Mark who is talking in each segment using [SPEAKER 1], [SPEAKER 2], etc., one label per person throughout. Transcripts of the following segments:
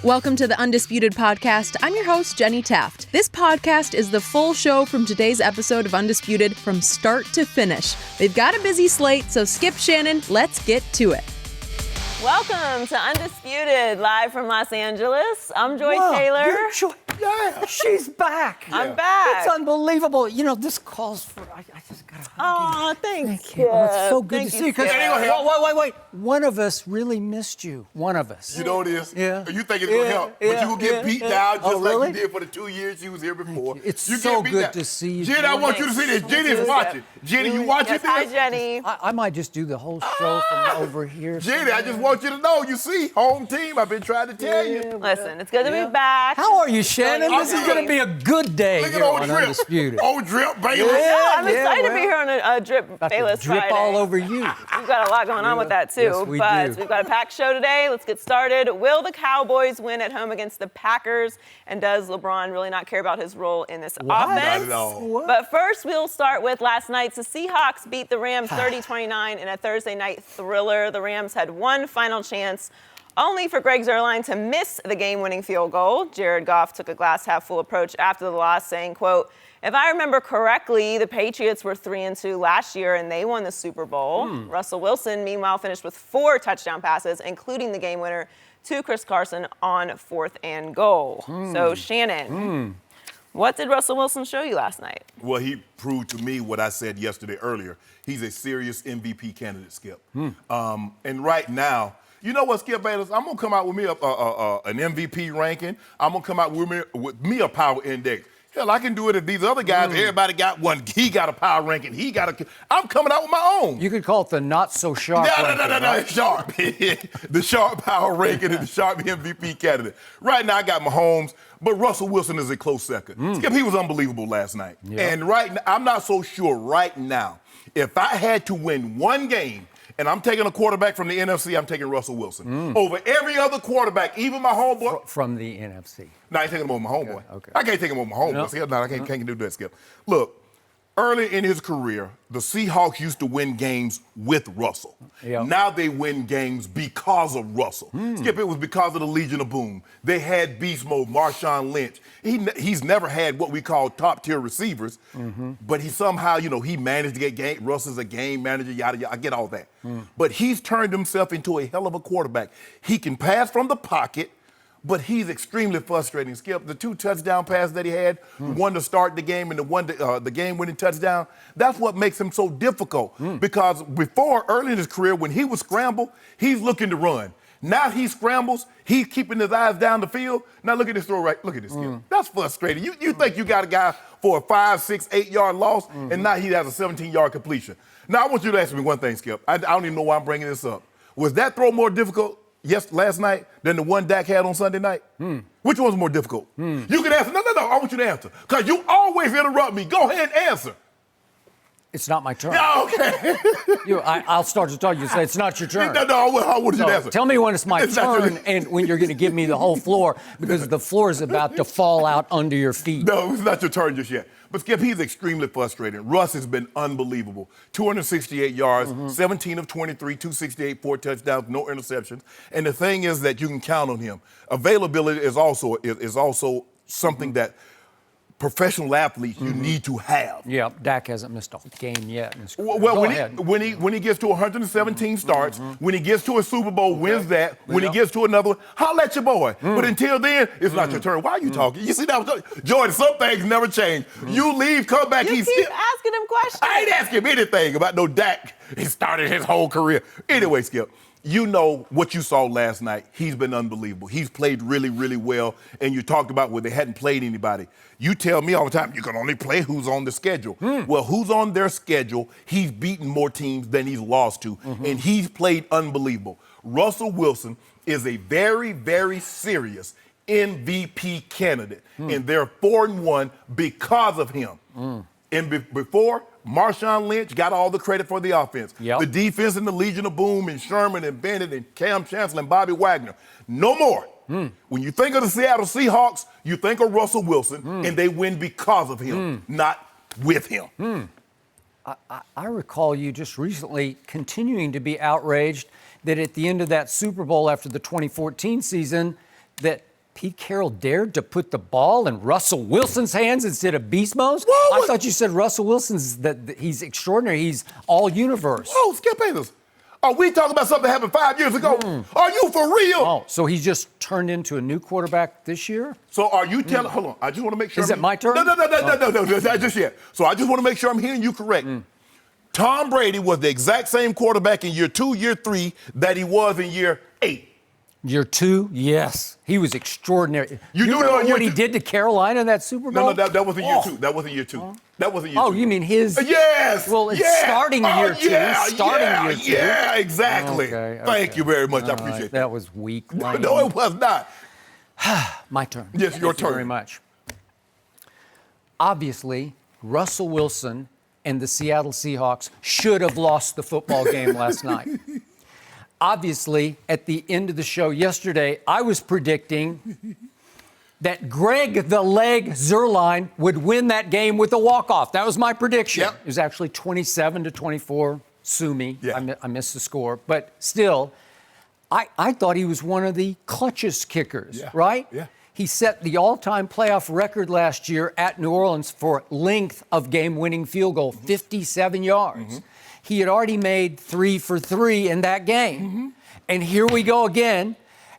[SPEAKER 1] Welcome to the Undisputed podcast. I'm your host, Jenny Taft. This podcast is the full show from today's episode of Undisputed from start to finish. They've got a busy slate, so skip Shannon, let's get to it.
[SPEAKER 2] Welcome to Undisputed, live from Los Angeles. I'm Joy Taylor.
[SPEAKER 3] Yeah, she's back.
[SPEAKER 2] I'm back.
[SPEAKER 3] It's unbelievable. You know, this calls for, I just got to hug you.
[SPEAKER 2] Thanks.
[SPEAKER 3] Oh, it's so good to see you.
[SPEAKER 2] Skip.
[SPEAKER 3] Wait. One of us really missed you. One of us.
[SPEAKER 4] You know what it is?
[SPEAKER 3] Yeah.
[SPEAKER 4] You think it's going to help, but you will get beat down just
[SPEAKER 3] really?
[SPEAKER 4] like you did for the 2 years she was here before.
[SPEAKER 3] It's
[SPEAKER 4] you
[SPEAKER 3] so
[SPEAKER 4] get beat
[SPEAKER 3] good
[SPEAKER 4] down.
[SPEAKER 3] to see you.
[SPEAKER 4] Jenny, I want you to see this. Jenny's watching. Jenny, you watching
[SPEAKER 2] Yes,
[SPEAKER 4] this?
[SPEAKER 2] hi, Jenny.
[SPEAKER 3] I might just do the whole show from over here.
[SPEAKER 4] Jenny, I just want you to know, you see, home team, I've been trying to tell you.
[SPEAKER 2] Listen, it's good to be back.
[SPEAKER 3] How are you, Shannon?
[SPEAKER 2] I'm
[SPEAKER 3] This is
[SPEAKER 2] good.
[SPEAKER 3] going to be a good day
[SPEAKER 4] Look
[SPEAKER 3] here
[SPEAKER 4] at old
[SPEAKER 3] on
[SPEAKER 4] Drip.
[SPEAKER 3] Undisputed.
[SPEAKER 4] Old Drip, Bayless.
[SPEAKER 2] I'm excited to be here on a Drip
[SPEAKER 3] About to
[SPEAKER 2] Bayless
[SPEAKER 3] drip
[SPEAKER 2] Friday.
[SPEAKER 3] all over you.
[SPEAKER 2] We've got a lot going on with that, too.
[SPEAKER 3] Yes, we
[SPEAKER 2] but
[SPEAKER 3] do.
[SPEAKER 2] we've got a packed show today. Let's get started. Will the Cowboys win at home against the Packers? And does LeBron really not care about his role in this offense?
[SPEAKER 4] Not at all.
[SPEAKER 3] What?
[SPEAKER 2] But first, we'll start with last night's. The Seahawks beat the Rams 30-29 in a Thursday night thriller. The Rams had one final chance, only for Greg Zuerlein to miss the game-winning field goal. Jared Goff took a glass-half-full approach after the loss, saying, quote, "If I remember correctly, the Patriots were 3-2 last year, and they won the Super Bowl." Russell Wilson, meanwhile, finished with 4 touchdown passes, including the game winner to Chris Carson on 4th and goal. So, Shannon, what did Russell Wilson show you last night?
[SPEAKER 4] Well, he proved to me what I said yesterday earlier. He's a serious MVP candidate, Skip. And right now, you know what, Skip Bayless? I'm going to come out with me an MVP ranking. I'm going to come out with me a power index. Hell, I can do it if these other guys, everybody got one. He got a power ranking. I'm coming out with my own.
[SPEAKER 3] You could call it the not-so-sharp ranking,
[SPEAKER 4] No,
[SPEAKER 3] right?
[SPEAKER 4] it's sharp. The sharp power ranking and the sharp MVP candidate. Right now, I got Mahomes, but Russell Wilson is a close second. Skip, he was unbelievable last night.
[SPEAKER 3] Yeah.
[SPEAKER 4] And right now, I'm not so sure right now. If I had to win one game, and I'm taking a quarterback from the NFC, I'm taking Russell Wilson. Over every other quarterback, even my homeboy.
[SPEAKER 3] From the NFC.
[SPEAKER 4] No, I ain't taking him over my homeboy.
[SPEAKER 3] Okay.
[SPEAKER 4] I can't take him over my homeboy.
[SPEAKER 3] No.
[SPEAKER 4] Skip, no, I can't do that, Skip. Look, early in his career, the Seahawks used to win games with Russell.
[SPEAKER 3] Yep.
[SPEAKER 4] Now they win games because of Russell. Skip, it was because of the Legion of Boom. They had beast mode, Marshawn Lynch. He's never had what we call top-tier receivers, but he somehow, he managed to get Russell's a game manager, yada, yada. I get all that. But he's turned himself into a hell of a quarterback. He can pass from the pocket, but he's extremely frustrating. Skip, the 2 touchdown passes that he had, one to start the game and the game-winning touchdown, that's what makes him so difficult. Because early in his career, when he would scramble, he's looking to run. Now he scrambles, he's keeping his eyes down the field. Now look at this throw look at this, Skip. That's frustrating. You think you got a guy for a 5, 6, 8-yard loss, and now he has a 17-yard completion. Now I want you to ask me one thing, Skip. I don't even know why I'm bringing this up. Was that throw more difficult last night than the one Dak had on Sunday night? Which one's more difficult? You can answer. No, I want you to answer. Because you always interrupt me. Go ahead and answer.
[SPEAKER 3] It's not my turn.
[SPEAKER 4] Yeah, okay.
[SPEAKER 3] I'll start to talk. You say it's not your turn.
[SPEAKER 4] No, I want you to answer.
[SPEAKER 3] Tell me when it's my
[SPEAKER 4] It's not
[SPEAKER 3] turn
[SPEAKER 4] your-
[SPEAKER 3] and when you're going to give me the whole floor because the floor is about to fall out under your feet.
[SPEAKER 4] No, it's not your turn just yet. But Skip, he's extremely frustrating. Russ has been unbelievable. 268 yards, 17 of 23, 268, 4 touchdowns, no interceptions. And the thing is that you can count on him. Availability is also something that professional athletes you need to have.
[SPEAKER 3] Yeah, Dak hasn't missed a game yet. in his career.
[SPEAKER 4] Well,
[SPEAKER 3] Go
[SPEAKER 4] when
[SPEAKER 3] ahead.
[SPEAKER 4] he gets to 117 starts, when he gets to a Super Bowl, wins that. When he gets to another one, holla at your boy. But until then, it's not your turn. Why are you talking? You see that, Jordan? Some things never change. You leave, come back.
[SPEAKER 2] You
[SPEAKER 4] He's
[SPEAKER 2] keep
[SPEAKER 4] still.
[SPEAKER 2] asking him questions.
[SPEAKER 4] I ain't asking him anything about no Dak. He started his whole career. Anyway, Skip, you know what you saw last night. He's been unbelievable. He's played really, really well. And you talked about where they hadn't played anybody. You tell me all the time, you can only play who's on the schedule. Well, who's on their schedule, he's beaten more teams than he's lost to. And he's played unbelievable. Russell Wilson is a very, very serious MVP candidate. And they're 4-1 because of him. And before, Marshawn Lynch got all the credit for the offense.
[SPEAKER 3] Yep.
[SPEAKER 4] The defense and the Legion of Boom and Sherman and Bennett and Cam Chancellor and Bobby Wagner. No more. When you think of the Seattle Seahawks, you think of Russell Wilson, and they win because of him, not with him.
[SPEAKER 3] I recall you just recently continuing to be outraged that at the end of that Super Bowl after the 2014 season, that Pete Carroll dared to put the ball in Russell Wilson's hands instead of Beast Mode's?
[SPEAKER 4] Whoa,
[SPEAKER 3] I thought you said Russell Wilson's that he's extraordinary. He's all universe.
[SPEAKER 4] Whoa, Skip Bayless. Are we talking about something that happened 5 years ago? Are you for real?
[SPEAKER 3] Oh, so he's just turned into a new quarterback this year?
[SPEAKER 4] So are you telling? Hold on, I just want to make sure.
[SPEAKER 3] Is it my turn?
[SPEAKER 4] No, not just yet. So I just want to make sure I'm hearing you correct. Tom Brady was the exact same quarterback in year 2, year 3 that he was in year 8.
[SPEAKER 3] Year 2, yes. He was extraordinary.
[SPEAKER 4] You do
[SPEAKER 3] remember
[SPEAKER 4] know
[SPEAKER 3] what he did to Carolina in that Super Bowl?
[SPEAKER 4] No, that wasn't year 2. That wasn't year 2. That wasn't year 2.
[SPEAKER 3] Oh, you mean his?
[SPEAKER 4] Yes.
[SPEAKER 3] Well, it's starting year 2. Starting year 2.
[SPEAKER 4] Yeah, exactly.
[SPEAKER 3] Okay.
[SPEAKER 4] Thank you very much. I
[SPEAKER 3] All
[SPEAKER 4] appreciate
[SPEAKER 3] right,
[SPEAKER 4] that.
[SPEAKER 3] That was weak.
[SPEAKER 4] No, it was not.
[SPEAKER 3] My turn.
[SPEAKER 4] Yes, your
[SPEAKER 3] Thank you
[SPEAKER 4] turn.
[SPEAKER 3] very much. Obviously, Russell Wilson and the Seattle Seahawks should have lost the football game last night. Obviously, at the end of the show yesterday, I was predicting that Greg the Leg Zuerlein would win that game with a walk-off. That was my prediction.
[SPEAKER 4] Yep.
[SPEAKER 3] It was actually 27-24. Sue me.
[SPEAKER 4] Yeah.
[SPEAKER 3] I missed the score. But still, I thought he was one of the clutchest kickers, right?
[SPEAKER 4] Yeah.
[SPEAKER 3] He set the all-time playoff record last year at New Orleans for length of game-winning field goal, 57 yards. He had already made 3 for 3 in that game. And here we go again.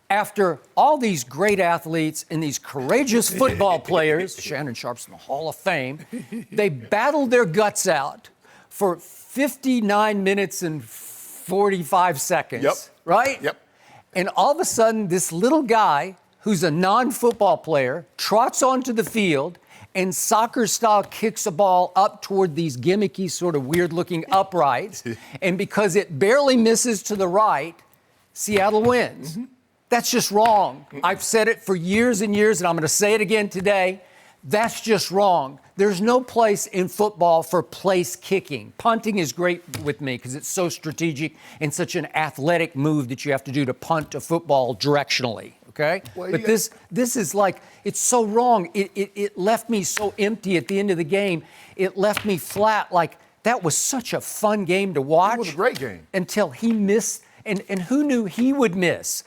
[SPEAKER 3] After all these great athletes and these courageous football players, Shannon Sharpe's in the Hall of Fame, they battled their guts out for 59 minutes and 45 seconds, right?
[SPEAKER 4] Yep.
[SPEAKER 3] And all of a sudden, this little guy who's a non-football player trots onto the field and soccer-style kicks a ball up toward these gimmicky, sort of weird-looking uprights. And because it barely misses to the right, Seattle wins. That's just wrong. I've said it for years and years, and I'm going to say it again today. That's just wrong. There's no place in football for place kicking. Punting is great with me because it's so strategic and such an athletic move that you have to do to punt a football directionally. Okay?
[SPEAKER 4] Well,
[SPEAKER 3] but this is like, it's so wrong. It left me so empty at the end of the game. It left me flat. Like, that was such a fun game to watch.
[SPEAKER 4] It was a great game.
[SPEAKER 3] Until he missed, and who knew he would miss?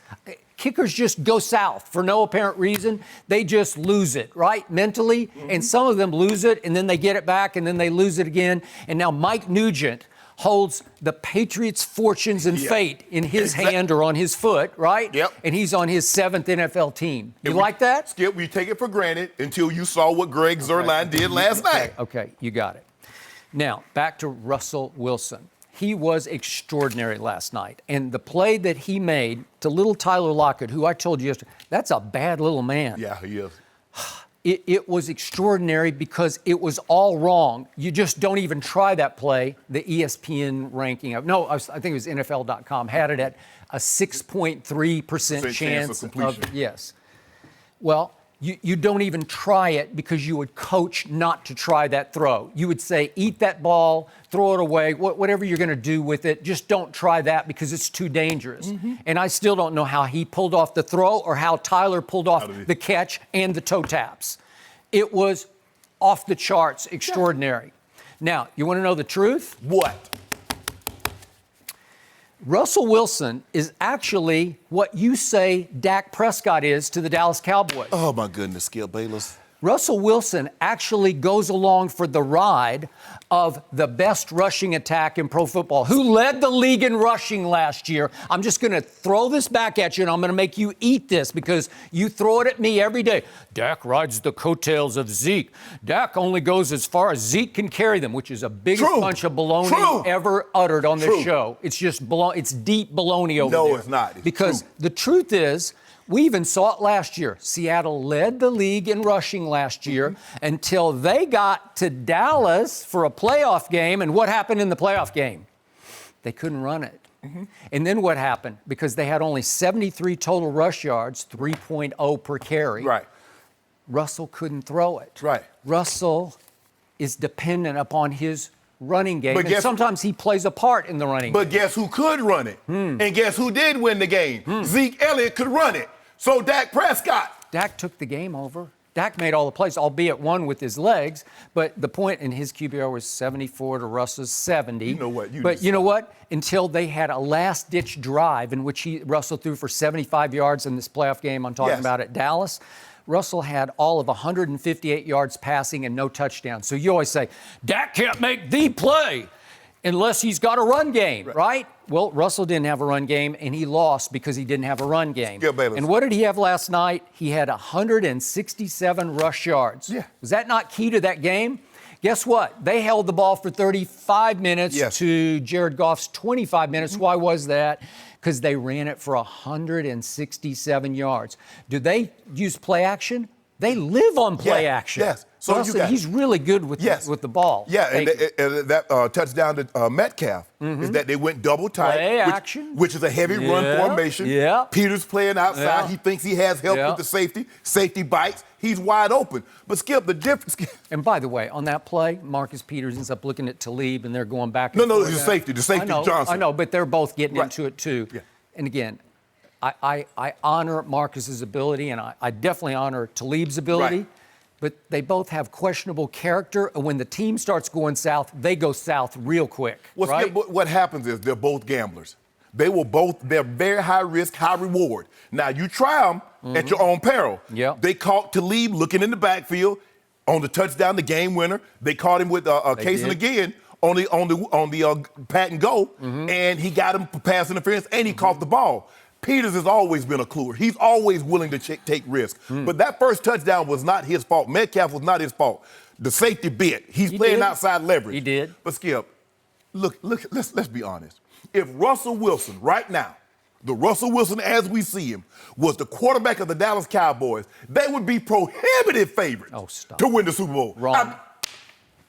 [SPEAKER 3] Kickers just go south for no apparent reason. They just lose it, right? Mentally. And some of them lose it, and then they get it back, and then they lose it again. And now Mike Nugent holds the Patriots' fortunes and fate in his hand or on his foot, right?
[SPEAKER 4] Yep.
[SPEAKER 3] And he's on his 7th NFL team. You like that?
[SPEAKER 4] Skip, we take it for granted until you saw what Greg Zuerlein did last night.
[SPEAKER 3] Okay, you got it. Now, back to Russell Wilson. He was extraordinary last night. And the play that he made to little Tyler Lockett, who I told you yesterday, that's a bad little man.
[SPEAKER 4] Yeah, he is.
[SPEAKER 3] It was extraordinary because it was all wrong. You just don't even try that play. The ESPN ranking I think it was NFL.com, had it at a 6.3% chance
[SPEAKER 4] of completion.
[SPEAKER 3] Yes. Well, you don't even try it because you would coach not to try that throw. You would say, eat that ball, throw it away, whatever you're going to do with it, just don't try that because it's too dangerous. And I still don't know how he pulled off the throw or how Tyler pulled off the catch and the toe taps. It was off the charts, extraordinary. Now, you want to know the truth?
[SPEAKER 4] What?
[SPEAKER 3] Russell Wilson is actually what you say Dak Prescott is to the Dallas Cowboys.
[SPEAKER 4] Oh, my goodness, Skip Bayless.
[SPEAKER 3] Russell Wilson actually goes along for the ride of the best rushing attack in pro football. Who led the league in rushing last year? I'm just going to throw this back at you, and I'm going to make you eat this because you throw it at me every day. Dak rides the coattails of Zeke. Dak only goes as far as Zeke can carry them, which is a biggest bunch of baloney ever uttered on this show. It's just it's deep baloney over there.
[SPEAKER 4] No, it's not. It's
[SPEAKER 3] because the truth is, we even saw it last year. Seattle led the league in rushing last year until they got to Dallas for a playoff game. And what happened in the playoff game? They couldn't run it. And then what happened? Because they had only 73 total rush yards, 3.0 per carry.
[SPEAKER 4] Right.
[SPEAKER 3] Russell couldn't throw it.
[SPEAKER 4] Right.
[SPEAKER 3] Russell is dependent upon his running game.
[SPEAKER 4] But
[SPEAKER 3] and sometimes he plays a part in the running game.
[SPEAKER 4] But guess who could run it? And guess who did win the game? Zeke Elliott could run it. So Dak Prescott.
[SPEAKER 3] Dak took the game over. Dak made all the plays, albeit one with his legs. But the point in his QBR was 74 to Russell's 70.
[SPEAKER 4] You know what?
[SPEAKER 3] You know what? Until they had a last-ditch drive in which Russell threw for 75 yards in this playoff game I'm talking about at Dallas. Russell had all of 158 yards passing and no touchdowns. So you always say, Dak can't make the play unless he's got a run game, right? Well, Russell didn't have a run game, and he lost because he didn't have a run game.
[SPEAKER 4] Yeah, Bayless.
[SPEAKER 3] And what did he have last night? He had 167 rush yards.
[SPEAKER 4] Yeah.
[SPEAKER 3] Was that not key to that game? Guess what? They held the ball for 35 minutes to Jared Goff's 25 minutes. Why was that? Because they ran it for 167 yards. Do they use play action? They live on play action.
[SPEAKER 4] Yes. So
[SPEAKER 3] Russell, he's really good with the ball.
[SPEAKER 4] Yeah, and that touchdown to Metcalf is that they went double tight,
[SPEAKER 3] Play action.
[SPEAKER 4] which is a heavy run formation.
[SPEAKER 3] Yeah.
[SPEAKER 4] Peters playing outside.
[SPEAKER 3] Yeah.
[SPEAKER 4] He thinks he has help with the safety. Safety bites. He's wide open. But Skip, the difference.
[SPEAKER 3] And by the way, on that play, Marcus Peters ends up looking at Talib, and they're going back and forth.
[SPEAKER 4] The safety. The safety Johnson.
[SPEAKER 3] I know, but they're both getting into it too.
[SPEAKER 4] Yeah.
[SPEAKER 3] And again, I honor Marcus's ability, and I definitely honor Talib's ability.
[SPEAKER 4] Right.
[SPEAKER 3] But they both have questionable character, and when the team starts going south, they go south real quick.
[SPEAKER 4] Well,
[SPEAKER 3] right?
[SPEAKER 4] Skip, what happens is they're both gamblers. They're very high risk, high reward. Now, you try them at your own peril.
[SPEAKER 3] Yeah.
[SPEAKER 4] They caught Talib looking in the backfield on the touchdown, the game winner. They caught him with Casey again on the pat and go, and he got him for pass interference, and he caught the ball. Peters has always been a cluer. He's always willing to take risks. But that first touchdown was not his fault. Metcalf was not his fault. The safety bit. He's playing outside leverage.
[SPEAKER 3] He did.
[SPEAKER 4] But Skip, look. Let's be honest. If Russell Wilson right now, the Russell Wilson as we see him, was the quarterback of the Dallas Cowboys, they would be prohibitive favorites to win the Super Bowl.
[SPEAKER 3] Wrong.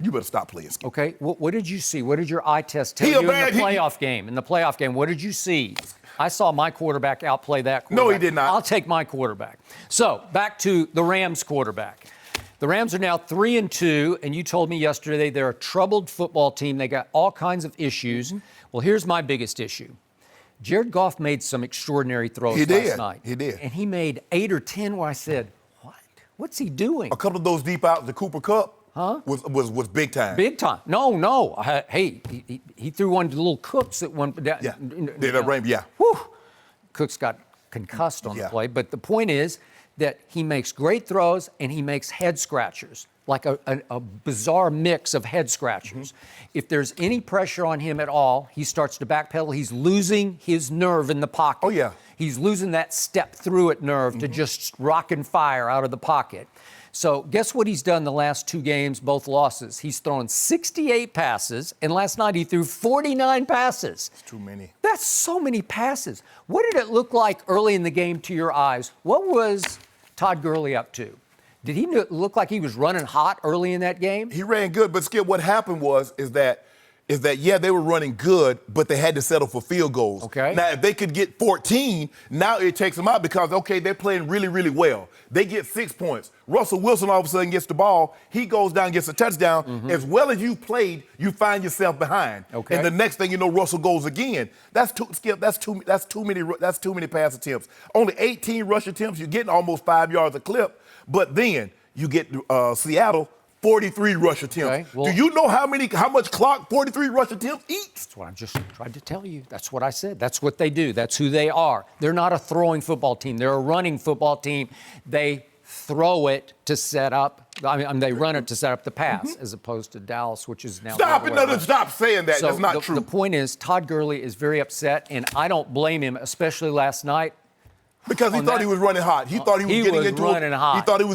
[SPEAKER 4] You better stop playing, Skip.
[SPEAKER 3] Okay. What did you see? What did your eye test tell you in the playoff game? In the playoff game, what did you see? I saw my quarterback outplay that quarterback.
[SPEAKER 4] No, he did not.
[SPEAKER 3] I'll take my quarterback. So, back to the Rams quarterback. The Rams are now 3-2, and you told me yesterday they're a troubled football team. They got all kinds of issues. Well, here's my biggest issue. Jared Goff made some extraordinary throws last night.
[SPEAKER 4] He did.
[SPEAKER 3] And he made 8 or 10 where I said, what? What's he doing?
[SPEAKER 4] A couple of those deep outs, the Cooper Kupp, was big time.
[SPEAKER 3] Big time. No. Hey, he threw one to little Cooks at one.
[SPEAKER 4] Whew.
[SPEAKER 3] Cooks got concussed on the play. But the point is that he makes great throws and he makes head scratchers, like a bizarre mix of head scratchers. If there's any pressure on him at all, he starts to backpedal. He's losing his nerve in the pocket.
[SPEAKER 4] Oh, yeah.
[SPEAKER 3] He's losing that step through it nerve to just rock and fire out of the pocket. So guess what he's done the last 2 games, both losses? He's thrown 68 passes, and last night he threw 49 passes.
[SPEAKER 4] It's too many.
[SPEAKER 3] That's so many passes. What did it look like early in the game to your eyes? What was Todd Gurley up to? Did he look like he was running hot early in that game?
[SPEAKER 4] He ran good, but Skip, what happened is that they were running good, but they had to settle for field goals.
[SPEAKER 3] Okay.
[SPEAKER 4] Now, if they could get 14, now it takes them out because, they're playing really, really well. They get 6 points. Russell Wilson all of a sudden gets the ball. He goes down, gets a touchdown. As well as you played, you find yourself behind.
[SPEAKER 3] Okay.
[SPEAKER 4] And the next thing you know, Russell goes again. That's too many pass attempts. Only 18 rush attempts. You're getting almost 5 yards a clip. But then you get Seattle, 43 rush attempts.
[SPEAKER 3] Okay, well,
[SPEAKER 4] do you know how much clock 43 rush attempts eat?
[SPEAKER 3] That's what I just tried to tell you. That's what I said. That's what they do. That's who they are. They're not a throwing football team. They're a running football team. They throw it to set up. They run it to set up the pass, as opposed to Dallas, which is now.
[SPEAKER 4] Stop saying that.
[SPEAKER 3] So
[SPEAKER 4] that's not true.
[SPEAKER 3] The point is, Todd Gurley is very upset, and I don't blame him, especially last night.
[SPEAKER 4] Because he thought he was running hot. He thought he was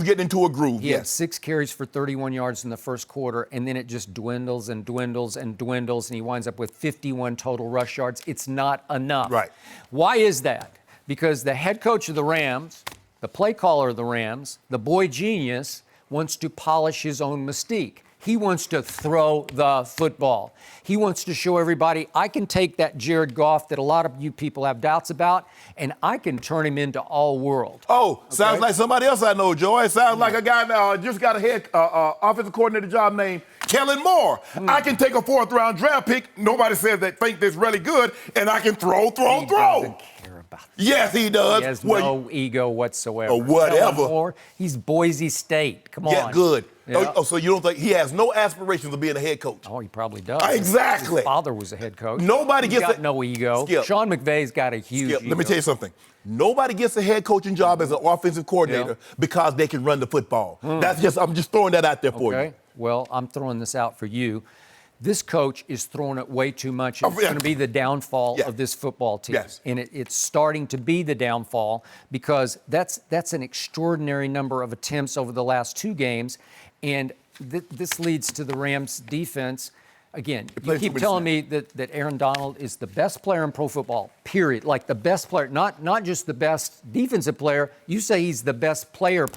[SPEAKER 4] getting into a groove.
[SPEAKER 3] He had 6 carries for 31 yards in the first quarter, and then it just dwindles and dwindles and dwindles, and he winds up with 51 total rush yards. It's not enough.
[SPEAKER 4] Right.
[SPEAKER 3] Why is that? Because the head coach of the Rams, the play caller of the Rams, the boy genius, wants to polish his own mystique. He wants to throw the football. He wants to show everybody, I can take that Jared Goff that a lot of you people have doubts about, and I can turn him into all-world.
[SPEAKER 4] Sounds like somebody else I know, Joy. It sounds like a guy that just got a head offensive coordinator job named Kellen Moore. I can take a 4th-round draft pick. Nobody says that think this really good, and I can throw.
[SPEAKER 3] He doesn't care about it.
[SPEAKER 4] Yes, he does.
[SPEAKER 3] He has no ego whatsoever.
[SPEAKER 4] Or whatever.
[SPEAKER 3] Tell him more. He's Boise State. Come on.
[SPEAKER 4] Yeah, good.
[SPEAKER 3] Yeah.
[SPEAKER 4] Oh, so you don't think he has no aspirations of being a head coach?
[SPEAKER 3] Oh, he probably does.
[SPEAKER 4] Exactly.
[SPEAKER 3] His father was a head coach.
[SPEAKER 4] Nobody
[SPEAKER 3] He's
[SPEAKER 4] gets
[SPEAKER 3] got no ego.
[SPEAKER 4] Skip.
[SPEAKER 3] Sean McVay's got a huge ego.
[SPEAKER 4] Let me tell you something. Nobody gets a head coaching job as an offensive coordinator because they can run the football. I'm just throwing that out there for you.
[SPEAKER 3] Okay. Well, I'm throwing this out for you. This coach is throwing it way too much. It's going to be the downfall of this football team.
[SPEAKER 4] Yes.
[SPEAKER 3] And it's starting to be the downfall because that's an extraordinary number of attempts over the last 2 games. And this leads to the Rams' defense. Again, you keep telling me that Aaron Donald is the best player in pro football, period. Like the best player, not just the best defensive player. You say he's the best player.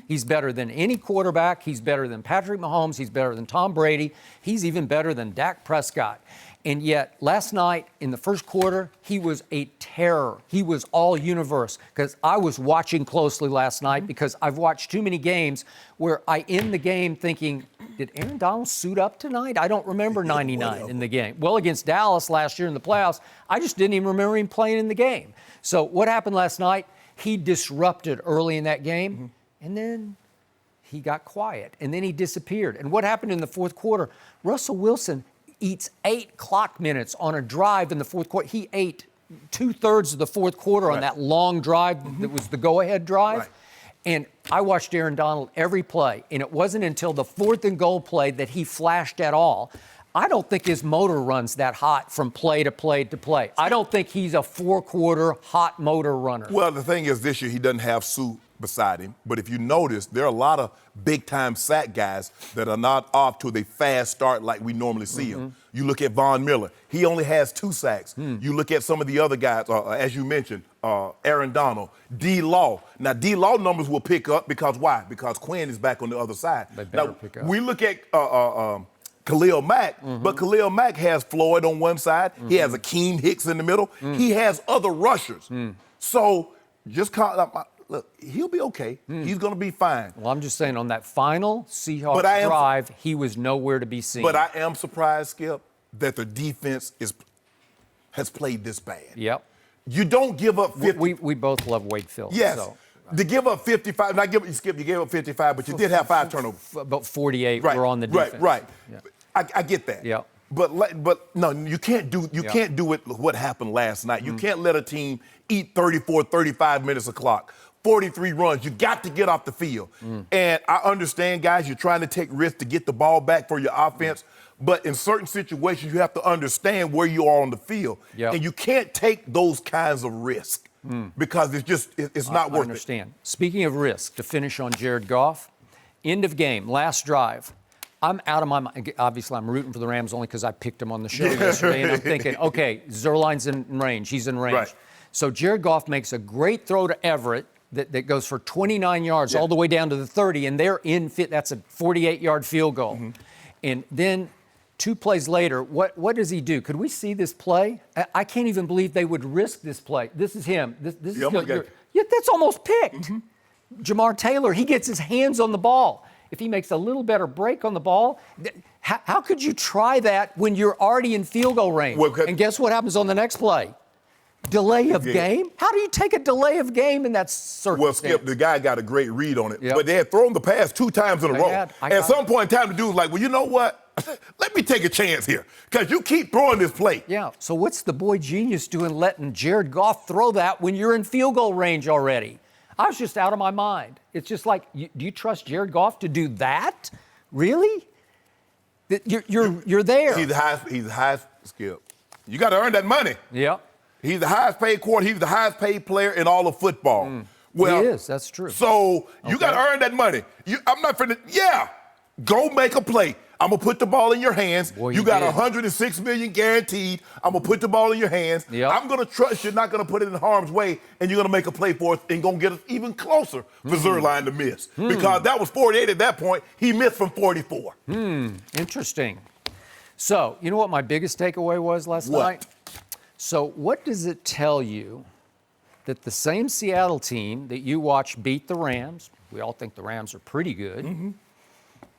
[SPEAKER 3] He's better than any quarterback. He's better than Patrick Mahomes. He's better than Tom Brady. He's even better than Dak Prescott. And yet, last night in the first quarter, he was a terror. He was all universe. Because I was watching closely last night because I've watched too many games where I end the game thinking, did Aaron Donald suit up tonight? I don't remember 99 in the game. Well, against Dallas last year in the playoffs, I just didn't even remember him playing in the game. So what happened last night? He disrupted early in that game, and then he got quiet, and then he disappeared. And what happened in the fourth quarter? Russell Wilson eats 8 clock minutes on a drive in the fourth quarter. He ate 2/3 of the fourth quarter on that long drive that was the go-ahead drive.
[SPEAKER 4] Right.
[SPEAKER 3] And I watched Aaron Donald every play, and it wasn't until the 4th and goal play that he flashed at all. I don't think his motor runs that hot from play to play to play. I don't think he's a 4-quarter hot motor runner.
[SPEAKER 4] Well, the thing is, this year he doesn't have Sue beside him. But if you notice, there are a lot of big-time sack guys that are not off to a fast start like we normally see them. You look at Von Miller. He only has 2 sacks. You look at some of the other guys, as you mentioned, Aaron Donald, D-Law. Now, D-Law numbers will pick up because why? Because Quinn is back on the other side.
[SPEAKER 3] They better
[SPEAKER 4] now,
[SPEAKER 3] pick up.
[SPEAKER 4] We look at Khalil Mack, but Khalil Mack has Floyd on one side. He has Akeem Hicks in the middle. He has other rushers. So just look, he'll be okay. He's going to be fine.
[SPEAKER 3] Well, I'm just saying on that final Seahawks drive, he was nowhere to be seen.
[SPEAKER 4] But I am surprised, Skip, that the defense has played this bad.
[SPEAKER 3] Yep.
[SPEAKER 4] You don't give up 50.
[SPEAKER 3] We both love Wade Phillips.
[SPEAKER 4] Yes.
[SPEAKER 3] So.
[SPEAKER 4] To give up 55, not give Skip, you gave up 55, but you did have 5 turnovers.
[SPEAKER 3] About 48 were on the defense.
[SPEAKER 4] Right.
[SPEAKER 3] Yeah.
[SPEAKER 4] I get that.
[SPEAKER 3] Yeah.
[SPEAKER 4] But no, you can't do it what happened last night. You can't let a team eat 34, 35 minutes of clock. 43 runs. You got to get off the field. And I understand, guys, you're trying to take risks to get the ball back for your offense. But in certain situations, you have to understand where you are on the field.
[SPEAKER 3] Yep.
[SPEAKER 4] And you can't take those kinds of risks because it's not worth it.
[SPEAKER 3] I understand. Speaking of risk, to finish on Jared Goff, end of game, last drive. I'm out of my mind. Obviously, I'm rooting for the Rams only because I picked him on the show yesterday. And I'm thinking, okay, Zerline's in range. He's in range.
[SPEAKER 4] Right.
[SPEAKER 3] So Jared Goff makes a great throw to Everett that goes for 29 yards all the way down to the 30, and they're in fit. That's a 48-yard field goal. And then 2 plays later, what does he do? Could we see this play? I can't even believe they would risk this play. This is him. This is that's almost picked. Jamar Taylor, he gets his hands on the ball. If he makes a little better break on the ball, how could you try that when you're already in field goal range? And guess what happens on the next play? Delay of game? How do you take a delay of game in that circumstance?
[SPEAKER 4] Well, Skip, the guy got a great read on it. But they had thrown the pass 2 times in a row. At some point in time, the dude was like, well, you know what? Let me take a chance here because you keep throwing this play.
[SPEAKER 3] Yeah, so what's the boy genius doing letting Jared Goff throw that when you're in field goal range already? I was just out of my mind. It's just like, do you trust Jared Goff to do that? Really? You're there.
[SPEAKER 4] He's the highest, Skip. You got to earn that money.
[SPEAKER 3] Yep.
[SPEAKER 4] He's the highest paid quarterback. He's the highest paid player in all of football. Well,
[SPEAKER 3] he is. That's true.
[SPEAKER 4] So you got to earn that money. I'm not finna. Yeah, go make a play. I'm gonna put the ball in your hands.
[SPEAKER 3] Boy,
[SPEAKER 4] you got $106 million guaranteed. I'm gonna put the ball in your hands.
[SPEAKER 3] Yep.
[SPEAKER 4] I'm gonna trust you're not gonna put it in harm's way, and you're gonna make a play for us and gonna get us even closer for Zerline to miss because that was 48 at that point. He missed from 44.
[SPEAKER 3] Interesting. So you know what my biggest takeaway was last night? So what does it tell you that the same Seattle team that you watch beat the Rams? We all think the Rams are pretty good.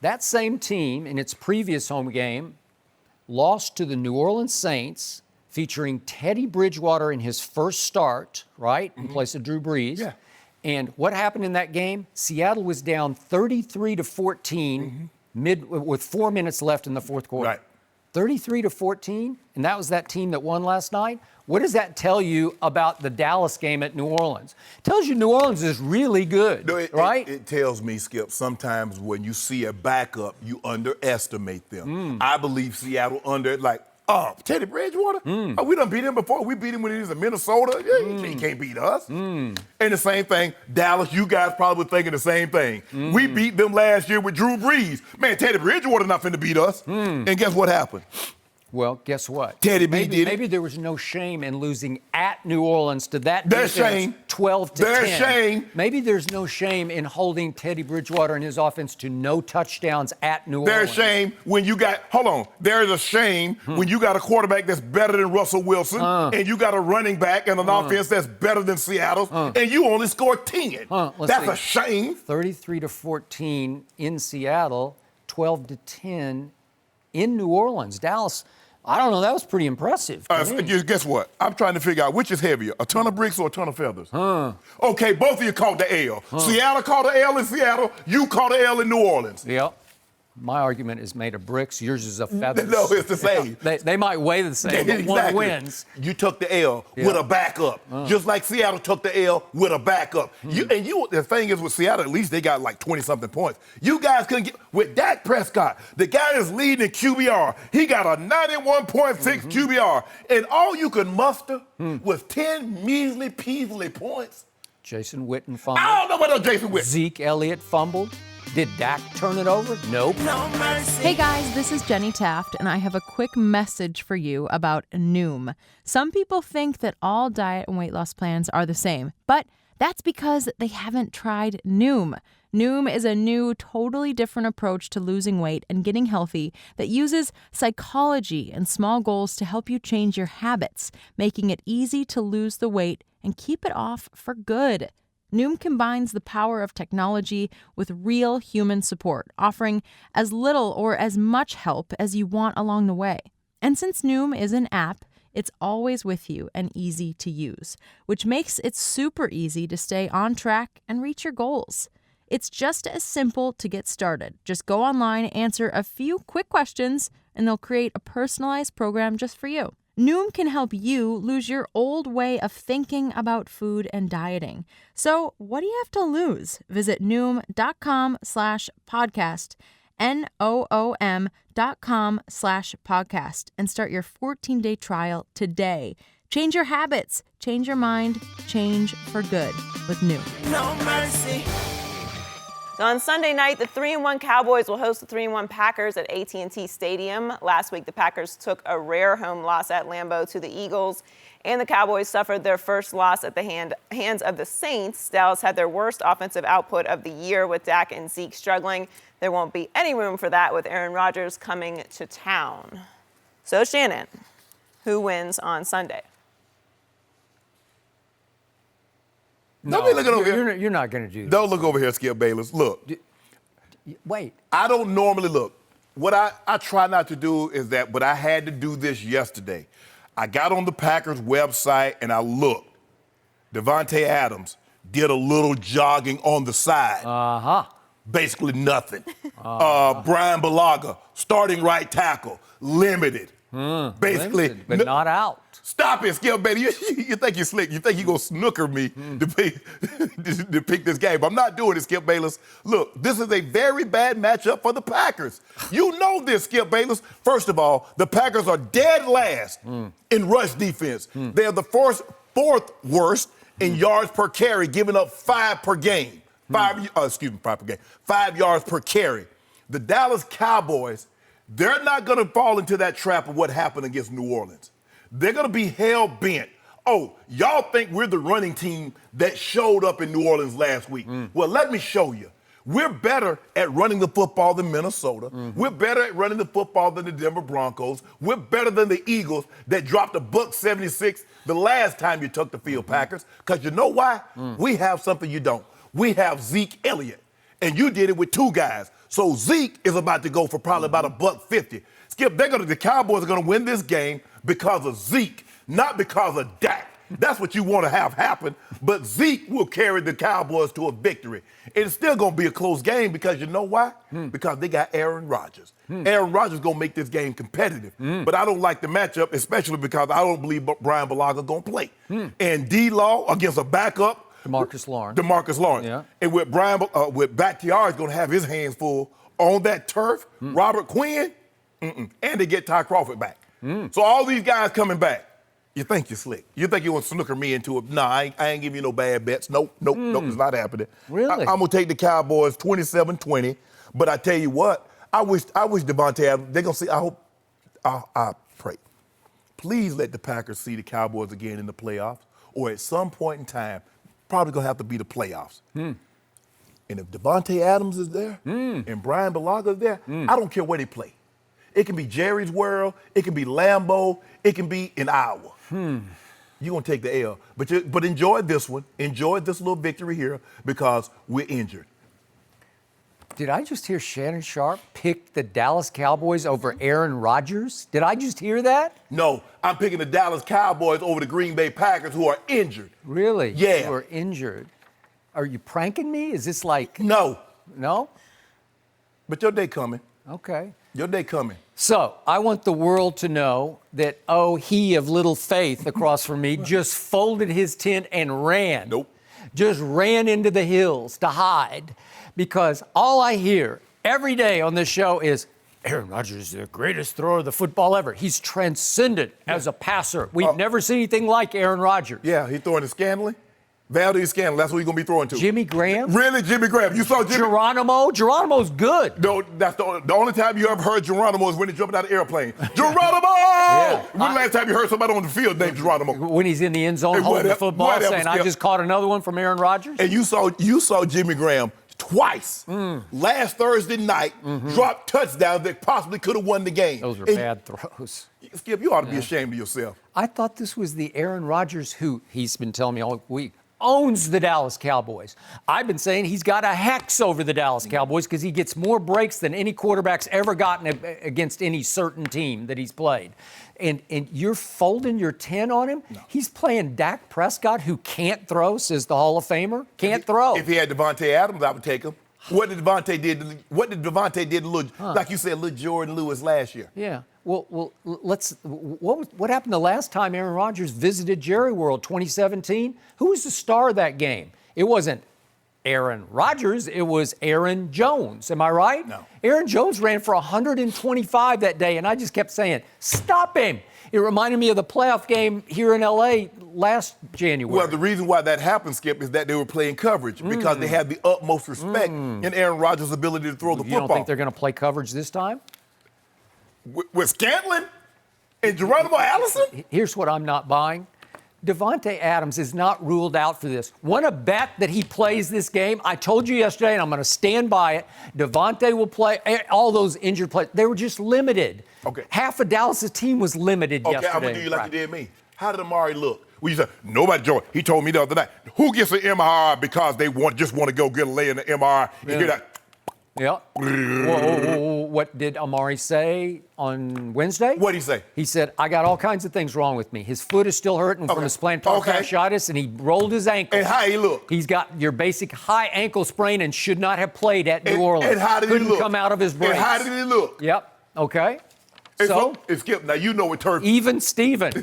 [SPEAKER 3] That same team in its previous home game lost to the New Orleans Saints featuring Teddy Bridgewater in his first start, right, in place of Drew Brees.
[SPEAKER 4] Yeah.
[SPEAKER 3] And what happened in that game? Seattle was down 33-14 with 4 minutes left in the fourth quarter.
[SPEAKER 4] Right.
[SPEAKER 3] 33-14, and that was that team that won last night. What does that tell you about the Dallas game at New Orleans? It tells you New Orleans is really good,
[SPEAKER 4] No,
[SPEAKER 3] right?
[SPEAKER 4] It tells me, Skip, sometimes when you see a backup, you underestimate them. I believe Seattle Teddy Bridgewater? Oh, we done beat him before. We beat him when he was in Minnesota. Yeah, he can't beat us. And the same thing, Dallas, you guys probably thinking the same thing. We beat them last year with Drew Brees. Man, Teddy Bridgewater not finna beat us. And guess what happened?
[SPEAKER 3] Well, guess what?
[SPEAKER 4] Teddy B did it.
[SPEAKER 3] Maybe there was no shame in losing at New Orleans to that
[SPEAKER 4] There's
[SPEAKER 3] defense,
[SPEAKER 4] shame.
[SPEAKER 3] 12-10.
[SPEAKER 4] There's shame.
[SPEAKER 3] Maybe there's no shame in holding Teddy Bridgewater and his offense to no touchdowns at New Orleans.
[SPEAKER 4] There's shame when you got, there's a shame when you got a quarterback that's better than Russell Wilson and you got a running back and an offense that's better than Seattle's and you only scored 10. That's a shame.
[SPEAKER 3] 33-14 in Seattle, 12-10 in New Orleans. Dallas, I don't know, that was pretty impressive.
[SPEAKER 4] Guess what? I'm trying to figure out which is heavier, a ton of bricks or a ton of feathers. Okay, both of you caught the L. Seattle caught the L in Seattle. You caught the L in New Orleans.
[SPEAKER 3] Yep. My argument is made of bricks. Yours is of feathers.
[SPEAKER 4] No, it's the same.
[SPEAKER 3] They might weigh the same, but one wins.
[SPEAKER 4] You took the L with a backup, just like Seattle took the L with a backup. The thing is with Seattle, at least they got like 20-something points. You guys couldn't get, with Dak Prescott, the guy is leading in QBR. He got a 91.6 QBR, and all you could muster was 10 measly points.
[SPEAKER 3] Jason Witten fumbled.
[SPEAKER 4] I don't know about no Jason Witten.
[SPEAKER 3] Zeke Elliott fumbled. Did Dak turn it over? Nope.
[SPEAKER 5] No mercy.
[SPEAKER 1] Hey guys, this is Jenny Taft, and I have a quick message for you about Noom. Some people think that all diet and weight loss plans are the same, but that's because they haven't tried Noom. Noom is a new, totally different approach to losing weight and getting healthy that uses psychology and small goals to help you change your habits, making it easy to lose the weight and keep it off for good. Noom combines the power of technology with real human support, offering as little or as much help as you want along the way. And since Noom is an app, it's always with you and easy to use, which makes it super easy to stay on track and reach your goals. It's just as simple to get started. Just go online, answer a few quick questions, and they'll create a personalized program just for you. Noom can help you lose your old way of thinking about food and dieting. So what do you have to lose? Visit Noom.com/podcast, NOOM.com/podcast, and start your 14-day trial today. Change your habits, change your mind, change for good with Noom.
[SPEAKER 5] No mercy.
[SPEAKER 2] So on Sunday night, the 3-1 Cowboys will host the 3-1 Packers at AT&T Stadium. Last week, the Packers took a rare home loss at Lambeau to the Eagles, and the Cowboys suffered their first loss at the hands of the Saints. Dallas had their worst offensive output of the year with Dak and Zeke struggling. There won't be any room for that with Aaron Rodgers coming to town. So Shannon, who wins on Sunday?
[SPEAKER 4] Don't be looking over here.
[SPEAKER 3] You're not going to do that.
[SPEAKER 4] Don't look over here, Skip Bayless. Look.
[SPEAKER 3] Wait.
[SPEAKER 4] I don't normally look. What I try not to do is that, but I had to do this yesterday. I got on the Packers website and I looked. Devontae Adams did a little jogging on the side. Basically nothing. Brian Bulaga, starting right tackle, limited. Basically.
[SPEAKER 3] Limited, but not out.
[SPEAKER 4] Stop it, Skip Bailey. You think you're slick. You think you're going to snooker me to pick this game. I'm not doing it, Skip Bayless. Look, this is a very bad matchup for the Packers. You know this, Skip Bayless. First of all, the Packers are dead last in rush defense. They're the fourth worst in yards per carry, giving up 5 per game. 5 per game. 5 yards per carry. The Dallas Cowboys, they're not going to fall into that trap of what happened against New Orleans. They're going to be hell-bent. Oh, y'all think we're the running team that showed up in New Orleans last week. Well, let me show you. We're better at running the football than Minnesota. We're better at running the football than the Denver Broncos. We're better than the Eagles that dropped a $176 the last time you took the field, Packers. Because you know why? We have something you don't. We have Zeke Elliott. And you did it with 2 guys. So Zeke is about to go for probably about $150. Skip, the Cowboys are going to win this game because of Zeke, not because of Dak. That's what you want to have happen, but Zeke will carry the Cowboys to a victory. It's still going to be a close game because you know why? Because they got Aaron Rodgers. Aaron Rodgers going to make this game competitive, but I don't like the matchup, especially because I don't believe Brian Bulaga going to play. And D-Law against a backup,
[SPEAKER 3] DeMarcus Lawrence.
[SPEAKER 4] Yeah. And with with Bakhtiari is going to have his hands full on that turf. Robert Quinn, and they get Ty Crawford back. So all these guys coming back. You think you're slick. You think you want to snooker me into it. Nah, I ain't giving you no bad bets. Nope, it's not happening.
[SPEAKER 3] Really?
[SPEAKER 4] I'm going to take the Cowboys 27-20. But I tell you what, I wish Devontae Adams, they're going to see, I pray. Please let the Packers see the Cowboys again in the playoffs, or at some point in time, probably going to have to be the playoffs. And if Devontae Adams is there and Brian Bulaga is there, I don't care where they play. It can be Jerry's World. It can be Lambeau. It can be in Iowa. You're going to take the L. But enjoy this one. Enjoy this little victory here because we're injured.
[SPEAKER 3] Did I just hear Shannon Sharpe pick the Dallas Cowboys over Aaron Rodgers? Did I just hear that?
[SPEAKER 4] No, I'm picking the Dallas Cowboys over the Green Bay Packers who are injured.
[SPEAKER 3] Really?
[SPEAKER 4] Yeah.
[SPEAKER 3] Who are injured. Are you pranking me? Is this like...
[SPEAKER 4] No.
[SPEAKER 3] No?
[SPEAKER 4] But your day coming.
[SPEAKER 3] Okay.
[SPEAKER 4] Your day coming.
[SPEAKER 3] So I want the world to know that, he of little faith across from me just folded his tent and ran.
[SPEAKER 4] Nope.
[SPEAKER 3] Just ran into the hills to hide because all I hear every day on this show is Aaron Rodgers is the greatest thrower of the football ever. He's transcendent as a passer. We've never seen anything like Aaron Rodgers.
[SPEAKER 4] Yeah, he's throwing to Scanlon. Valdez Scanlon, that's what he's going to be throwing to.
[SPEAKER 3] Jimmy Graham?
[SPEAKER 4] Really, Jimmy Graham? You saw Jimmy?
[SPEAKER 3] Geronimo? Geronimo's good.
[SPEAKER 4] No, that's the only time you ever heard Geronimo is when he's jumping out of the airplane. Geronimo! When the last time you heard somebody on the field named Geronimo?
[SPEAKER 3] When he's in the end zone holding the football saying, I just caught another one from Aaron Rodgers?
[SPEAKER 4] And you saw Jimmy Graham twice last Thursday night drop touchdowns that possibly could have won the game.
[SPEAKER 3] Those were bad throws.
[SPEAKER 4] Skip, you ought to be ashamed of yourself.
[SPEAKER 3] I thought this was the Aaron Rodgers who, he's been telling me all week, owns the Dallas Cowboys. I've been saying he's got a hex over the Dallas Cowboys because he gets more breaks than any quarterback's ever gotten against any certain team that he's played. And you're folding your 10 on him? No. He's playing Dak Prescott, who can't throw, says the Hall of Famer. Can't throw.
[SPEAKER 4] If he had Devontae Adams, I would take him. What did Devontae did to like you said, little Jordan Lewis last year?
[SPEAKER 3] Yeah. Well, let's. What happened the last time Aaron Rodgers visited Jerry World, 2017? Who was the star of that game? It wasn't Aaron Rodgers. It was Aaron Jones. Am I right?
[SPEAKER 4] No.
[SPEAKER 3] Aaron Jones ran for 125 that day, and I just kept saying, "Stop him." It reminded me of the playoff game here in L.A. last January.
[SPEAKER 4] Well, the reason why that happened, Skip, is that they were playing coverage because they had the utmost respect in Aaron Rodgers' ability to throw the football.
[SPEAKER 3] You don't think they're going to play coverage this time?
[SPEAKER 4] With Scantlin and Geronimo Allison?
[SPEAKER 3] Here's what I'm not buying. Devontae Adams is not ruled out for this. Want to bet that he plays this game? I told you yesterday, and I'm going to stand by it. Devontae will play. All those injured players, they were just limited.
[SPEAKER 4] Okay.
[SPEAKER 3] Half of Dallas' team was limited yesterday.
[SPEAKER 4] Okay, I'm going to do you like you did me. How did Amari look? Well, you said, nobody, Joey. He told me the other night, who gets an MRI because they just want to go get a lay in the MRI and hear that?
[SPEAKER 3] Yeah. Whoa, what did Amari say on Wednesday?
[SPEAKER 4] What did he say?
[SPEAKER 3] He said, I got all kinds of things wrong with me. His foot is still hurting from his plantar fasciitis, and he rolled his ankle.
[SPEAKER 4] And how he look?
[SPEAKER 3] He's got your basic high ankle sprain and should not have played at New Orleans.
[SPEAKER 4] And how did he look?
[SPEAKER 3] Couldn't come out of his brace.
[SPEAKER 4] And how did he look?
[SPEAKER 3] Yep. Okay.
[SPEAKER 4] It's Skip. Now you know what turf.
[SPEAKER 3] Even Steven.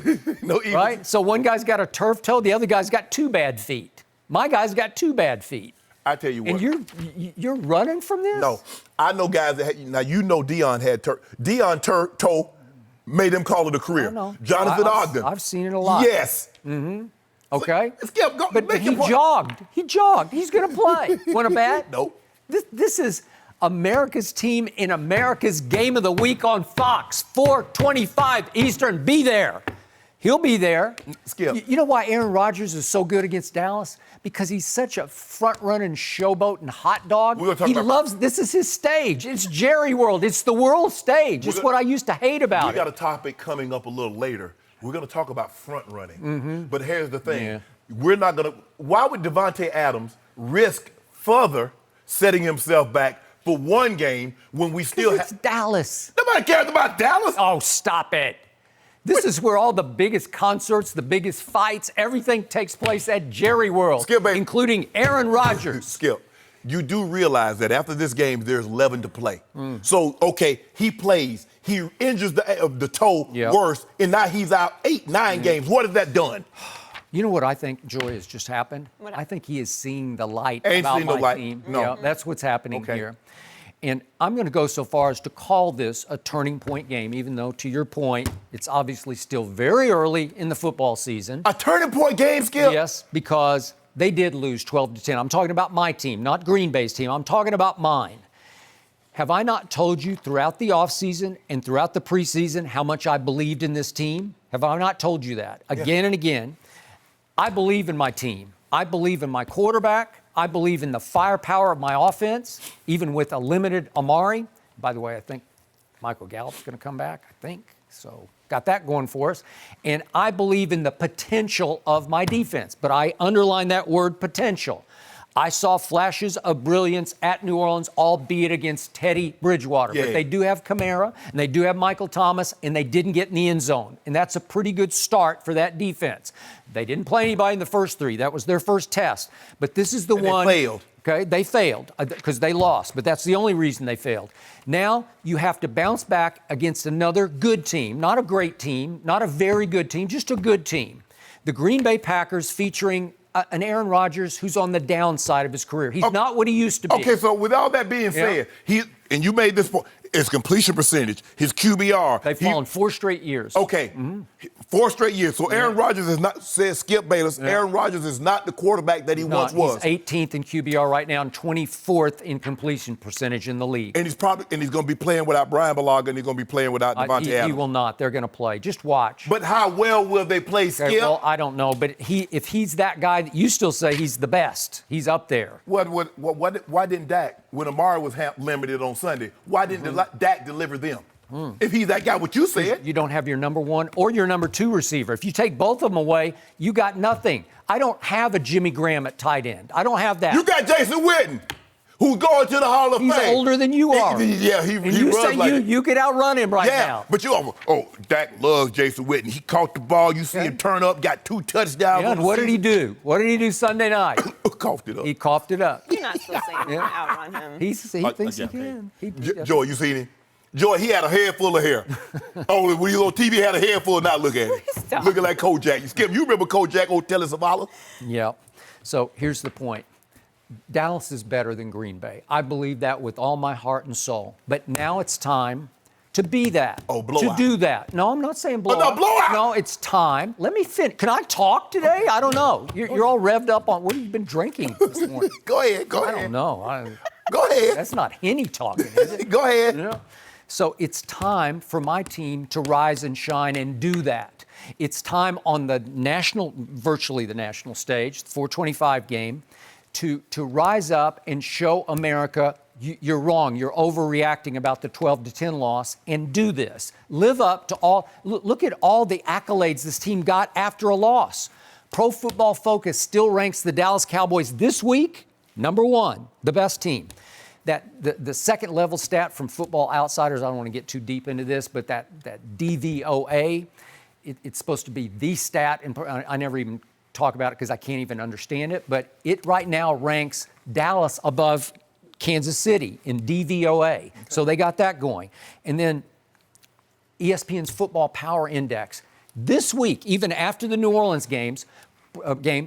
[SPEAKER 4] No, even.
[SPEAKER 3] Right? So one guy's got a turf toe, the other guy's got 2 bad feet. My guy's got 2 bad feet.
[SPEAKER 4] I tell you what.
[SPEAKER 3] And you're running from this?
[SPEAKER 4] No. I know guys that had, now you know Dion had Dion toe made him call it a career.
[SPEAKER 3] I know.
[SPEAKER 4] Jonathan Ogden.
[SPEAKER 3] I've seen it a lot.
[SPEAKER 4] Yes.
[SPEAKER 3] Okay.
[SPEAKER 4] Skip, go.
[SPEAKER 3] But he jogged. He jogged. He's going to play. Want to bet?
[SPEAKER 4] Nope.
[SPEAKER 3] This is America's team in America's Game of the Week on Fox, 4:25 Eastern. Be there. He'll be there.
[SPEAKER 4] Skip.
[SPEAKER 3] You know why Aaron Rodgers is so good against Dallas? Because he's such a front-running showboat and hot dog. This is his stage. It's Jerry World. It's the world stage. It's what I used to hate about it.
[SPEAKER 4] We got a topic coming up a little later. We're going to talk about front running. But here's the thing.
[SPEAKER 3] Yeah.
[SPEAKER 4] We're not going to. Why would Devontae Adams risk further setting himself back for one game when we still
[SPEAKER 3] It's Dallas.
[SPEAKER 4] Nobody cares about Dallas.
[SPEAKER 3] Oh, stop it. This is where all the biggest concerts, the biggest fights, everything takes place at Jerry World,
[SPEAKER 4] Skip, baby.
[SPEAKER 3] including Aaron Rodgers.
[SPEAKER 4] Skip, you do realize that after this game, there's 11 to play. So, okay, he plays. He injures the toe worse, and now he's out 8-9 games. What has that done?
[SPEAKER 3] You know what I think, Joy, has just happened? I think he is seeing the light
[SPEAKER 4] Ain't
[SPEAKER 3] about
[SPEAKER 4] seen
[SPEAKER 3] my
[SPEAKER 4] the light.
[SPEAKER 3] team.
[SPEAKER 4] No.
[SPEAKER 3] Yeah, that's what's happening here. And I'm going to go so far as to call this a turning point game, even though, to your point, it's obviously still very early in the football season.
[SPEAKER 4] A turning point game, Skip?
[SPEAKER 3] Yes, because they did lose 12-10. I'm talking about my team, not Green Bay's team. I'm talking about mine. Have I not told you throughout the offseason and throughout the preseason how much I believed in this team? Have I not told you that again and again? I believe in my team. I believe in my quarterback. I believe in the firepower of my offense, even with a limited Amari. By the way, I think Michael Gallup's going to come back, I think. So got that going for us. And I believe in the potential of my defense. But I underline that word potential. I saw flashes of brilliance at New Orleans, albeit against Teddy Bridgewater.
[SPEAKER 4] Yeah.
[SPEAKER 3] But they do have Kamara, and they do have Michael Thomas, and they didn't get in the end zone. And that's a pretty good start for that defense. They didn't play anybody in the first three. That was their first test. But this is the one.
[SPEAKER 4] They failed.
[SPEAKER 3] Okay, they failed because they lost, but that's the only reason they failed. Now you have to bounce back against another good team, not a great team, not a very good team, just a good team. The Green Bay Packers featuring an Aaron Rodgers who's on the downside of his career. He's not what he used to be.
[SPEAKER 4] Okay, so with all that being said, and you made this point, his completion percentage, his QBR.
[SPEAKER 3] They've fallen 4 straight years.
[SPEAKER 4] Okay, 4 straight years. So Aaron Rodgers is not, says Skip Bayless, Aaron Rodgers is not the quarterback that he once was.
[SPEAKER 3] He's 18th in QBR right now and 24th in completion percentage in the league.
[SPEAKER 4] And he's going to be playing without Brian Bulaga, and he's going to be playing without Devontae Adams.
[SPEAKER 3] He will not. They're going to play. Just watch.
[SPEAKER 4] But how well will they play, Skip?
[SPEAKER 3] Okay, well, I don't know, but if he's that guy that you still say he's the best, he's up there.
[SPEAKER 4] Why didn't Dak, when Amari was limited on Sunday, why didn't Dak deliver them? If he's that guy, what you said.
[SPEAKER 3] You don't have your number 1 or your number 2 receiver. If you take both of them away, you got nothing. I don't have a Jimmy Graham at tight end. I don't have that.
[SPEAKER 4] You got Jason Witten, who's going to the Hall of Fame.
[SPEAKER 3] He's older than you are.
[SPEAKER 4] He
[SPEAKER 3] you
[SPEAKER 4] runs
[SPEAKER 3] say
[SPEAKER 4] like
[SPEAKER 3] you could outrun him right now.
[SPEAKER 4] But Dak loves Jason Witten. He caught the ball. You see him turn up, got 2 touchdowns.
[SPEAKER 3] Yeah, and what did he do? What did he do Sunday night?
[SPEAKER 4] Coughed it up.
[SPEAKER 3] He coughed it up.
[SPEAKER 2] You're not still saying you can outrun him.
[SPEAKER 3] He thinks he can.
[SPEAKER 4] Joy, you seen him? Joy, he had a head full of hair. When he was on TV, he had a head full. Now look at him.
[SPEAKER 2] Stop.
[SPEAKER 4] Looking like Kojak. Skip, you remember Kojak on Telly Savalas?
[SPEAKER 3] Yeah. So here's the point. Dallas is better than Green Bay. I believe that with all my heart and soul. But now it's time to be that.
[SPEAKER 4] Oh, blowout.
[SPEAKER 3] To do that. No, I'm not saying blowout.
[SPEAKER 4] no, blowout.
[SPEAKER 3] No, it's time. Let me finish. Can I talk today? I don't know. You're all revved up on what have you been drinking this morning?
[SPEAKER 4] Go ahead.
[SPEAKER 3] I don't know.
[SPEAKER 4] Go ahead.
[SPEAKER 3] That's not Henny talking, is it?
[SPEAKER 4] Go ahead.
[SPEAKER 3] You know? So it's time for my team to rise and shine and do that. It's time on the virtually the national stage, the 425 game, to rise up and show America you're wrong. You're overreacting about the 12-10 loss, and do this. Live up to all. Look at all the accolades this team got after a loss. Pro Football Focus still ranks the Dallas Cowboys this week number 1, the best team. That the second level stat from Football Outsiders, I don't want to get too deep into this, but that DVOA, it's supposed to be the stat, and I never even talk about it because I can't even understand it, but it right now ranks Dallas above Kansas City in DVOA. Okay. So they got that going. And then ESPN's Football Power Index this week, even after the New Orleans game,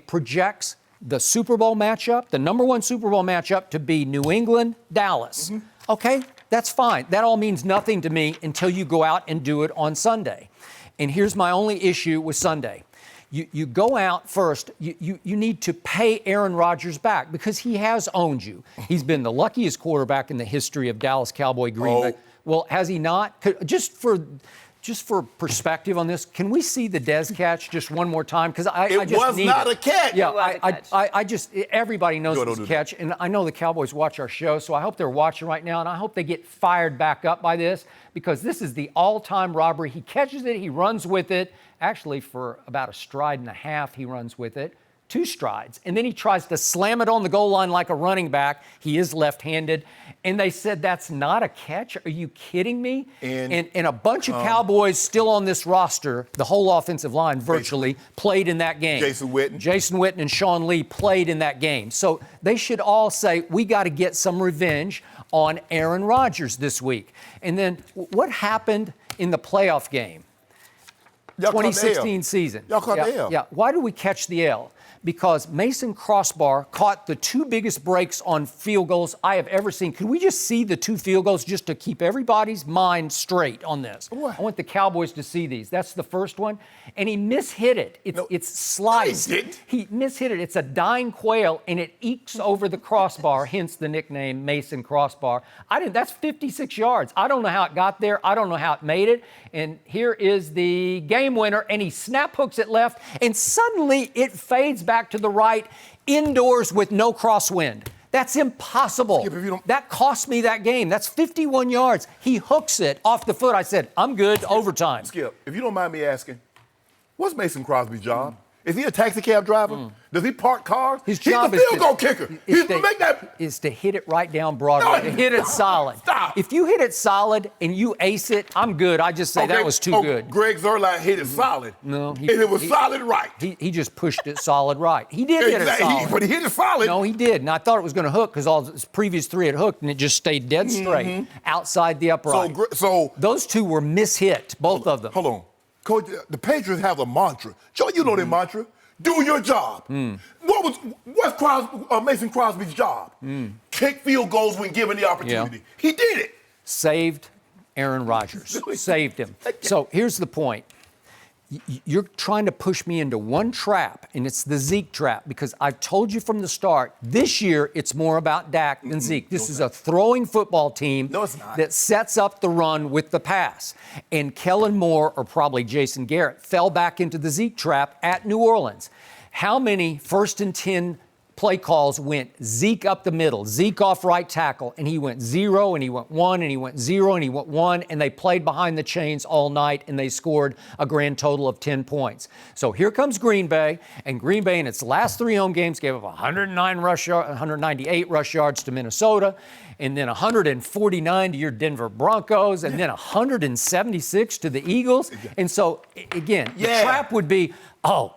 [SPEAKER 3] projects the Super Bowl matchup, the number 1 Super Bowl matchup, to be New England, Dallas. Okay, that's fine. That all means nothing to me until you go out and do it on Sunday. And here's my only issue with Sunday. You go out first, you need to pay Aaron Rodgers back because he has owned you. He's been the luckiest quarterback in the history of Dallas Cowboy Green Bay. Well, has he not? Just for perspective on this, can we see the Dez catch just one more time? Because I just
[SPEAKER 4] was
[SPEAKER 3] need
[SPEAKER 4] not
[SPEAKER 3] it.
[SPEAKER 4] a catch.
[SPEAKER 3] Yeah,
[SPEAKER 2] It was a catch.
[SPEAKER 3] I just everybody knows
[SPEAKER 4] No,
[SPEAKER 3] it's
[SPEAKER 4] don't
[SPEAKER 3] a
[SPEAKER 4] do
[SPEAKER 3] catch, and I know the Cowboys watch our show, so I hope they're watching right now, and I hope they get fired back up by this because this is the all-time robbery. He catches it, he runs with it. Actually, for about a stride and a half, he runs with it. 2 strides. And then he tries to slam it on the goal line like a running back. He is left-handed. And they said, that's not a catch? Are you kidding me? And a bunch of Cowboys still on this roster, the whole offensive line virtually, played in that game.
[SPEAKER 4] Jason Witten
[SPEAKER 3] And Sean Lee played in that game. So they should all say, we got to get some revenge on Aaron Rodgers this week. And then what happened in the playoff game? 2016 season.
[SPEAKER 4] Y'all caught the L.
[SPEAKER 3] Yeah. Why did we catch the L? Because Mason Crossbar caught the 2 biggest breaks on field goals I have ever seen. Could we just see the 2 field goals just to keep everybody's mind straight on this?
[SPEAKER 4] What?
[SPEAKER 3] I want the Cowboys to see these. That's the first one. And he mishit it. It's sliced. He mishit it. It's a dying quail, and it ekes over the crossbar, hence the nickname Mason Crossbar. That's 56 yards. I don't know how it got there. I don't know how it made it. And here is the game winner, and he snap hooks it left, and suddenly it fades back to the right, indoors with no crosswind. That's impossible.
[SPEAKER 4] Skip,
[SPEAKER 3] that cost me that game. That's 51 yards. He hooks it off the foot. I said, I'm good, overtime.
[SPEAKER 4] Skip, if you don't mind me asking, what's Mason Crosby's job? Is he a taxi cab driver? Does he park cars?
[SPEAKER 3] His job
[SPEAKER 4] He's a field goal kicker.
[SPEAKER 3] Is to hit it right down Broadway, to hit it solid.
[SPEAKER 4] Stop.
[SPEAKER 3] If you hit it solid and you ace it, I'm good. I just say that was too good.
[SPEAKER 4] Greg Zuerlein hit it solid.
[SPEAKER 3] No.
[SPEAKER 4] And it was solid right.
[SPEAKER 3] He just pushed it solid right. He did hit it solid.
[SPEAKER 4] But he hit it solid.
[SPEAKER 3] No, he did. And I thought it was going to hook because all his previous 3 had hooked, and it just stayed dead straight outside the upright.
[SPEAKER 4] So
[SPEAKER 3] those 2 were mishit, both of them.
[SPEAKER 4] Hold on. Coach, the Patriots have a mantra. Joe, you know their mantra. Do your job. What's Mason Crosby's job? Kick field goals when given the opportunity.
[SPEAKER 3] Yeah.
[SPEAKER 4] He did it.
[SPEAKER 3] Saved Aaron Rodgers. Saved him. So here's the point. You're trying to push me into one trap, and it's the Zeke trap, because I've told you from the start, this year it's more about Dak than Zeke. This is a throwing football team that sets up the run with the pass. And Kellen Moore, or probably Jason Garrett, fell back into the Zeke trap at New Orleans. How many 1st and 10 play calls went Zeke up the middle, Zeke off right tackle, and he went 0, and he went 1, and he went 0, and he went 1, and they played behind the chains all night, and they scored a grand total of 10 points. So here comes Green Bay, and Green Bay in its last 3 home games gave up 198 rush yards to Minnesota, and then 149 to your Denver Broncos, and then 176 to the Eagles. And so, again, the trap would be,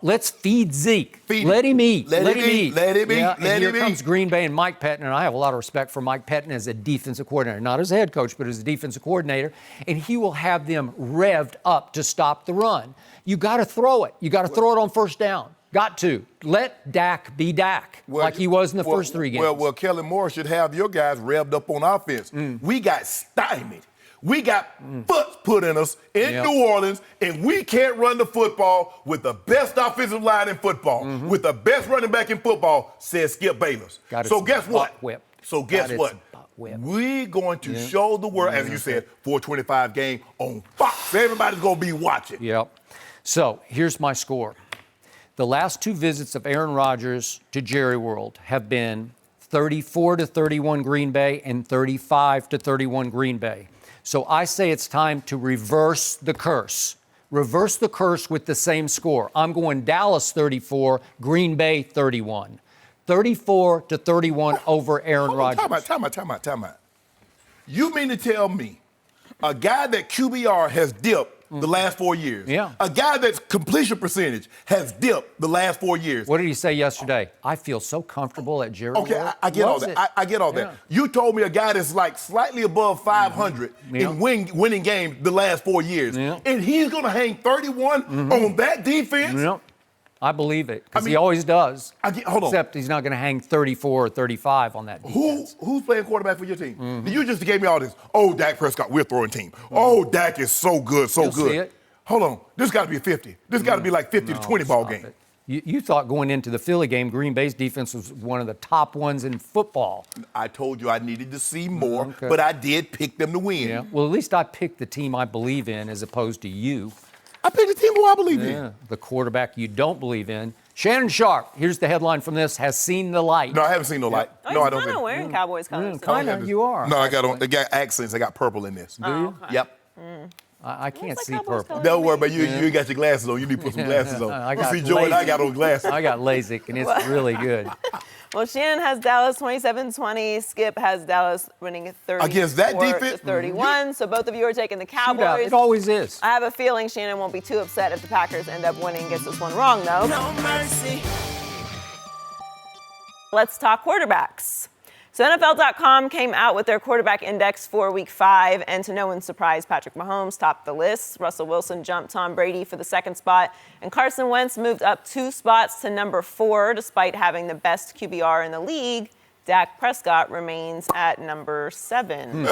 [SPEAKER 3] let's feed Zeke. Let him eat. Let him eat. And here comes Green Bay and Mike Pettin, and I have a lot of respect for Mike Pettin as a defensive coordinator, not as a head coach, but as a defensive coordinator, and he will have them revved up to stop the run. You got to throw it. You got to throw it on 1st down. Got to. Let Dak be Dak, like he was in the first 3 games.
[SPEAKER 4] Well, Kellen Moore should have your guys revved up on offense. We got stymied. We got foot put in us in New Orleans, and we can't run the football with the best offensive line in football, with the best running back in football, says Skip Bayless. So guess what? We're going to show the world, as you said, 425 game on Fox. Everybody's going to be watching.
[SPEAKER 3] Yep. So here's my score. The last 2 visits of Aaron Rodgers to Jerry World have been 34-31 Green Bay and 35-31 Green Bay. So I say it's time to reverse the curse. Reverse the curse with the same score. I'm going Dallas 34, Green Bay 31. 34-31 over Aaron Rodgers.
[SPEAKER 4] Time out. You mean to tell me a guy that QBR has dipped the last 4 years. A guy that's completion percentage has dipped the last 4 years.
[SPEAKER 3] What did he say yesterday? I feel so comfortable at Jerry World.
[SPEAKER 4] I get all that. I get all that. You told me a guy that's like slightly above 500 in winning games the last 4 years. And he's going to hang 31 on that defense?
[SPEAKER 3] I believe it, because he always does.
[SPEAKER 4] Hold on.
[SPEAKER 3] Except he's not going to hang 34 or 35 on that defense.
[SPEAKER 4] Who's playing quarterback for your team? You just gave me all this. Oh, Dak Prescott, we're throwing team. Oh, Dak is so good, so good.
[SPEAKER 3] See it.
[SPEAKER 4] Hold on. This got to be a 50. This got to be like 50-20 ball game.
[SPEAKER 3] You thought going into the Philly game, Green Bay's defense was one of the top ones in football.
[SPEAKER 4] I told you I needed to see more, but I did pick them to win.
[SPEAKER 3] Yeah. Well, at least I picked the team I believe in as opposed to you.
[SPEAKER 4] I picked the team who I believe in.
[SPEAKER 3] The quarterback you don't believe in. Shannon Sharpe, here's the headline from this, has seen the light.
[SPEAKER 4] No, I haven't seen no light. No, I don't.
[SPEAKER 2] He's kind of wearing Cowboys colors.
[SPEAKER 3] Kind of, you are.
[SPEAKER 4] No, I got accents. I got purple in this.
[SPEAKER 3] Do you?
[SPEAKER 4] Yep.
[SPEAKER 3] I can't
[SPEAKER 2] It's like
[SPEAKER 3] see
[SPEAKER 2] Cowboys
[SPEAKER 3] purple.
[SPEAKER 2] colors.
[SPEAKER 4] Don't worry about you. You ain't got your glasses on. You need to put some glasses on.
[SPEAKER 3] I
[SPEAKER 4] You
[SPEAKER 3] got
[SPEAKER 4] see, Joy and I
[SPEAKER 3] LASIK.
[SPEAKER 4] got on glasses.
[SPEAKER 3] I got LASIK, and it's really good.
[SPEAKER 2] Well, Shannon has Dallas 27-20. Skip has Dallas winning 34
[SPEAKER 4] Against that defense?
[SPEAKER 2] to 31. So both of you are taking the
[SPEAKER 3] Shootout.
[SPEAKER 2] Cowboys.
[SPEAKER 3] It always is.
[SPEAKER 2] I have a feeling Shannon won't be too upset if the Packers end up winning. Gets this one wrong, though.
[SPEAKER 5] No mercy.
[SPEAKER 2] Let's talk quarterbacks. So NFL.com came out with their quarterback index for week 5, and to no one's surprise, Patrick Mahomes topped the list. Russell Wilson jumped Tom Brady for the 2nd spot, and Carson Wentz moved up 2 spots to number 4, despite having the best QBR in the league. Dak Prescott remains at number 7.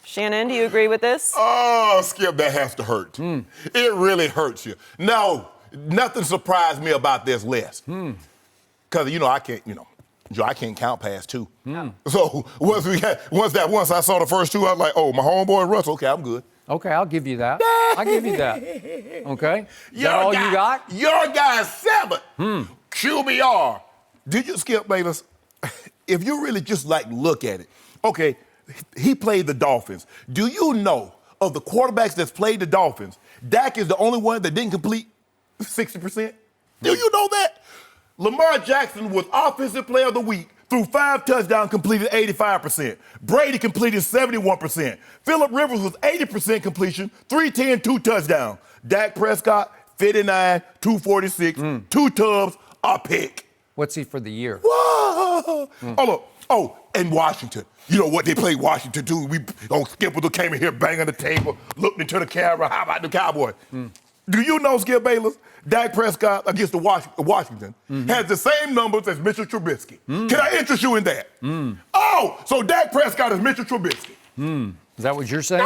[SPEAKER 2] Shannon, do you agree with this?
[SPEAKER 4] Oh, Skip, that has to hurt. It really hurts you. No, nothing surprised me about this list. Because, I can't count past 2. So once I saw the first 2, I was like, oh, my homeboy Russell, okay, I'm good.
[SPEAKER 3] Okay, I'll give you that. I'll give you that. Okay? Is that all you got?
[SPEAKER 4] Your guy's 7. QBR. Did you, Skip Bayless? If you really just look at it, okay, he played the Dolphins. Do you know of the quarterbacks that's played the Dolphins, Dak is the only one that didn't complete 60%? Do you know that? Lamar Jackson was Offensive Player of the Week, threw 5 touchdowns, completed 85%. Brady completed 71%. Phillip Rivers was 80% completion, 310, 2 touchdowns. Dak Prescott, 59, 246, 2 tubs, a pick.
[SPEAKER 3] What's he for the year?
[SPEAKER 4] Whoa! Oh, and Washington. You know what they played Washington too? Skip came in here banging the table, looked into the camera. How about the Cowboys? Do you know, Skip Bayless, Dak Prescott against the Washington has the same numbers as Mitchell Trubisky? Can I interest you in that? Oh, so Dak Prescott is Mitchell Trubisky.
[SPEAKER 3] Is that what you're saying?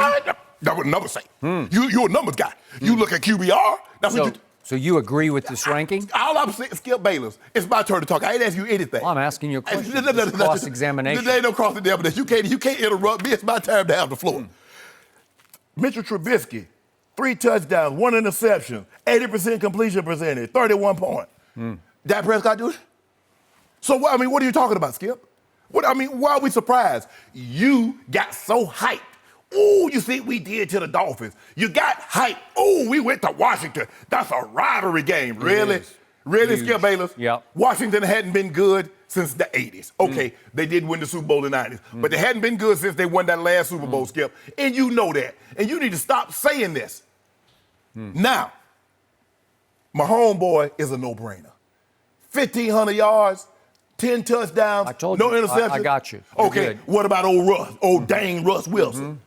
[SPEAKER 4] That's what numbers say. You're a numbers guy. You look at QBR. That's what you.
[SPEAKER 3] So you agree with this ranking?
[SPEAKER 4] All I'm saying, Skip Bayless, it's my turn to talk. I ain't asking you anything.
[SPEAKER 3] Well, I'm asking you a question. It's cross-examination.
[SPEAKER 4] There ain't no cross-examination. You can't interrupt me. It's my time to have the floor. Mitchell Trubisky, 3 touchdowns, 1 interception, 80% completion percentage, 31 points. Dak Prescott do it? So, what are you talking about, Skip? Why are we surprised? You got so hyped. Oh, you see what we did to the Dolphins. You got hyped. Oh, we went to Washington. That's a rivalry game. Really? Really, Skip Bayless?
[SPEAKER 3] Yep.
[SPEAKER 4] Washington hadn't been good since the 80s. Okay, they did win the Super Bowl in the 90s, but they hadn't been good since they won that last Super Bowl, Skip. And you know that. And you need to stop saying this. Now, my homeboy is a no-brainer. 1,500 yards, 10 touchdowns,
[SPEAKER 3] I told
[SPEAKER 4] no
[SPEAKER 3] you.
[SPEAKER 4] interceptions.
[SPEAKER 3] I got you. You're
[SPEAKER 4] Okay,
[SPEAKER 3] good.
[SPEAKER 4] what about old Russ? Old dang Russ Wilson.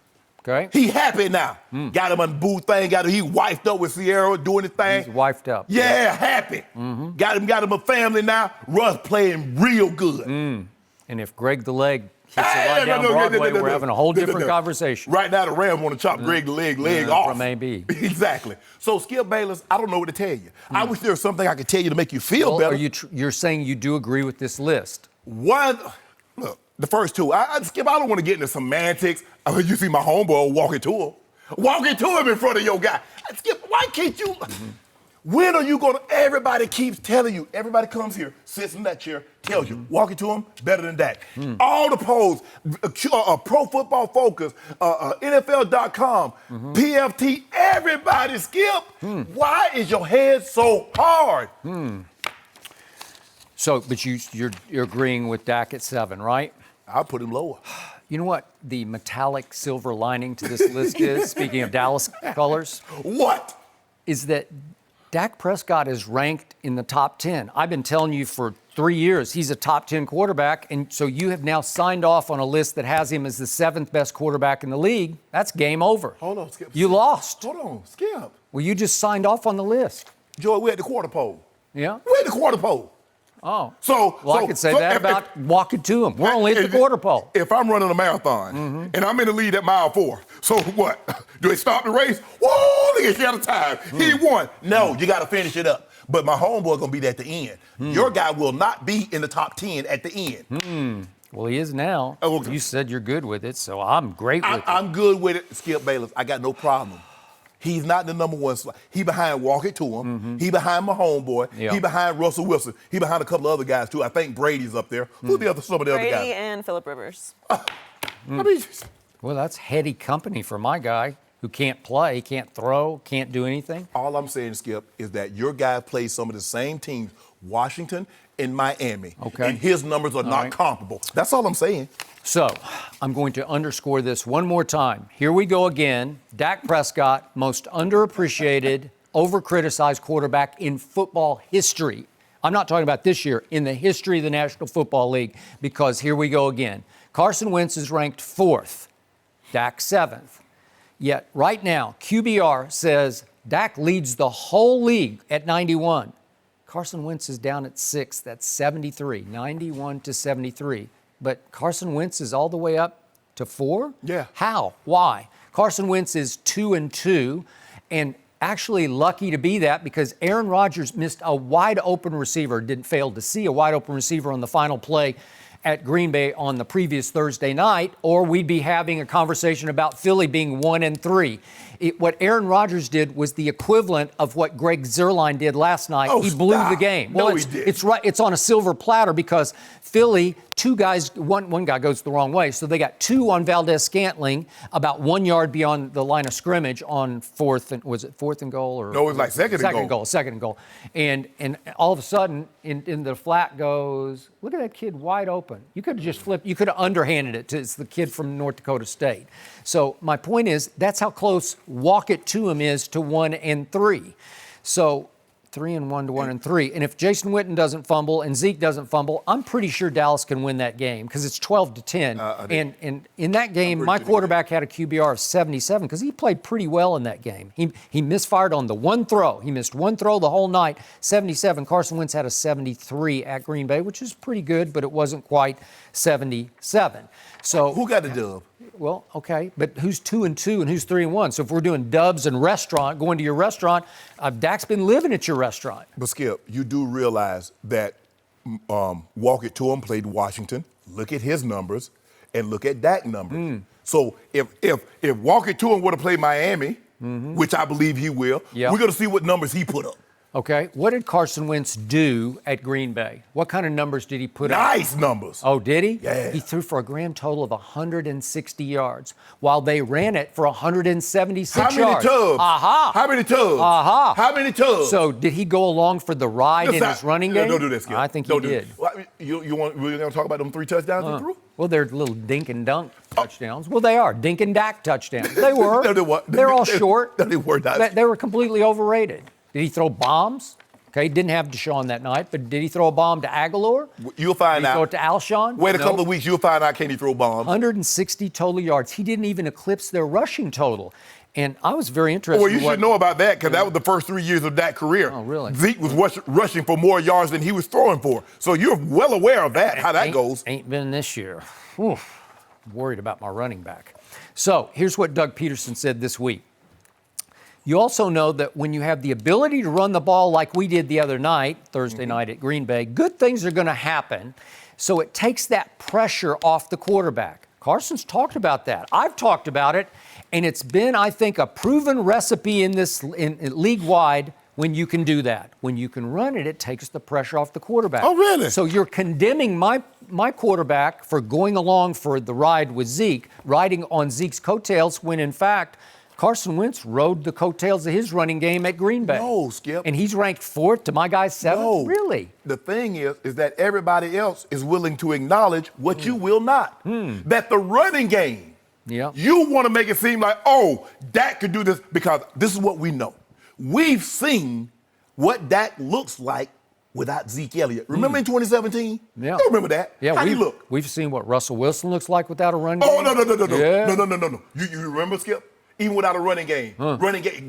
[SPEAKER 3] Okay.
[SPEAKER 4] He happy now. Got him on the booth thing. He wifed up with Sierra doing his thing.
[SPEAKER 3] He's wifed up.
[SPEAKER 4] Yeah, happy. Got him a family now. Russ playing real good.
[SPEAKER 3] And if Greg the Leg hits it right down Broadway, we're having a whole different conversation.
[SPEAKER 4] Right now, the Rams want to chop Greg the leg off.
[SPEAKER 3] From AB.
[SPEAKER 4] Exactly. So, Skip Bayless, I don't know what to tell you. I wish there was something I could tell you to make you feel better.
[SPEAKER 3] You're saying you do agree with this list?
[SPEAKER 4] Look, the first 2. Skip, I don't want to get into semantics. You see my homeboy walking to him. Walking to him in front of your guy. Skip, why can't you? When are you going to? Everybody keeps telling you. Everybody comes here, sits in that chair, tells you. Walking to him, better than that. All the polls, Pro Football Focus, NFL.com, PFT, everybody, Skip. Why is your head so hard?
[SPEAKER 3] So, but you're agreeing with Dak at 7, right?
[SPEAKER 4] I'll put him lower.
[SPEAKER 3] You know what the metallic silver lining to this list is, speaking of Dallas colors?
[SPEAKER 4] What?
[SPEAKER 3] Is that Dak Prescott is ranked in the top 10. I've been telling you for 3 years he's a top 10 quarterback, and so you have now signed off on a list that has him as the 7th best quarterback in the league. That's game over.
[SPEAKER 4] Hold on, Skip.
[SPEAKER 3] You lost.
[SPEAKER 4] Hold on, Skip.
[SPEAKER 3] Well, you just signed off on the list.
[SPEAKER 4] Joey, we're at the quarter pole.
[SPEAKER 3] Yeah?
[SPEAKER 4] We're at the quarter pole.
[SPEAKER 3] Oh.
[SPEAKER 4] So,
[SPEAKER 3] I could say that about walking to him. We're only at the quarter pole.
[SPEAKER 4] If I'm running a marathon and I'm in the lead at mile 4, so what? Do they stop the race? Whoa, look at you out of time. He won. No, you got to finish it up. But my homeboy going to be at the end. Your guy will not be in the top 10 at the end.
[SPEAKER 3] Well, he is now.
[SPEAKER 4] Oh, okay.
[SPEAKER 3] You said you're good with it, so I'm great with it.
[SPEAKER 4] I'm good with it, Skip Bayless. I got no problem. He's not the number 1 slot. He behind Walker to him. He behind my homeboy.
[SPEAKER 3] Yeah.
[SPEAKER 4] He behind Russell Wilson. He behind a couple of other guys, too. I think Brady's up there. Who's some of the other guys?
[SPEAKER 2] Brady and Phillip Rivers.
[SPEAKER 4] I mean,
[SPEAKER 3] Well, that's heady company for my guy who can't play, can't throw, can't do anything.
[SPEAKER 4] All I'm saying, Skip, is that your guy plays some of the same teams, Washington and Miami.
[SPEAKER 3] Okay.
[SPEAKER 4] And his numbers are not comparable. That's all I'm saying.
[SPEAKER 3] So I'm going to underscore this one more time. Here we go again. Dak Prescott, most underappreciated, over-criticized quarterback in football history. I'm not talking about this year, in the history of the National Football League, because here we go again. Carson Wentz is ranked 4th, Dak 7th. Yet right now, QBR says Dak leads the whole league at 91. Carson Wentz is down at 6th, that's 73, 91 to 73. But Carson Wentz is all the way up to 4?
[SPEAKER 4] Yeah.
[SPEAKER 3] How? Why? Carson Wentz is 2-2, and actually lucky to be that because Aaron Rodgers missed a wide open receiver, didn't fail to see a wide open receiver on the final play at Green Bay on the previous Thursday night, or we'd be having a conversation about Philly being 1-3. What Aaron Rodgers did was the equivalent of what Greg Zuerlein did last night.
[SPEAKER 4] Oh,
[SPEAKER 3] he blew
[SPEAKER 4] stop.
[SPEAKER 3] the game.
[SPEAKER 4] No,
[SPEAKER 3] Well,
[SPEAKER 4] he did.
[SPEAKER 3] it's right. It's on a silver platter because Philly, two guys, one guy goes the wrong way, so they got 2 on Valdez-Scantling, about 1 yard beyond the line of scrimmage on 4th and was it 4th and goal or
[SPEAKER 4] No, it was like second and goal.
[SPEAKER 3] Second and goal, and all of a sudden in the flat goes, look at that kid wide open. You could have just flipped. You could have underhanded it to it's the kid from North Dakota State. So my point is that's how close walk it to him is to 1-3. So 3-1 to 1-3. And if Jason Witten doesn't fumble and Zeke doesn't fumble, I'm pretty sure Dallas can win that game because it's 12-10. And in that game, my quarterback had a QBR of 77 because he played pretty well in that game. He misfired on the one throw. He missed one throw the whole night, 77. Carson Wentz had a 73 at Green Bay, which is pretty good, but it wasn't quite 77. So
[SPEAKER 4] Who got the dub?
[SPEAKER 3] well, okay, but who's 2-2 and who's 3-1? So if we're doing dubs and restaurant, going to your restaurant, Dak's been living at your restaurant.
[SPEAKER 4] But Skip, you do realize that Walk It To Him played Washington. Look at his numbers and look at Dak's numbers. So if Walk It To Him would have played Miami, which I believe he will,
[SPEAKER 3] Yeah.
[SPEAKER 4] we're going to see what numbers he put up.
[SPEAKER 3] Okay, what did Carson Wentz do at Green Bay? What kind of numbers did he put up?
[SPEAKER 4] Nice numbers.
[SPEAKER 3] Oh, did he?
[SPEAKER 4] Yeah.
[SPEAKER 3] He threw for a grand total of 160 yards, while they ran it for 176
[SPEAKER 4] How many
[SPEAKER 3] yards.
[SPEAKER 4] tubs?
[SPEAKER 3] Aha.
[SPEAKER 4] How many tubs?
[SPEAKER 3] Aha.
[SPEAKER 4] How many tubs?
[SPEAKER 3] So did he go along for the ride in his running game?
[SPEAKER 4] Don't do that, Skip.
[SPEAKER 3] I think
[SPEAKER 4] Don't
[SPEAKER 3] he
[SPEAKER 4] do
[SPEAKER 3] did.
[SPEAKER 4] that. Well, you want really going to talk about them 3 touchdowns he threw?
[SPEAKER 3] Well, they're little dink and dunk touchdowns. Well, they are dink and dak touchdowns. They were.
[SPEAKER 4] No, they weren't.
[SPEAKER 3] They're all short.
[SPEAKER 4] No, they were not.
[SPEAKER 3] They were completely overrated. Did he throw bombs? Okay, didn't have Deshaun that night, but did he throw a bomb to Aguilar?
[SPEAKER 4] You'll find
[SPEAKER 3] Did he
[SPEAKER 4] out.
[SPEAKER 3] throw it to Alshon?
[SPEAKER 4] Wait a
[SPEAKER 3] No.
[SPEAKER 4] couple of weeks, you'll find out can he throw bombs.
[SPEAKER 3] 160 total yards. He didn't even eclipse their rushing total. And I was very interested.
[SPEAKER 4] Well, you
[SPEAKER 3] in what-
[SPEAKER 4] should know about that because that was the first 3 years of that career.
[SPEAKER 3] Oh, really?
[SPEAKER 4] Zeke was rushing for more yards than he was throwing for. So you're well aware of that, how that goes.
[SPEAKER 3] Ain't been this year. Oof, worried about my running back. So here's what Doug Peterson said this week. You also know that when you have the ability to run the ball like we did the other night, Thursday night at Green Bay, good things are going to happen. So it takes that pressure off the quarterback. Carson's talked about that. I've talked about it, and it's been, I think, a proven recipe in this in league-wide when you can do that. When you can run it, it takes the pressure off the quarterback.
[SPEAKER 4] Oh, really?
[SPEAKER 3] So you're condemning my quarterback for going along for the ride with Zeke, riding on Zeke's coattails, when in fact Carson Wentz rode the coattails of his running game at Green Bay.
[SPEAKER 4] No, Skip.
[SPEAKER 3] And he's ranked 4th to my guy's 7th?
[SPEAKER 4] No.
[SPEAKER 3] Really?
[SPEAKER 4] The thing is that everybody else is willing to acknowledge what you will not. That the running game,
[SPEAKER 3] Yeah.
[SPEAKER 4] you want to make it seem like, oh, Dak could do this because this is what we know. We've seen what Dak looks like without Zeke Elliott. Remember in 2017?
[SPEAKER 3] Yeah.
[SPEAKER 4] You remember that?
[SPEAKER 3] Yeah,
[SPEAKER 4] How'd he look?
[SPEAKER 3] we've seen what Russell Wilson looks like without a run
[SPEAKER 4] Oh,
[SPEAKER 3] game.
[SPEAKER 4] no.
[SPEAKER 3] Yeah.
[SPEAKER 4] No. You remember, Skip? Even without a running game,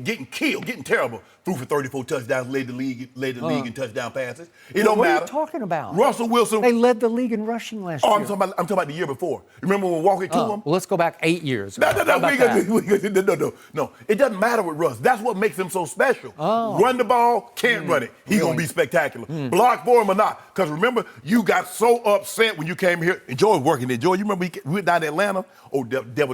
[SPEAKER 4] getting killed, getting terrible. Threw for 34 touchdowns, led the league in touchdown passes. It don't
[SPEAKER 3] What
[SPEAKER 4] matter.
[SPEAKER 3] are you talking about?
[SPEAKER 4] Russell Wilson.
[SPEAKER 3] They led the league in rushing last
[SPEAKER 4] Oh,
[SPEAKER 3] year.
[SPEAKER 4] I'm talking about the year before. Remember when Walk It To Him?
[SPEAKER 3] Well, let's go back 8 years.
[SPEAKER 4] No,
[SPEAKER 3] How about that?
[SPEAKER 4] No. It doesn't matter with Russ. That's what makes him so special. Run the ball, can't run it. He's going to be spectacular. Block for him or not. Because remember, you got so upset when you came here. And Joy was working there. Joy, you remember we went down to Atlanta? Oh, Devil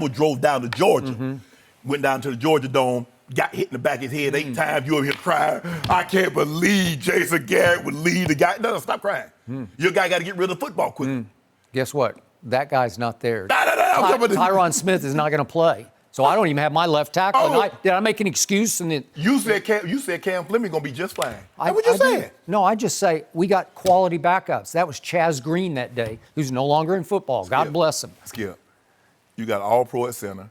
[SPEAKER 4] drove down to Georgia. Went down to the Georgia Dome. Got hit in the back of his head 8 times. You over here crying. I can't believe Jason Garrett would lead the guy. No, stop crying. Your guy got to get rid of the football quickly.
[SPEAKER 3] Guess what? That guy's not there.
[SPEAKER 4] No.
[SPEAKER 3] Tyron Smith is not going to play. So I don't even have my left tackle.
[SPEAKER 4] Oh.
[SPEAKER 3] Did I make an excuse? And then
[SPEAKER 4] You said Cam Fleming going to be just fine. That's what you said.
[SPEAKER 3] No, I just say we got quality backups. That was Chaz Green that day, who's no longer in football. God bless him.
[SPEAKER 4] Skip, you got all-pro at center.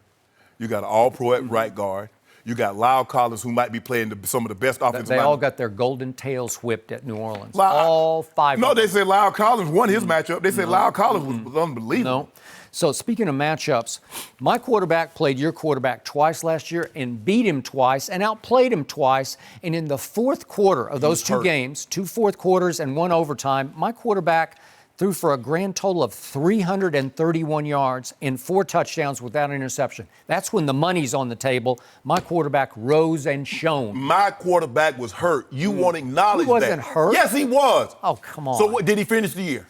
[SPEAKER 4] You got all-pro at right guard. You got Lyle Collins, who might be playing some of the best offensive
[SPEAKER 3] They all
[SPEAKER 4] linemen.
[SPEAKER 3] got their golden tails whipped at New Orleans. All five
[SPEAKER 4] No,
[SPEAKER 3] of them.
[SPEAKER 4] they said Lyle Collins won his matchup. They said Lyle Collins was unbelievable.
[SPEAKER 3] No. So speaking of matchups, my quarterback played your quarterback twice last year and beat him twice and outplayed him twice. And in the fourth quarter of those two games, 2 fourth quarters and 1 overtime, my quarterback threw for a grand total of 331 yards and 4 touchdowns without an interception. That's when the money's on the table. My quarterback rose and shone.
[SPEAKER 4] My quarterback was hurt. You won't acknowledge that.
[SPEAKER 3] He wasn't hurt?
[SPEAKER 4] Yes, he was.
[SPEAKER 3] Oh, come on.
[SPEAKER 4] So what, did he finish the year?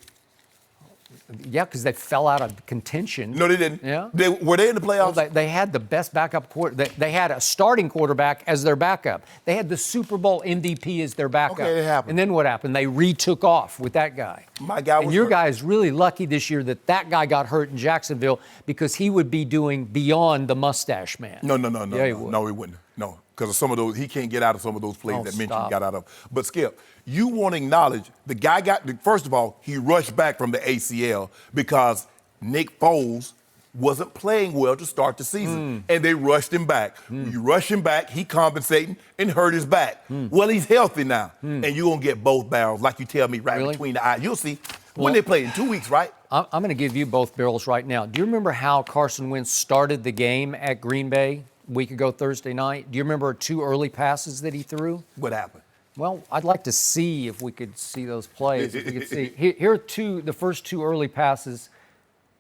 [SPEAKER 3] Yeah, because they fell out of contention.
[SPEAKER 4] No, they didn't.
[SPEAKER 3] Yeah.
[SPEAKER 4] Were they in the playoffs?
[SPEAKER 3] Well, they had the best backup quarterback. They had a starting quarterback as their backup. They had the Super Bowl MVP as their backup.
[SPEAKER 4] Okay, it happened.
[SPEAKER 3] And then what happened? They retook off with that guy.
[SPEAKER 4] My guy was
[SPEAKER 3] And your
[SPEAKER 4] hurt.
[SPEAKER 3] guy is really lucky this year that guy got hurt in Jacksonville because he would be doing beyond the mustache man.
[SPEAKER 4] No.
[SPEAKER 3] Yeah, he would.
[SPEAKER 4] No, he wouldn't. No, because of some of those, he can't get out of some of those plays
[SPEAKER 3] Oh,
[SPEAKER 4] that Minshew
[SPEAKER 3] stop.
[SPEAKER 4] got out of. But Skip, you want to acknowledge the guy first of all, he rushed back from the ACL because Nick Foles wasn't playing well to start the season, and they rushed him back. You rush him back, he compensating and hurt his back. Well, he's healthy now, and you're going to get both barrels, like you tell me, right
[SPEAKER 3] Really?
[SPEAKER 4] between the eyes. You'll see. When they play in 2 weeks, right?
[SPEAKER 3] I'm going to give you both barrels right now. Do you remember how Carson Wentz started the game at Green Bay a week ago Thursday night? Do you remember 2 early passes that he threw?
[SPEAKER 4] What happened?
[SPEAKER 3] Well, I'd like to see if we could see those plays. If we could see. Here are the first 2 early passes.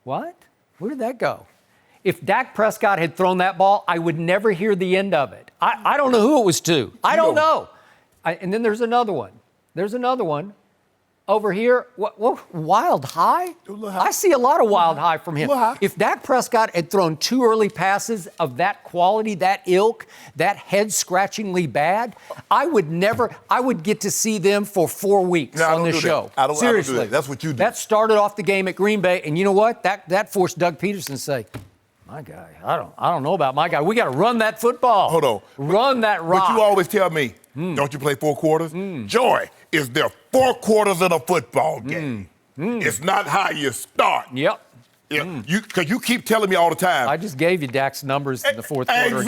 [SPEAKER 3] What? Where did that go? If Dak Prescott had thrown that ball, I would never hear the end of it. I don't know who it was to. I don't know. And then there's another one. There's another one. Over here, what wild high? I see a lot of wild high from him. If Dak Prescott had thrown 2 early passes of that quality, that ilk, that head-scratchingly bad, I would get to see them for 4 weeks on this show.
[SPEAKER 4] I don't do
[SPEAKER 3] Seriously.
[SPEAKER 4] that. That's what you do.
[SPEAKER 3] That started off the game at Green Bay, and you know what? That forced Doug Peterson to say, my guy, I don't know about my guy. We got to run that football.
[SPEAKER 4] Hold on.
[SPEAKER 3] Run that rock.
[SPEAKER 4] But you always tell me, don't you play 4 quarters? Joy, is there 4 quarters in a football game? It's not how you start.
[SPEAKER 3] Yep.
[SPEAKER 4] Yeah, because you keep telling me all the time.
[SPEAKER 3] I just gave you Dak's numbers in the fourth quarter.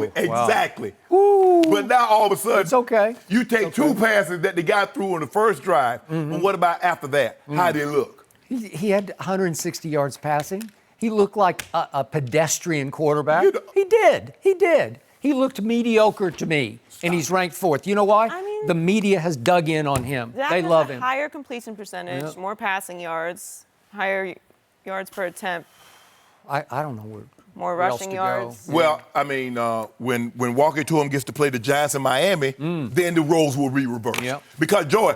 [SPEAKER 4] Exactly. But now all of a sudden,
[SPEAKER 3] It's okay.
[SPEAKER 4] You take 2 passes that the guy threw on the first drive. But what about after that? How did it look?
[SPEAKER 3] He had 160 yards passing. He looked like a pedestrian quarterback. He did. He looked mediocre to me, and he's ranked 4th. You know why? The media has dug in on him.
[SPEAKER 2] Dak
[SPEAKER 3] They
[SPEAKER 2] has
[SPEAKER 3] love
[SPEAKER 2] a
[SPEAKER 3] him.
[SPEAKER 2] higher completion percentage, more passing yards, higher yards per attempt,
[SPEAKER 3] I don't know where.
[SPEAKER 2] more
[SPEAKER 3] where else
[SPEAKER 2] rushing
[SPEAKER 3] to go.
[SPEAKER 2] yards.
[SPEAKER 4] Well, I mean, when Walker to him gets to play the Giants in Miami, then the roles will be reversed.
[SPEAKER 3] Yep.
[SPEAKER 4] Because Joy,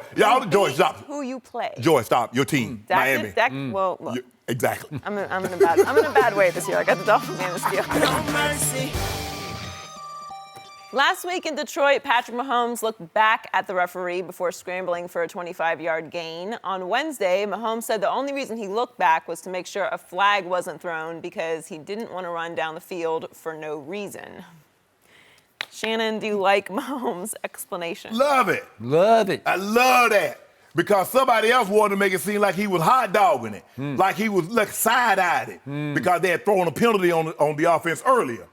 [SPEAKER 4] stop.
[SPEAKER 2] Who you play?
[SPEAKER 4] Joy, stop. Your team, Miami.
[SPEAKER 2] Well, look,
[SPEAKER 4] Exactly.
[SPEAKER 2] I'm in a bad way this year. I got the Dolphins and the Seahawks.
[SPEAKER 5] No mercy.
[SPEAKER 2] Last week in Detroit, Patrick Mahomes looked back at the referee before scrambling for a 25-yard gain. On Wednesday, Mahomes said the only reason he looked back was to make sure a flag wasn't thrown because he didn't want to run down the field for no reason. Shannon, do you like Mahomes' explanation?
[SPEAKER 4] Love it.
[SPEAKER 3] Love it.
[SPEAKER 4] I love that. Because somebody else wanted to make it seem like he was hot dogging it, like he was side-eyed it, because they had thrown a penalty on the offense earlier.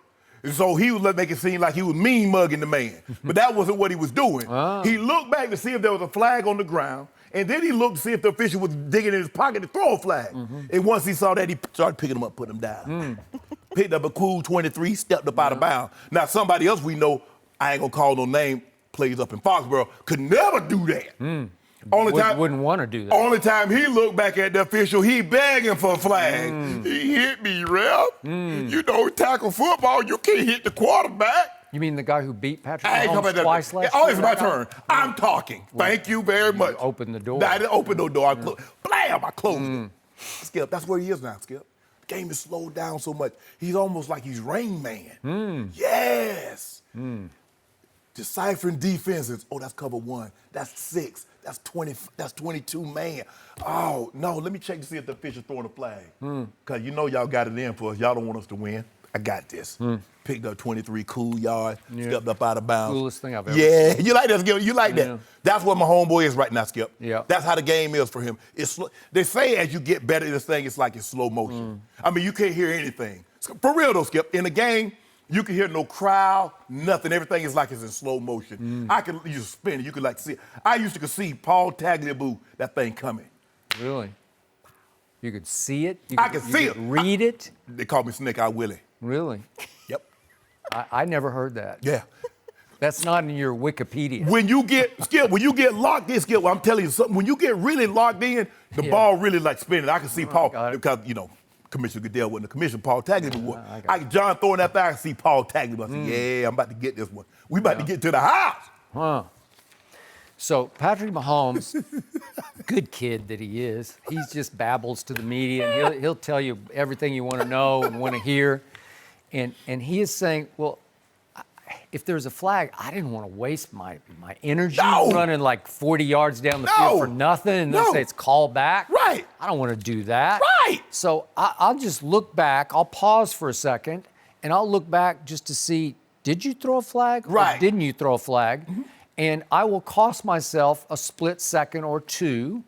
[SPEAKER 4] And so he was make it seem like he was mean-mugging the man. But that wasn't what he was doing. He looked back to see if there was a flag on the ground, and then he looked to see if the official was digging in his pocket to throw a flag. And once he saw that, he started picking them up, putting them down. Picked up a cool 23, stepped up out of bounds. Now, somebody else we know, I ain't gonna call no name, plays up in Foxborough, could never do that.
[SPEAKER 3] Wouldn't want to do that.
[SPEAKER 4] Only time he looked back at the official, he begging for a flag. He hit me, ref. You know, tackle football, you can't hit the quarterback.
[SPEAKER 3] You mean the guy who beat Patrick
[SPEAKER 4] I ain't talking
[SPEAKER 3] Mahomes
[SPEAKER 4] about
[SPEAKER 3] twice
[SPEAKER 4] that.
[SPEAKER 3] last
[SPEAKER 4] Oh,
[SPEAKER 3] year?
[SPEAKER 4] it's my turn. I'm talking. Thank you very much.
[SPEAKER 3] Open the door.
[SPEAKER 4] I didn't open no door. I closed. Blam! I closed it. Skip, that's where he is now, Skip. The game is slowed down so much. He's almost like he's Rain Man. Yes. deciphering defenses. Oh, that's cover 1. That's 6. That's 20. That's 22 man. Oh, no, let me check to see if the official's throwing a flag. Because you know y'all got it in for us. Y'all don't want us to win. I got this. Picked up 23 cool yards, stepped up out of bounds.
[SPEAKER 3] Coolest thing I've ever
[SPEAKER 4] seen.
[SPEAKER 3] seen.
[SPEAKER 4] You like that, Skip? You like that? That's what my homeboy is right now, Skip.
[SPEAKER 3] Yeah.
[SPEAKER 4] That's how the game is for him. It's they say as you get better at this thing, it's like it's slow motion. I mean, you can't hear anything. For real, though, Skip, in the game, you can hear no crowd, nothing. Everything is like it's in slow motion. You just spin it. You could like see it. I used to see Paul Tagliabue, that thing coming.
[SPEAKER 3] Really? You could see it?
[SPEAKER 4] I could see it.
[SPEAKER 3] Read it?
[SPEAKER 4] They call me Snake Eye Willie.
[SPEAKER 3] Really?
[SPEAKER 4] Yep.
[SPEAKER 3] I never heard that.
[SPEAKER 4] Yeah.
[SPEAKER 3] That's not in your Wikipedia.
[SPEAKER 4] When you get locked in, Skip, well, I'm telling you something. When you get really locked in, the ball really like spinning. I can see Paul because Commissioner Goodell wasn't the commissioner. Paul Tagliabue was. John throwing that back, I see Paul Tagliabue. I said, I'm about to get this one. We about to get to the house.
[SPEAKER 3] Huh. So Patrick Mahomes, good kid that he is, he just babbles to the media and he'll tell you everything you want to know and want to hear. And he is saying, well, if there's a flag, I didn't want to waste my energy running like 40 yards down the field for nothing and then say it's called back.
[SPEAKER 4] Right.
[SPEAKER 3] I don't want to do that.
[SPEAKER 4] Right.
[SPEAKER 3] So I'll just look back. I'll pause for a second and I'll look back just to see, did you throw a flag?
[SPEAKER 4] Right.
[SPEAKER 3] Or didn't you throw a flag? And I will cost myself a split second or two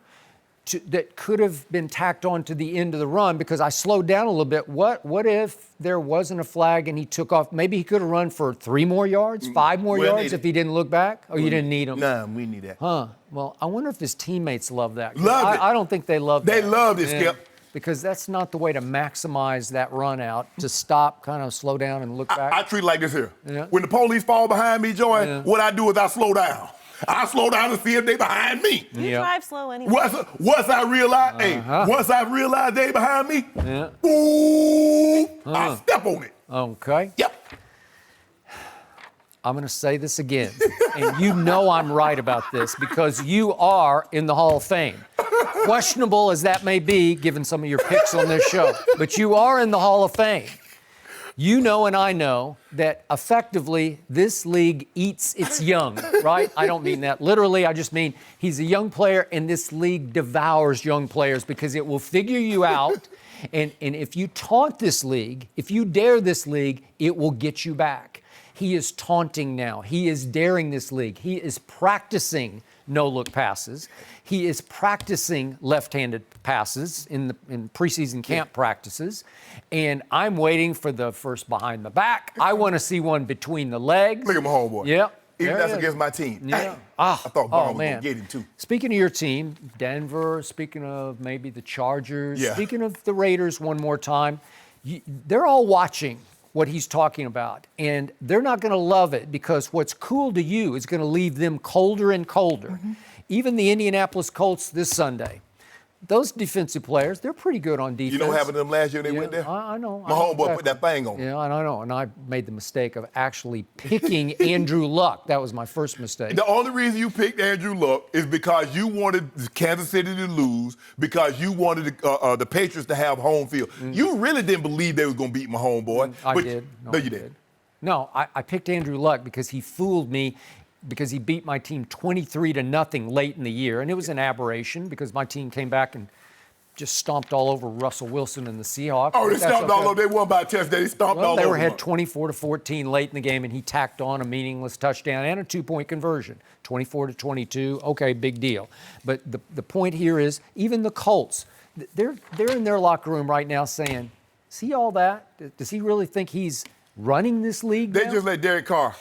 [SPEAKER 3] that could have been tacked on to the end of the run because I slowed down a little bit. What if there wasn't a flag and he took off? Maybe he could have run for 3 more yards, 5 more yards if he didn't look back? Or you didn't need him?
[SPEAKER 4] Nah, we need that.
[SPEAKER 3] Huh. Well, I wonder if his teammates love that.
[SPEAKER 4] Love it.
[SPEAKER 3] I don't think they love that.
[SPEAKER 4] They loved it, Skip.
[SPEAKER 3] Because that's not the way to maximize that run out, to stop, kind of slow down and look back.
[SPEAKER 4] I treat it like this here.
[SPEAKER 3] Yeah.
[SPEAKER 4] When the police fall behind me, Joy, what I do is I slow down. I slow down to see if they behind me.
[SPEAKER 2] You drive slow anyway.
[SPEAKER 4] Once I realize they behind me, boom, I step on it.
[SPEAKER 3] Okay.
[SPEAKER 4] Yep.
[SPEAKER 3] I'm going to say this again, and you know I'm right about this because you are in the Hall of Fame. Questionable as that may be, given some of your picks on this show, but you are in the Hall of Fame. You know and I know that effectively this league eats its young, right? I don't mean that literally. I just mean he's a young player and this league devours young players because it will figure you out. And if you taunt this league, if you dare this league, it will get you back. He is taunting now. He is daring this league. He is practicing no-look passes. He is practicing left-handed passes in preseason camp practices. And I'm waiting for the first behind the back. I want to see one between the legs.
[SPEAKER 4] Look at my homeboy.
[SPEAKER 3] Yep.
[SPEAKER 4] Even that's against my team.
[SPEAKER 3] Yeah.
[SPEAKER 4] Hey, I thought Bond was going to get him, too.
[SPEAKER 3] Speaking of your team, Denver, speaking of maybe the Chargers, speaking of the Raiders one more time, they're all watching what he's talking about. And they're not going to love it because what's cool to you is going to leave them colder and colder. Even the Indianapolis Colts this Sunday, those defensive players, they're pretty good on defense.
[SPEAKER 4] You know what happened to them last year they went there?
[SPEAKER 3] I know.
[SPEAKER 4] My homeboy put that thing on.
[SPEAKER 3] Yeah, I know. And I made the mistake of actually picking Andrew Luck. That was my first mistake.
[SPEAKER 4] The only reason you picked Andrew Luck is because you wanted Kansas City to lose, because you wanted the Patriots to have home field. You really didn't believe they were going to beat my homeboy.
[SPEAKER 3] I did.
[SPEAKER 4] No, you didn't.
[SPEAKER 3] No, I picked Andrew Luck because he fooled me because he beat my team 23-0 late in the year. And it was an aberration because my team came back and just stomped all over Russell Wilson and the Seahawks.
[SPEAKER 4] Oh, they stomped all over. They won by a touchdown. They stomped all over.
[SPEAKER 3] They were ahead 24-14 late in the game, and he tacked on a meaningless touchdown and a 2-point conversion. 24-22. Okay, big deal. But the point here is, even the Colts, they're in their locker room right now saying, see all that? Does he really think he's running this league
[SPEAKER 4] They
[SPEAKER 3] now?
[SPEAKER 4] just let Derek Carr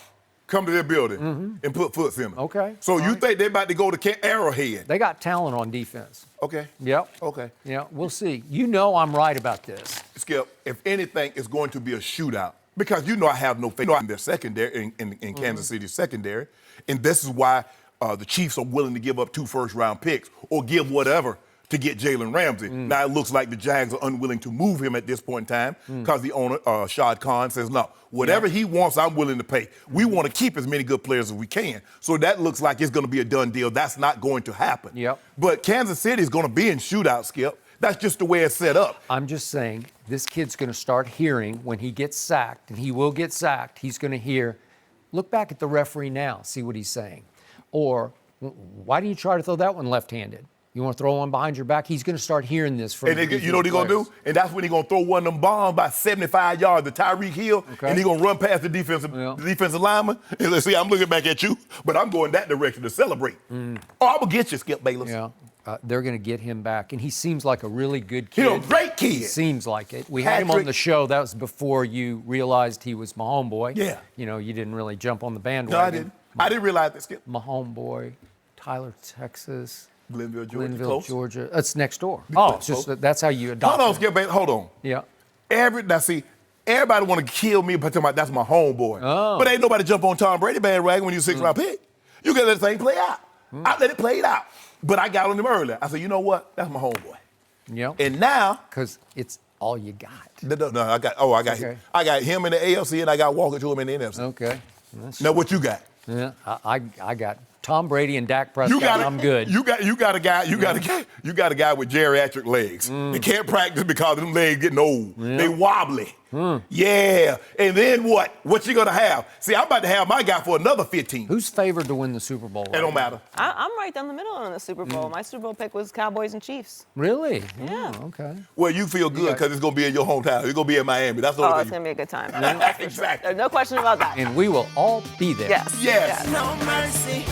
[SPEAKER 4] come to their building and put foots in them.
[SPEAKER 3] Okay.
[SPEAKER 4] So you think they're about to go to Arrowhead?
[SPEAKER 3] They got talent on defense.
[SPEAKER 4] Okay.
[SPEAKER 3] Yep.
[SPEAKER 4] Okay.
[SPEAKER 3] Yeah, we'll see. You know I'm right about this.
[SPEAKER 4] Skip, if anything, it's going to be a shootout. Because you know I have no faith in their secondary, in Kansas City's secondary. And this is why the Chiefs are willing to give up 2 first-round picks or give whatever to get Jalen Ramsey. Now, it looks like the Jags are unwilling to move him at this point in time because the owner, Shad Khan, says, no, whatever he wants, I'm willing to pay. We want to keep as many good players as we can. So that looks like it's going to be a done deal. That's not going to happen.
[SPEAKER 3] Yep.
[SPEAKER 4] But Kansas City is going to be in shootout, Skip. That's just the way it's set up.
[SPEAKER 3] I'm just saying, this kid's going to start hearing when he gets sacked, and he will get sacked, he's going to hear, look back at the referee now, see what he's saying. Or why do you try to throw that one left-handed? You want to throw one behind your back? He's going to start hearing this from
[SPEAKER 4] you know what he's going to do? And that's when he's going to throw one of them bombs by 75 yards to Tyreek Hill, and he's going to run past the defensive lineman. And let's see, I'm looking back at you, but I'm going that direction to celebrate. Oh, I'm going to get you, Skip Bayless.
[SPEAKER 3] Yeah. They're going to get him back, and he seems like a really good kid.
[SPEAKER 4] He's a great kid.
[SPEAKER 3] Seems like it. We had him on the show. That was before you realized he was my homeboy.
[SPEAKER 4] Yeah.
[SPEAKER 3] You know, you didn't really jump on the bandwagon.
[SPEAKER 4] No, I didn't. I didn't realize that, Skip.
[SPEAKER 3] My homeboy, Tyler, Texas.
[SPEAKER 4] Glenville,
[SPEAKER 3] Georgia. That's next door. It's just that's how you adopt.
[SPEAKER 4] Hold on, Skip Bayless. Hold on.
[SPEAKER 3] Yeah.
[SPEAKER 4] Everybody want to kill me by talking about that's my homeboy. Oh. But ain't nobody jump on Tom Brady bandwagon when you're 6th-round pick. You got to let the thing play out. I let it play it out. But I got on him earlier. I said, you know what? That's my homeboy.
[SPEAKER 3] Yeah.
[SPEAKER 4] And now,
[SPEAKER 3] because it's all you got.
[SPEAKER 4] No, I got him in the AFC and I got Walker to him in the NFC.
[SPEAKER 3] Okay.
[SPEAKER 4] Now what you got?
[SPEAKER 3] Yeah, I got Tom Brady and Dak Prescott. I'm good.
[SPEAKER 4] You got a guy with geriatric legs. They can't practice because them legs getting old. Yeah. They wobbly. Yeah. And then what? What you gonna have? See, I'm about to have my guy for another 15.
[SPEAKER 3] Who's favored to win the Super Bowl?
[SPEAKER 4] It don't matter.
[SPEAKER 2] I'm right down the middle on the Super Bowl. My Super Bowl pick was Cowboys and Chiefs.
[SPEAKER 3] Really?
[SPEAKER 2] Yeah.
[SPEAKER 3] Oh, okay.
[SPEAKER 4] Well, you feel good because it's gonna be in your hometown. It's gonna be in Miami. That's the only thing.
[SPEAKER 2] It's gonna be a good time.
[SPEAKER 4] Exactly.
[SPEAKER 2] There's no question about that.
[SPEAKER 3] And we will all be there.
[SPEAKER 2] Yes.
[SPEAKER 5] No mercy.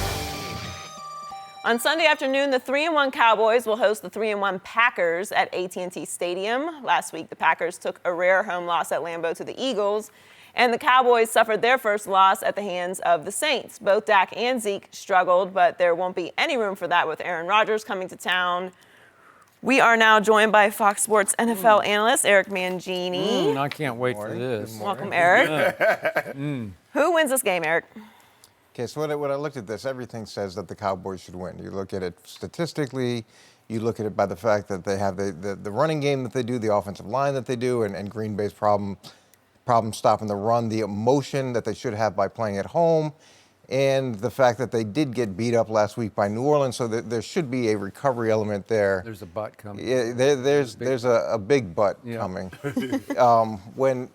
[SPEAKER 2] On Sunday afternoon, the 3-1 Cowboys will host the 3-1 Packers at AT&T Stadium. Last week, the Packers took a rare home loss at Lambeau to the Eagles, and the Cowboys suffered their first loss at the hands of the Saints. Both Dak and Zeke struggled, but there won't be any room for that with Aaron Rodgers coming to town. We are now joined by Fox Sports NFL analyst Eric Mangini.
[SPEAKER 3] I can't wait for this.
[SPEAKER 2] Welcome, Eric. Who wins this game, Eric?
[SPEAKER 6] Okay, so when I looked at this, everything says that the Cowboys should win. You look at it statistically, you look at it by the fact that they have the running game that they do, the offensive line that they do, and Green Bay's problem stopping the run, the emotion that they should have by playing at home, and the fact that they did get beat up last week by New Orleans, so there should be a recovery element there.
[SPEAKER 3] There's a butt coming.
[SPEAKER 6] Yeah, there's a big butt coming. When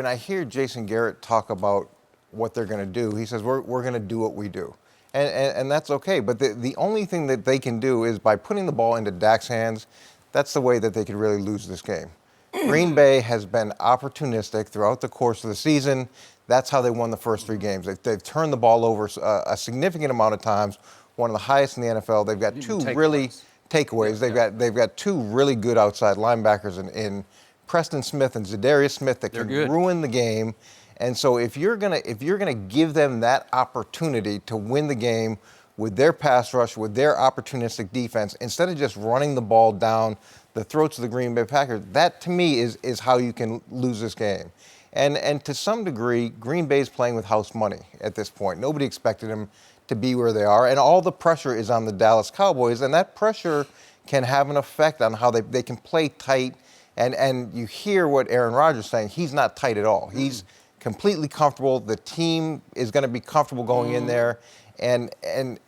[SPEAKER 6] I hear Jason Garrett talk about what they're going to do, he says we're going to do what we do, and that's okay. But the only thing that they can do is by putting the ball into Dak's hands. That's the way that they could really lose this game. Green Bay has been opportunistic throughout the course of the season. That's how they won the first 3 games. They've turned the ball over a significant amount of times, one of the highest in the NFL. They've got two really takeaways. They've got 2 really good outside linebackers in Preston Smith and Zadarius Smith that can ruin the game. And so if you're gonna give them that opportunity to win the game with their pass rush, with their opportunistic defense, instead of just running the ball down the throats of the Green Bay Packers, that to me is how you can lose this game. And to some degree, Green Bay's playing with house money at this point. Nobody expected them to be where they are, and all the pressure is on the Dallas Cowboys, and that pressure can have an effect on how they can play tight. And you hear what Aaron Rodgers is saying. He's not tight at all. He's completely comfortable. The team is going to be comfortable going in there. And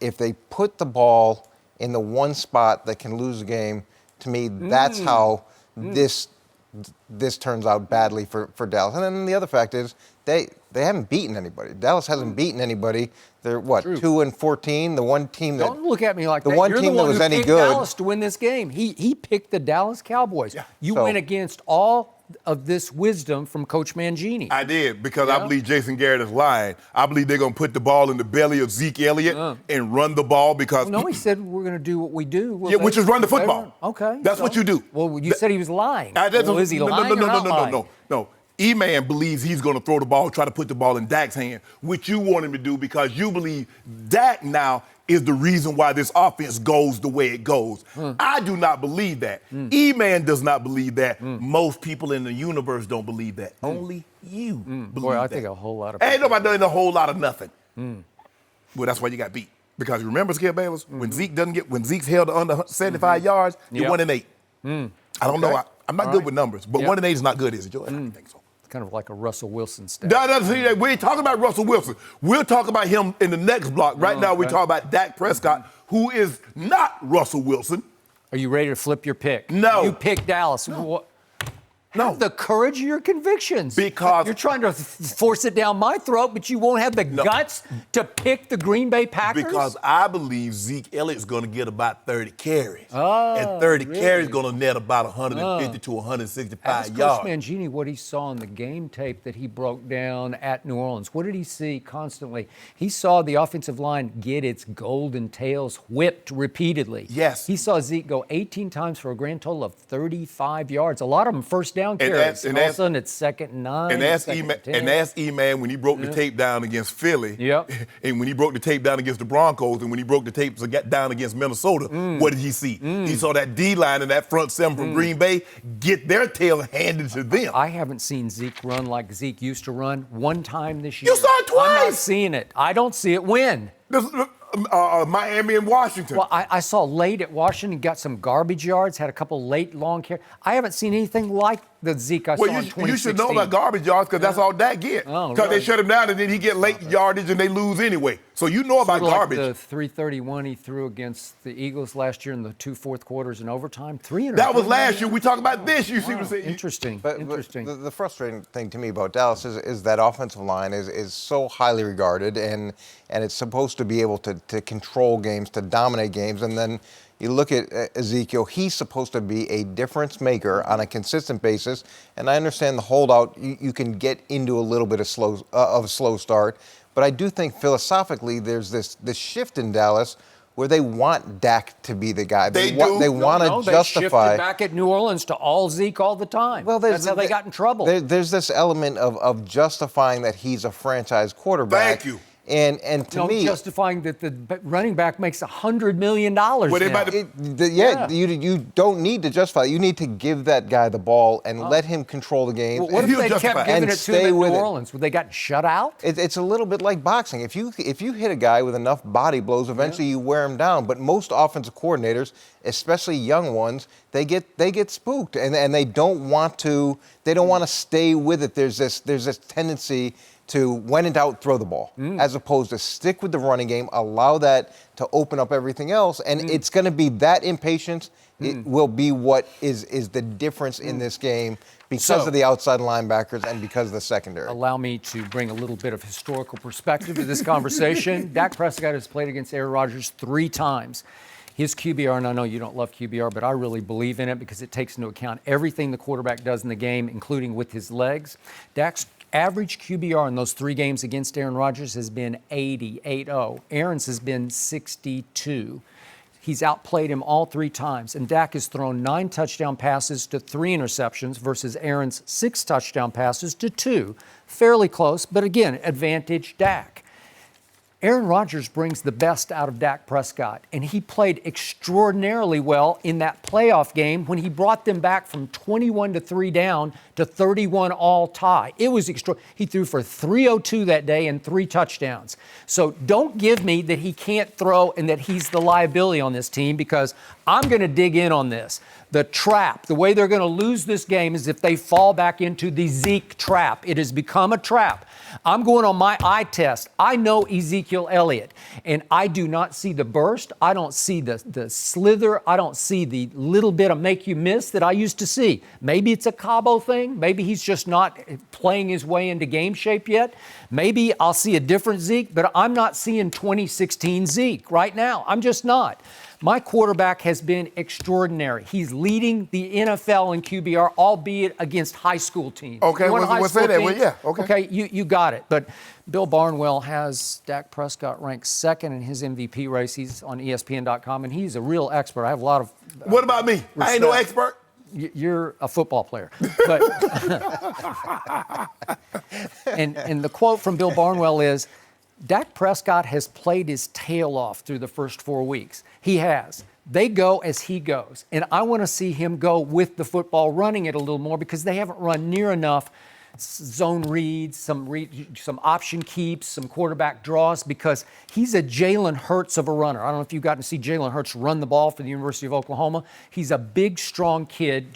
[SPEAKER 6] if they put the ball in the one spot that can lose the game, to me, that's how this turns out badly for Dallas. And then the other fact is they haven't beaten anybody. Dallas hasn't beaten anybody. They're 2-14. The one team that
[SPEAKER 3] don't look at me like
[SPEAKER 6] the
[SPEAKER 3] that.
[SPEAKER 6] one
[SPEAKER 3] You're
[SPEAKER 6] team
[SPEAKER 3] the
[SPEAKER 6] that
[SPEAKER 3] one
[SPEAKER 6] was
[SPEAKER 3] who
[SPEAKER 6] any
[SPEAKER 3] picked
[SPEAKER 6] good.
[SPEAKER 3] Dallas to win this game. He picked the Dallas Cowboys.
[SPEAKER 4] Yeah.
[SPEAKER 3] You went against all of this wisdom from Coach Mangini.
[SPEAKER 4] I did, because I believe Jason Garrett is lying. I believe they're going to put the ball in the belly of Zeke Elliott and run the ball because...
[SPEAKER 3] No, he said we're going to do what we do.
[SPEAKER 4] Which is run the football.
[SPEAKER 3] Okay.
[SPEAKER 4] That's what you do.
[SPEAKER 3] Well, you said he was lying. Is he lying or
[SPEAKER 4] No.
[SPEAKER 3] not lying?
[SPEAKER 4] No. E-Man believes he's going to throw the ball, try to put the ball in Dak's hand, which you want him to do because you believe Dak now is the reason why this offense goes the way it goes. I do not believe that. E-Man does not believe that. Most people in the universe don't believe that. Only you believe
[SPEAKER 3] Boy, I
[SPEAKER 4] that.
[SPEAKER 3] think a whole lot of people.
[SPEAKER 4] Ain't nobody doing a whole lot of nothing. Well, that's why you got beat. Because remember, Skip Bayless, when Zeke's held to under 75 yards, you're 1-8. I don't know. I'm not good with numbers, but 1-8 is not good, is it, Joe? I don't think so.
[SPEAKER 3] Kind of like a Russell Wilson stat.
[SPEAKER 4] We ain't talking about Russell Wilson. We'll talk about him in the next block. Right now, we talk about Dak Prescott, who is not Russell Wilson.
[SPEAKER 3] Are you ready to flip your pick?
[SPEAKER 4] No.
[SPEAKER 3] You picked Dallas. No.
[SPEAKER 4] No.
[SPEAKER 3] Have the courage of your convictions.
[SPEAKER 4] Because-
[SPEAKER 3] you're trying to force it down my throat, but you won't have the guts to pick the Green Bay Packers?
[SPEAKER 4] Because I believe Zeke Elliott's going to get about 30 carries.
[SPEAKER 3] Oh,
[SPEAKER 4] and 30
[SPEAKER 3] really?
[SPEAKER 4] carries going to net about 150 to 165
[SPEAKER 3] Ask
[SPEAKER 4] yards.
[SPEAKER 3] Coach Mangini what he saw in the game tape that he broke down at New Orleans. What did he see constantly? He saw the offensive line get its golden tails whipped repeatedly.
[SPEAKER 4] Yes.
[SPEAKER 3] He saw Zeke go 18 times for a grand total of 35 yards. A lot of them first down carries. And all of a sudden it's 2nd and 9.
[SPEAKER 4] And ask
[SPEAKER 3] second and 10.
[SPEAKER 4] and ask E-Man when he broke the tape down against Philly,
[SPEAKER 3] Yep.
[SPEAKER 4] and when he broke the tape down against the Broncos, and when he broke the tape down against Minnesota, what did he see? He saw that D-line and that front seven from Green Bay get their tail handed to them.
[SPEAKER 3] I haven't seen Zeke run like Zeke used to run one time this year.
[SPEAKER 4] You saw it
[SPEAKER 3] I'm not
[SPEAKER 4] twice.
[SPEAKER 3] seeing it. I don't see it. When?
[SPEAKER 4] Miami and Washington.
[SPEAKER 3] Well, I saw late at Washington, got some garbage yards, had a couple late long carries. I haven't seen anything like the Zeke I saw in 2016.
[SPEAKER 4] You should know about garbage yards because that's all Dak get.
[SPEAKER 3] Oh,
[SPEAKER 4] Because they
[SPEAKER 3] really?
[SPEAKER 4] shut him down and then he get late yardage and they lose anyway. So you know about
[SPEAKER 3] Sort of
[SPEAKER 4] garbage.
[SPEAKER 3] Like the 331 he threw against the Eagles last year in the 2 fourth quarters in overtime. 300.
[SPEAKER 4] That was last year. We talk about this. You see what I'm saying?
[SPEAKER 3] Interesting.
[SPEAKER 6] But
[SPEAKER 3] Interesting.
[SPEAKER 6] the frustrating thing to me about Dallas is that offensive line is so highly regarded, and it's supposed to be able to control games, to dominate games, and then you look at Ezekiel, he's supposed to be a difference maker on a consistent basis, and I understand the holdout, you can get into a little bit of a slow start, but I do think philosophically there's this shift in Dallas where they want Dak to be the guy.
[SPEAKER 4] They
[SPEAKER 6] want to
[SPEAKER 3] They
[SPEAKER 6] justify.
[SPEAKER 3] shifted back at New Orleans to all Zeke all the time.
[SPEAKER 6] Well,
[SPEAKER 3] that's how they got in trouble.
[SPEAKER 6] There's this element of justifying that he's a franchise quarterback.
[SPEAKER 4] Thank you.
[SPEAKER 6] And to me,
[SPEAKER 3] justifying that the running back makes $100 million
[SPEAKER 4] Well, they
[SPEAKER 3] now.
[SPEAKER 4] about to-
[SPEAKER 6] you don't need to justify it. You need to give that guy the ball and let him control the game.
[SPEAKER 3] Well, what
[SPEAKER 4] He'll
[SPEAKER 3] if they
[SPEAKER 4] justify
[SPEAKER 3] kept
[SPEAKER 4] it.
[SPEAKER 3] giving
[SPEAKER 6] And
[SPEAKER 3] it to
[SPEAKER 6] stay
[SPEAKER 3] him in New
[SPEAKER 6] with it.
[SPEAKER 3] Orleans? Would they got shut out?
[SPEAKER 6] It's a little bit like boxing. If you hit a guy with enough body blows, eventually you wear him down. But most offensive coordinators, especially young ones, they get spooked and they don't want to stay with it. There's this tendency to, when in doubt, throw the ball, as opposed to stick with the running game, allow that to open up everything else. And it's going to be that impatience. It will be what is the difference in this game because of the outside linebackers and because of the secondary.
[SPEAKER 3] Allow me to bring a little bit of historical perspective to this conversation. Dak Prescott has played against Aaron Rodgers 3 times. His QBR, and I know you don't love QBR, but I really believe in it because it takes into account everything the quarterback does in the game, including with his legs. Dak's average QBR in those 3 games against Aaron Rodgers has been 80. Aaron's has been 62. He's outplayed him all 3 times, and Dak has thrown 9 touchdown passes to 3 interceptions versus Aaron's 6 touchdown passes to 2. Fairly close, but again, advantage Dak. Aaron Rodgers brings the best out of Dak Prescott, and he played extraordinarily well in that playoff game when he brought them back from 21-3 down to 31 all tie. It was extraordinary. He threw for 302 that day and 3 touchdowns. So don't give me that he can't throw and that he's the liability on this team, because I'm going to dig in on this. The trap, the way they're going to lose this game is if they fall back into the Zeke trap. It has become a trap. I'm going on my eye test. I know Ezekiel Elliott, and I do not see the burst. I don't see the slither. I don't see the little bit of make you miss that I used to see. Maybe it's a Cabo thing. Maybe he's just not playing his way into game shape yet. Maybe I'll see a different Zeke, but I'm not seeing 2016 Zeke right now. I'm just not. My quarterback has been extraordinary. He's leading the NFL in QBR, albeit against high school teams.
[SPEAKER 4] Okay,
[SPEAKER 3] You want a high
[SPEAKER 4] let's say
[SPEAKER 3] school
[SPEAKER 4] that.
[SPEAKER 3] team?
[SPEAKER 4] Well, yeah, okay.
[SPEAKER 3] Okay, you got it. But Bill Barnwell has Dak Prescott ranked 2nd in his MVP race. He's on ESPN.com, and he's a real expert. I have a lot of
[SPEAKER 4] What about me? I ain't no
[SPEAKER 3] respect.
[SPEAKER 4] expert.
[SPEAKER 3] You're a football player. But and the quote from Bill Barnwell is, Dak Prescott has played his tail off through the first 4 weeks. He has. They go as he goes. And I want to see him go with the football, running it a little more, because they haven't run near enough zone reads, some option keeps, some quarterback draws, because he's a Jalen Hurts of a runner. I don't know if you've gotten to see Jalen Hurts run the ball for the University of Oklahoma. He's a big, strong kid.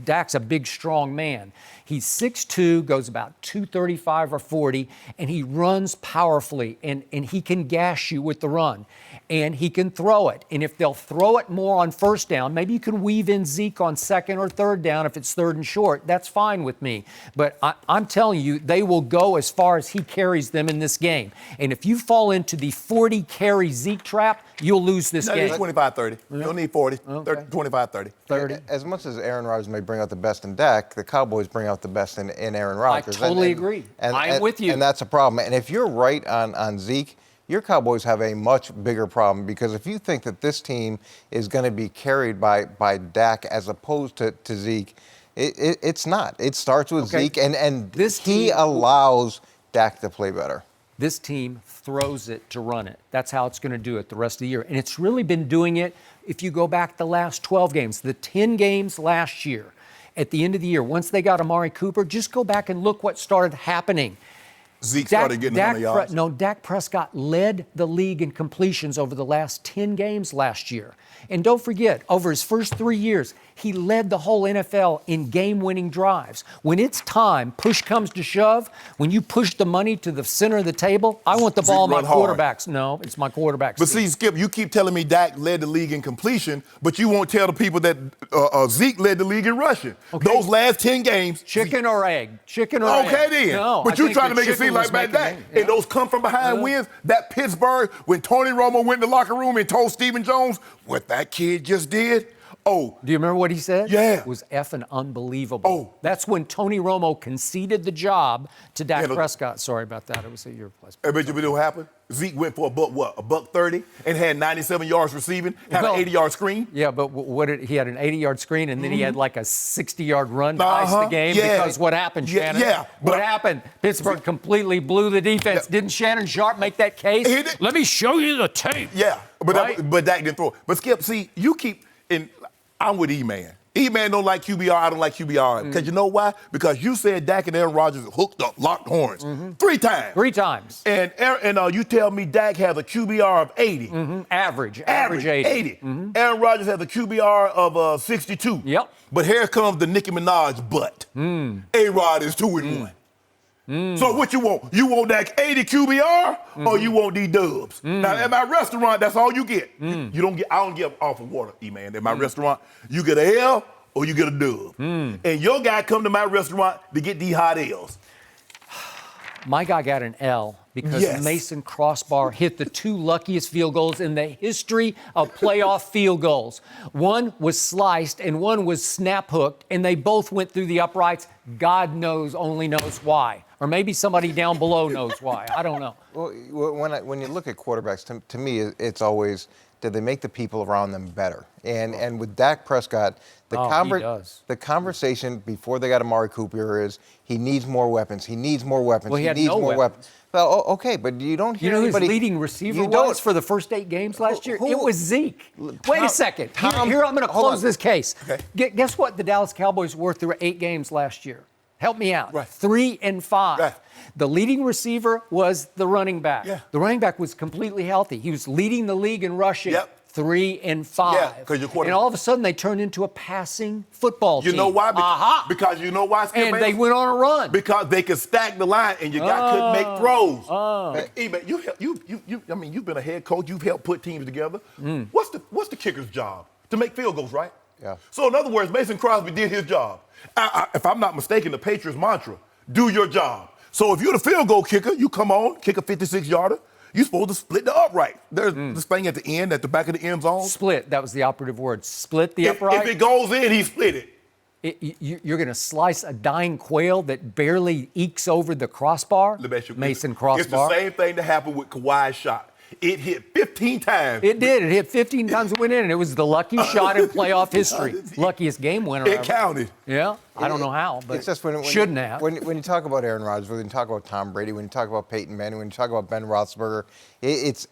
[SPEAKER 3] Dak's a big, strong man. He's 6'2", goes about 235 or 40, and he runs powerfully, and he can gash you with the run. And he can throw it. And if they'll throw it more on first down, maybe you can weave in Zeke on second or third down if it's third and short. That's fine with me. But I'm telling you, they will go as far as he carries them in this game. And if you fall into the 40-carry Zeke trap, you'll lose this game.
[SPEAKER 4] 25-30. You don't need 40. 25-30.
[SPEAKER 3] 30.
[SPEAKER 6] As much as Aaron Rodgers may bring out the best in Dak, the Cowboys bring out the best in Aaron Rodgers.
[SPEAKER 3] I totally agree. I'm with you.
[SPEAKER 6] And that's a problem. And if you're right on Zeke, your Cowboys have a much bigger problem, because if you think that this team is going to be carried by Dak as opposed to Zeke, it's not. It starts with Zeke, and he allows Dak to play better.
[SPEAKER 3] This team throws it to run it. That's how it's going to do it the rest of the year. And it's really been doing it if you go back the last 12 games, the 10 games last year. At the end of the year, once they got Amari Cooper, just go back and look what started happening.
[SPEAKER 4] Zeke started getting 100 yards.
[SPEAKER 3] Dak Prescott led the league in completions over the last 10 games last year. And don't forget, over his first 3 years, he led the whole NFL in game-winning drives. When it's time, push comes to shove, when you push the money to the center of the table, I want the ball in my quarterbacks. No, it's my quarterbacks.
[SPEAKER 4] But see, Skip, you keep telling me Dak led the league in completion, but you won't tell the people that Zeke led the league in rushing.
[SPEAKER 3] Okay.
[SPEAKER 4] Those last 10 games.
[SPEAKER 3] Chicken or egg? Chicken or egg?
[SPEAKER 4] Okay, then.
[SPEAKER 3] No,
[SPEAKER 4] but you trying to make it seem like Dak. And those come-from-behind wins, that Pittsburgh, when Tony Romo went in the locker room and told Stephen Jones what that kid just did. Oh.
[SPEAKER 3] Do you remember what he said?
[SPEAKER 4] Yeah.
[SPEAKER 3] It was effing unbelievable.
[SPEAKER 4] Oh.
[SPEAKER 3] That's when Tony Romo conceded the job to Dak Prescott. Sorry about that. It was at your place.
[SPEAKER 4] But you know what happened? Zeke went for $130 and had 97 yards receiving, had an 80-yard screen.
[SPEAKER 3] Yeah, but he had an 80-yard screen, and then he had like a 60-yard run to ice the game. Because what happened, Shannon? What happened? Pittsburgh completely blew the defense. Didn't Shannon Sharpe make that case? Let me show you the tape.
[SPEAKER 4] Yeah, but Dak didn't throw it. But Skip, see, you keep I'm with E-Man. E-Man don't like QBR. I don't like QBR. Because you know why? Because you said Dak and Aaron Rodgers hooked up, locked horns 3 times.
[SPEAKER 3] 3 times.
[SPEAKER 4] And you tell me Dak has a QBR of 80.
[SPEAKER 3] Average 80.
[SPEAKER 4] Aaron Rodgers has a QBR of 62.
[SPEAKER 3] Yep.
[SPEAKER 4] But here comes the Nicki Minaj butt. A-Rod is 2-1. So what you want? You want that 80 QBR or you want these dubs? Now, at my restaurant, that's all you get. You don't get. I don't give off of water, E-Man. At my restaurant, you get a L or you get a dub. And your guy come to my restaurant to get these hot L's.
[SPEAKER 3] My guy got an L because Mason Crossbar hit the 2 luckiest field goals in the history of playoff field goals. One was sliced and one was snap hooked, and they both went through the uprights. God only knows why. Or maybe somebody down below knows why. I don't know.
[SPEAKER 6] Well, when you look at quarterbacks, to me, it's always, did they make the people around them better? And with Dak Prescott, the conversation before they got Amari Cooper is he needs more weapons. He needs more weapons.
[SPEAKER 3] Well, he
[SPEAKER 6] needs
[SPEAKER 3] no
[SPEAKER 6] more weapons. Well, okay, but you don't hear anybody.
[SPEAKER 3] Who his leading receiver was for the first 8 games last year? It was Zeke. Wait a second. Here I'm going to close this case. Okay. Guess what the Dallas Cowboys were through 8 games last year? Help me out. 3 and 5.
[SPEAKER 4] Right.
[SPEAKER 3] The leading receiver was the running back.
[SPEAKER 4] Yeah.
[SPEAKER 3] The running back was completely healthy. He was leading the league in rushing. 3 and 5.
[SPEAKER 4] Yeah, because you're quarterback.
[SPEAKER 3] And all of a sudden, they turned into a passing football team.
[SPEAKER 4] You know why? Because you know why, Skip?
[SPEAKER 3] And they went on a run.
[SPEAKER 4] Because they could stack the line, and your guy couldn't make throws. Hey, you've been a head coach. You've helped put teams together. What's the kicker's job? To make field goals, right?
[SPEAKER 6] Yeah.
[SPEAKER 4] So in other words, Mason Crosby did his job. If I'm not mistaken, the Patriots mantra: do your job. So if you're the field goal kicker, you come on, kick a 56-yarder. You're supposed to split the upright. There's this thing at the end, at the back of the end zone.
[SPEAKER 3] Split. That was the operative word. Split the upright.
[SPEAKER 4] If it goes in, he split it.
[SPEAKER 3] You're going to slice a dying quail that barely ekes over the crossbar? Mason Crossbar.
[SPEAKER 4] It's the same thing that happened with Kawhi's shot. It hit 15 times.
[SPEAKER 3] It did. It hit 15 times it went in, and it was the luckiest shot in playoff history. Luckiest game winner.
[SPEAKER 4] It counted.
[SPEAKER 3] Yeah. I don't know how, but
[SPEAKER 6] it's just
[SPEAKER 3] shouldn't have.
[SPEAKER 6] When you talk about Aaron Rodgers, when you talk about Tom Brady, when you talk about Peyton Manning, when you talk about Ben Roethlisberger,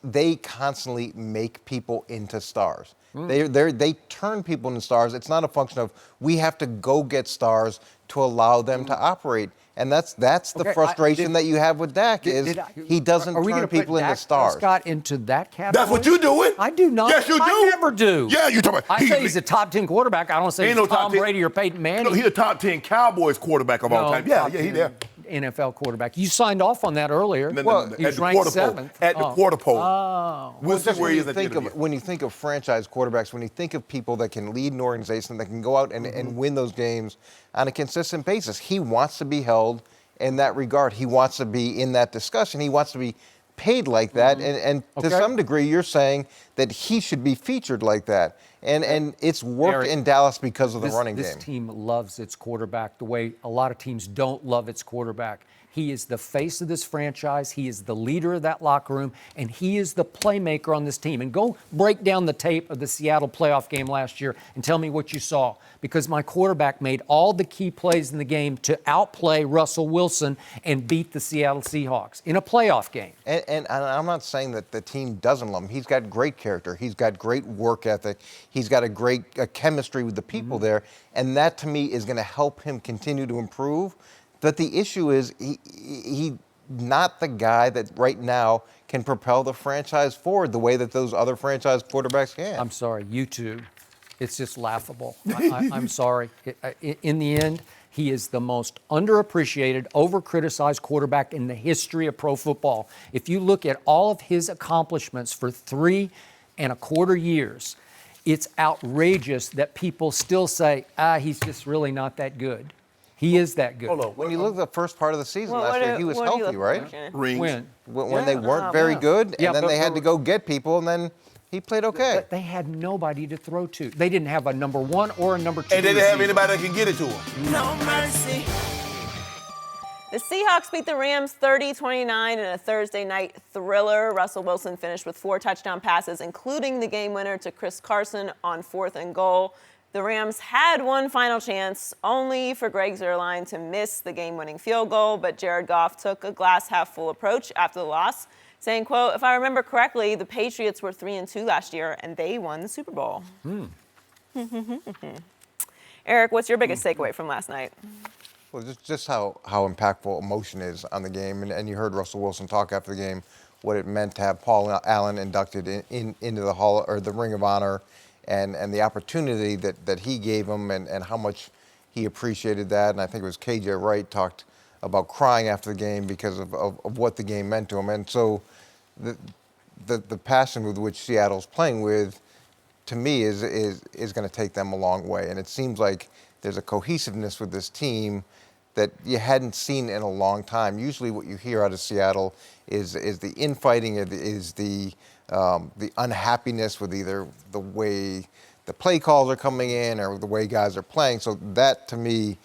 [SPEAKER 6] they constantly make people into stars. They turn people into stars. It's not a function of we have to go get stars to allow them to operate. And that's the frustration that you have with Dak he doesn't turn people into stars.
[SPEAKER 3] Prescott into that category?
[SPEAKER 4] That's what you're doing.
[SPEAKER 3] I do not.
[SPEAKER 4] Yes, you do.
[SPEAKER 3] I never do.
[SPEAKER 4] Yeah, you're talking about.
[SPEAKER 3] I say he's a top 10 quarterback. I don't say he's Tom Brady or Peyton Manning.
[SPEAKER 4] No, he's a top 10 Cowboys quarterback of all time. Yeah, he's there.
[SPEAKER 3] NFL quarterback. You signed off on that earlier.
[SPEAKER 4] No,
[SPEAKER 3] he was ranked 7th.
[SPEAKER 4] At the quarter pole.
[SPEAKER 3] Oh.
[SPEAKER 4] We'll see where he is at the end of the year.
[SPEAKER 6] When you think of franchise quarterbacks, when you think of people that can lead an organization, that can go out and win those games on a consistent basis, he wants to be held in that regard. He wants to be in that discussion. He wants to be paid like that. And to some degree, you're saying that he should be featured like that. And it's worked in Dallas because of the running game.
[SPEAKER 3] This team loves its quarterback the way a lot of teams don't love its quarterback. He is the face of this franchise. He is the leader of that locker room, and he is the playmaker on this team. And go break down the tape of the Seattle playoff game last year and tell me what you saw, because my quarterback made all the key plays in the game to outplay Russell Wilson and beat the Seattle Seahawks in a playoff game.
[SPEAKER 6] And I'm not saying that the team doesn't love him. He's got great character. He's got great work ethic. He's got a great chemistry with the people there, and that to me is going to help him continue to improve. But the issue is he's not the guy that right now can propel the franchise forward the way that those other franchise quarterbacks can.
[SPEAKER 3] I'm sorry, you two. It's just laughable. I'm sorry. In the end, he is the most underappreciated, overcriticized quarterback in the history of pro football. If you look at all of his accomplishments for 3.25 years, it's outrageous that people still say, he's just really not that good. He is that good.
[SPEAKER 4] Hold on.
[SPEAKER 6] When you look at the first part of the season last year, he was healthy, right?
[SPEAKER 4] Rings.
[SPEAKER 6] When they weren't very good, and then they had to go get people, and then he played okay.
[SPEAKER 3] But they had nobody to throw to. They didn't have a number 1 or a number 2.
[SPEAKER 4] And they didn't have anybody that can get it to him.
[SPEAKER 5] No mercy.
[SPEAKER 2] The Seahawks beat the Rams 30-29 in a Thursday night thriller. Russell Wilson finished with 4 touchdown passes, including the game winner to Chris Carson on 4th and goal. The Rams had one final chance, only for Greg Zuerlein to miss the game-winning field goal, but Jared Goff took a glass-half-full approach after the loss, saying, quote, "If I remember correctly, the Patriots were 3-2 last year, and they won the Super Bowl." Eric, what's your biggest takeaway from last night?
[SPEAKER 6] Well, just how impactful emotion is on the game, and you heard Russell Wilson talk after the game what it meant to have Paul Allen inducted into the Hall or the Ring of Honor. And the opportunity that he gave him and how much he appreciated that. And I think it was KJ Wright talked about crying after the game because of what the game meant to him. And so the passion with which Seattle's playing with, to me, is going to take them a long way. And it seems like there's a cohesiveness with this team that you hadn't seen in a long time. Usually what you hear out of Seattle is the infighting, is the unhappiness with either the way the play calls are coming in or the way guys are playing. So that, to me,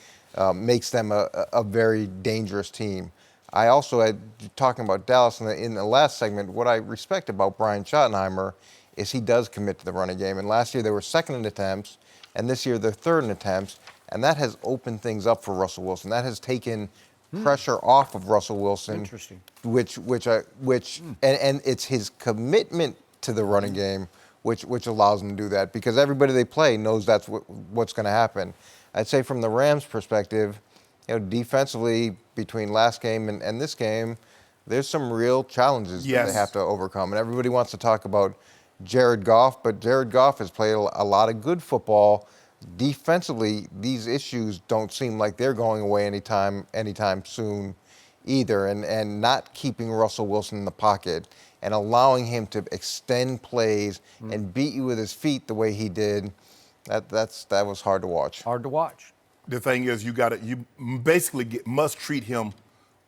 [SPEAKER 6] makes them a very dangerous team. I also had, talking about Dallas in the last segment, what I respect about Brian Schottenheimer is he does commit to the running game. And last year they were 2nd in attempts, and this year they're 3rd in attempts. And that has opened things up for Russell Wilson. That has taken pressure off of Russell Wilson.
[SPEAKER 3] Interesting.
[SPEAKER 6] And it's his commitment to the running game which allows him to do that, because everybody they play knows that's what's going to happen. I'd say from the Rams' perspective, defensively between last game and this game, there's some real challenges that they have to overcome. And everybody wants to talk about Jared Goff, but Jared Goff has played a lot of good football. Defensively, these issues don't seem like they're going away anytime soon either. And not keeping Russell Wilson in the pocket and allowing him to extend plays and beat you with his feet the way he did, that was hard to watch.
[SPEAKER 3] Hard to watch.
[SPEAKER 4] The thing is, you basically must treat him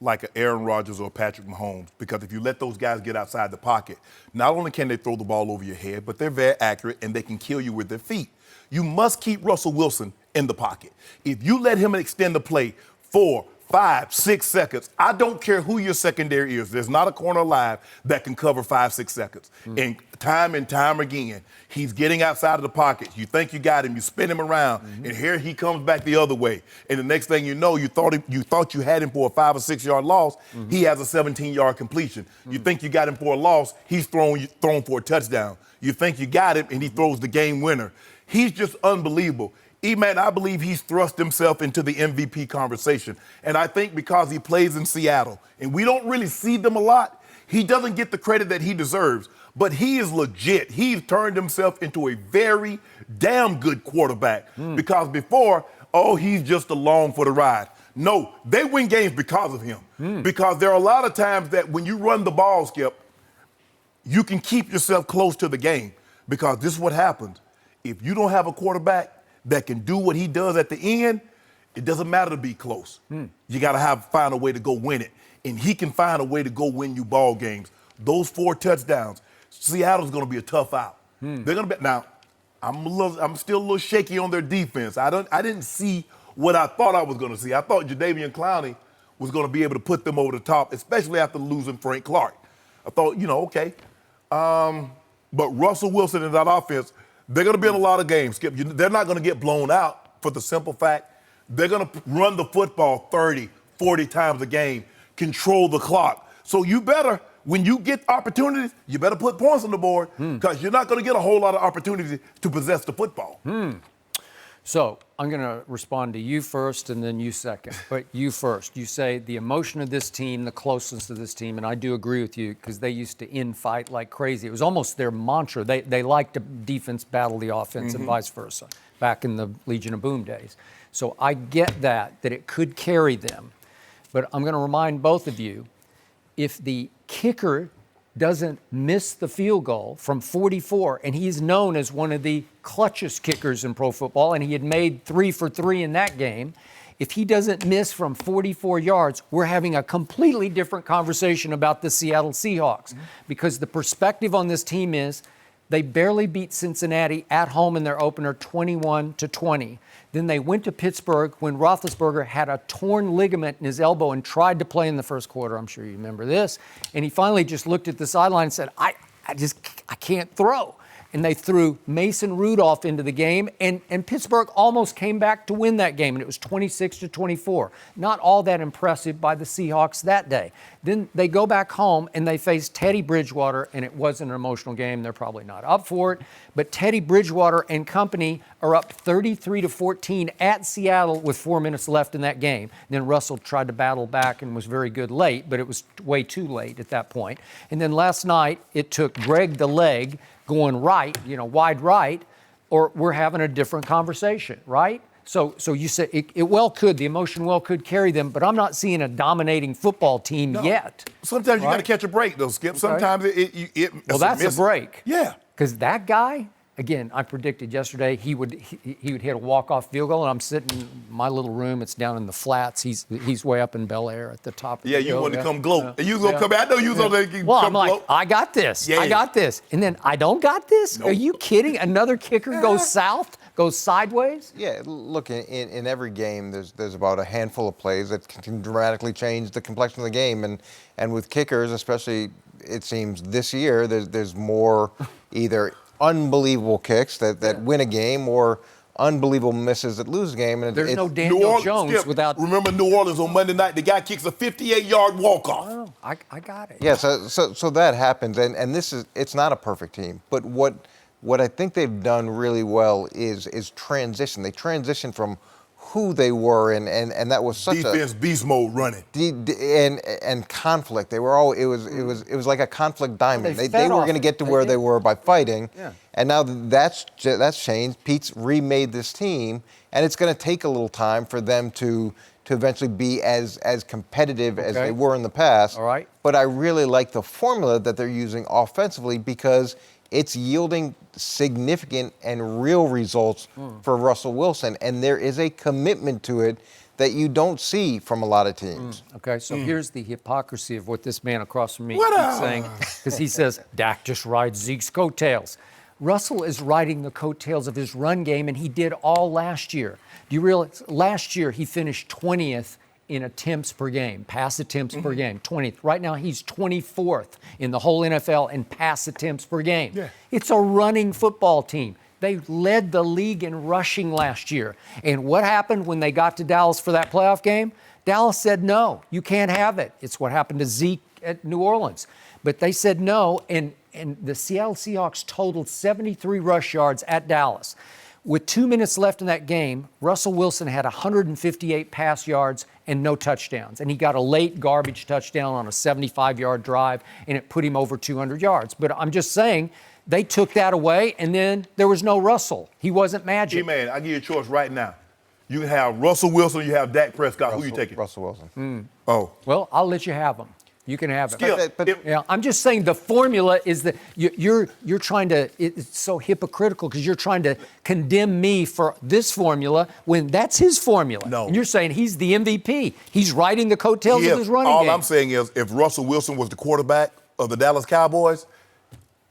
[SPEAKER 4] like an Aaron Rodgers or Patrick Mahomes, because if you let those guys get outside the pocket, not only can they throw the ball over your head, but they're very accurate and they can kill you with their feet. You must keep Russell Wilson in the pocket. If you let him extend the play 4, 5, 6 seconds, I don't care who your secondary is. There's not a corner alive that can cover 5, 6 seconds. And time again, he's getting outside of the pocket. You think you got him, you spin him around, and here he comes back the other way. And the next thing you know, you thought you had him for a 5 or 6 yard loss. He has a 17-yard completion. You think you got him for a loss, he's thrown for a touchdown. You think you got him, and he throws the game winner. He's just unbelievable. E-Man, I believe he's thrust himself into the MVP conversation. And I think because he plays in Seattle, and we don't really see them a lot, he doesn't get the credit that he deserves. But he is legit. He's turned himself into a very damn good quarterback. Because before, he's just along for the ride. No, they win games because of him. Because there are a lot of times that when you run the ball, Skip, you can keep yourself close to the game. Because this is what happens. If you don't have a quarterback that can do what he does at the end, it doesn't matter to be close. You got to find a way to go win it. And he can find a way to go win you ball games. Those 4 touchdowns, Seattle's going to be a tough out. They're going to be now. I'm still a little shaky on their defense. I didn't see what I thought I was going to see. I thought Jadeveon Clowney was going to be able to put them over the top, especially after losing Frank Clark. I thought, okay. But Russell Wilson and that offense, they're going to be in a lot of games, Skip. They're not going to get blown out for the simple fact they're going to run the football 30, 40 times a game, control the clock. So you better, when you get opportunities, you better put points on the board because you're not going to get a whole lot of opportunities to possess the football.
[SPEAKER 3] So I'm going to respond to you first and then you second. But you first. You say the emotion of this team, the closeness of this team, and I do agree with you because they used to infight like crazy. It was almost their mantra. They liked to defense battle the offense and vice versa back in the Legion of Boom days. So I get that it could carry them. But I'm going to remind both of you, if the kicker doesn't miss the field goal from 44, and he's known as one of the clutchest kickers in pro football, and he had made 3 for 3 in that game. If he doesn't miss from 44 yards, we're having a completely different conversation about the Seattle Seahawks because the perspective on this team is they barely beat Cincinnati at home in their opener 21-20. Then they went to Pittsburgh when Roethlisberger had a torn ligament in his elbow and tried to play in the first quarter. I'm sure you remember this. And he finally just looked at the sideline and said, I can't throw. And they threw Mason Rudolph into the game, and Pittsburgh almost came back to win that game, and it was 26-24. Not all that impressive by the Seahawks that day. Then they go back home, and they face Teddy Bridgewater, and it wasn't an emotional game. They're probably not up for it. But Teddy Bridgewater and company are up 33-14 at Seattle with 4 minutes left in that game. Then Russell tried to battle back and was very good late, but it was way too late at that point. And then last night, it took Greg the Leg going right, wide right, or we're having a different conversation, right? So you said it well could, the emotion well could carry them, but I'm not seeing a dominating football team yet.
[SPEAKER 4] Sometimes you got to catch a break, though, Skip. Sometimes
[SPEAKER 3] well, that's a break.
[SPEAKER 4] Yeah.
[SPEAKER 3] Because that guy, again, I predicted yesterday he would hit a walk-off field goal, and I'm sitting in my little room. It's down in the flats. He's way up in Bel Air at the top of the hill.
[SPEAKER 4] You want to come gloat. You was going to come out. I know you was on there.
[SPEAKER 3] Well, I'm like, gloat. I got this. I got this. And then I don't got this? Nope. Are you kidding? Another kicker goes south, goes sideways?
[SPEAKER 6] Yeah, look, in every game, there's about a handful of plays that can dramatically change the complexion of the game. And with kickers, especially, it seems this year, there's more either unbelievable kicks that win a game or unbelievable misses that lose a game. And
[SPEAKER 3] there's no Daniel Jones
[SPEAKER 4] Skip,
[SPEAKER 3] without.
[SPEAKER 4] Remember New Orleans on Monday night? The guy kicks a 58-yard walk-off.
[SPEAKER 3] Oh, I got it.
[SPEAKER 6] Yeah, so that happens, and it's not a perfect team, but what I think they've done really well is transition. They transition from who they were, and that was such
[SPEAKER 4] defense beast mode running
[SPEAKER 6] and conflict. They were all it was like a conflict diamond. They were going to get to where they were by fighting, and now that's changed. Pete's remade this team, and it's going to take a little time for them to eventually be as competitive as they were in the past.
[SPEAKER 3] All right.
[SPEAKER 6] But I really like the formula that they're using offensively because it's yielding significant and real results for Russell Wilson, and there is a commitment to it that you don't see from a lot of teams.
[SPEAKER 3] Okay, so here's the hypocrisy of what this man across from me keeps saying, because he says, Dak just rides Zeke's coattails. Russell is riding the coattails of his run game, and he did all last year. Do you realize last year he finished 20th in attempts per game, pass attempts per game, 20th. Right now, he's 24th in the whole NFL in pass attempts per game. Yeah. It's a running football team. They led the league in rushing last year. And what happened when they got to Dallas for that playoff game? Dallas said, no, you can't have it. It's what happened to Zeke at New Orleans. But they said no, and the Seattle Seahawks totaled 73 rush yards at Dallas. With 2 minutes left in that game, Russell Wilson had 158 pass yards and no touchdowns. And he got a late garbage touchdown on a 75-yard drive, and it put him over 200 yards. But I'm just saying, they took that away, and then there was no Russell. He wasn't magic.
[SPEAKER 4] Hey, man, I give you a choice right now. You can have Russell Wilson, you have Dak Prescott. Who you taking?
[SPEAKER 6] Russell Wilson.
[SPEAKER 4] Oh.
[SPEAKER 3] Well, I'll let you have him. You can have it.
[SPEAKER 4] Skip,
[SPEAKER 3] Yeah, I'm just saying the formula is that you're trying to. It's so hypocritical because you're trying to condemn me for this formula when that's his formula.
[SPEAKER 4] No.
[SPEAKER 3] And you're saying he's the MVP. He's riding the coattails of his running
[SPEAKER 4] all
[SPEAKER 3] game.
[SPEAKER 4] I'm saying is if Russell Wilson was the quarterback of the Dallas Cowboys,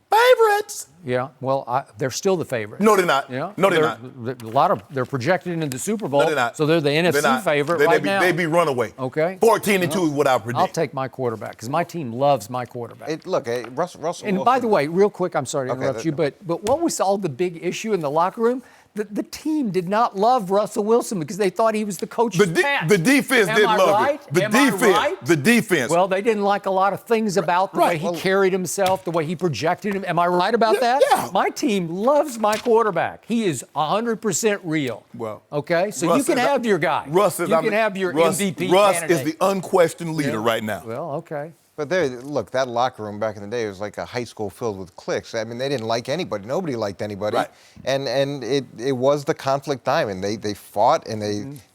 [SPEAKER 4] favorites.
[SPEAKER 3] Yeah, well, they're still the favorite.
[SPEAKER 4] No, they're not.
[SPEAKER 3] Yeah,
[SPEAKER 4] No, they're not.
[SPEAKER 3] They're projected into the Super Bowl.
[SPEAKER 4] No, they're not.
[SPEAKER 3] So they're the NFC favorite right now.
[SPEAKER 4] They'd be runaway.
[SPEAKER 3] Okay.
[SPEAKER 4] 14-2 is what I predict.
[SPEAKER 3] I'll take my quarterback because my team loves my quarterback.
[SPEAKER 6] Russell
[SPEAKER 3] And
[SPEAKER 6] Wilson.
[SPEAKER 3] by the way, real quick, I'm sorry to
[SPEAKER 6] Okay,
[SPEAKER 3] interrupt you, but what was all the big issue in the locker room? The team did not love Russell Wilson because they thought he was the coach's pet.
[SPEAKER 4] The defense
[SPEAKER 3] Am
[SPEAKER 4] didn't
[SPEAKER 3] I
[SPEAKER 4] love
[SPEAKER 3] right?
[SPEAKER 4] it. The
[SPEAKER 3] Am I
[SPEAKER 4] defense.
[SPEAKER 3] right?
[SPEAKER 4] The defense.
[SPEAKER 3] Well, they didn't like a lot of things about the way he carried himself, the way he projected him. Am I right about that?
[SPEAKER 4] Yeah.
[SPEAKER 3] My team loves my quarterback. He is 100% real.
[SPEAKER 4] Well,
[SPEAKER 3] okay, so
[SPEAKER 4] Russ
[SPEAKER 3] you can
[SPEAKER 4] is-
[SPEAKER 3] have your guy.
[SPEAKER 4] Russ is,
[SPEAKER 3] you can have your MVP
[SPEAKER 4] Russ
[SPEAKER 3] candidate.
[SPEAKER 4] is the unquestioned leader right now.
[SPEAKER 3] Well, okay.
[SPEAKER 6] But look, that locker room back in the day was like a high school filled with cliques. I mean, they didn't like anybody. Nobody liked anybody.
[SPEAKER 4] Right.
[SPEAKER 6] And it was the conflict diamond. They fought,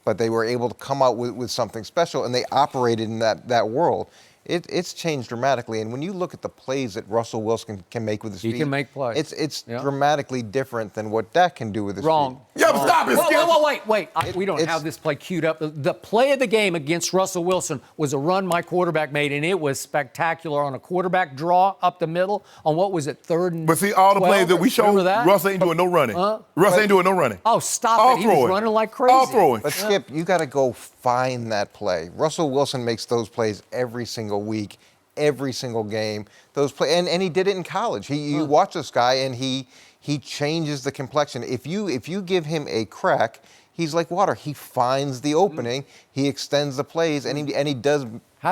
[SPEAKER 6] but they were able to come out with something special, and they operated in that world. It's changed dramatically. And when you look at the plays that Russell Wilson can make with his feet,
[SPEAKER 3] He can make plays.
[SPEAKER 6] It's dramatically different than what Dak can do with his
[SPEAKER 3] Wrong.
[SPEAKER 6] feet.
[SPEAKER 4] Yeah, but stop it, Skip.
[SPEAKER 3] Wait. We don't have this play queued up. The play of the game against Russell Wilson was a run my quarterback made, and it was spectacular on a quarterback draw up the middle on what was it, 3rd and
[SPEAKER 4] But see, all the
[SPEAKER 3] 12?
[SPEAKER 4] plays that we showed,
[SPEAKER 3] Remember that?
[SPEAKER 4] Russ ain't doing no running. Russ ain't doing no running.
[SPEAKER 3] Oh, stop
[SPEAKER 4] All
[SPEAKER 3] it. He was
[SPEAKER 4] throwing.
[SPEAKER 3] running like crazy.
[SPEAKER 4] All throwing.
[SPEAKER 6] But Skip, you got to go find that play. Russell Wilson makes those plays every single week, every single game. Those play, and he did it in college. You watch this guy, and he changes the complexion. If you give him a crack, he's like water. He finds the opening, he extends the plays, and he does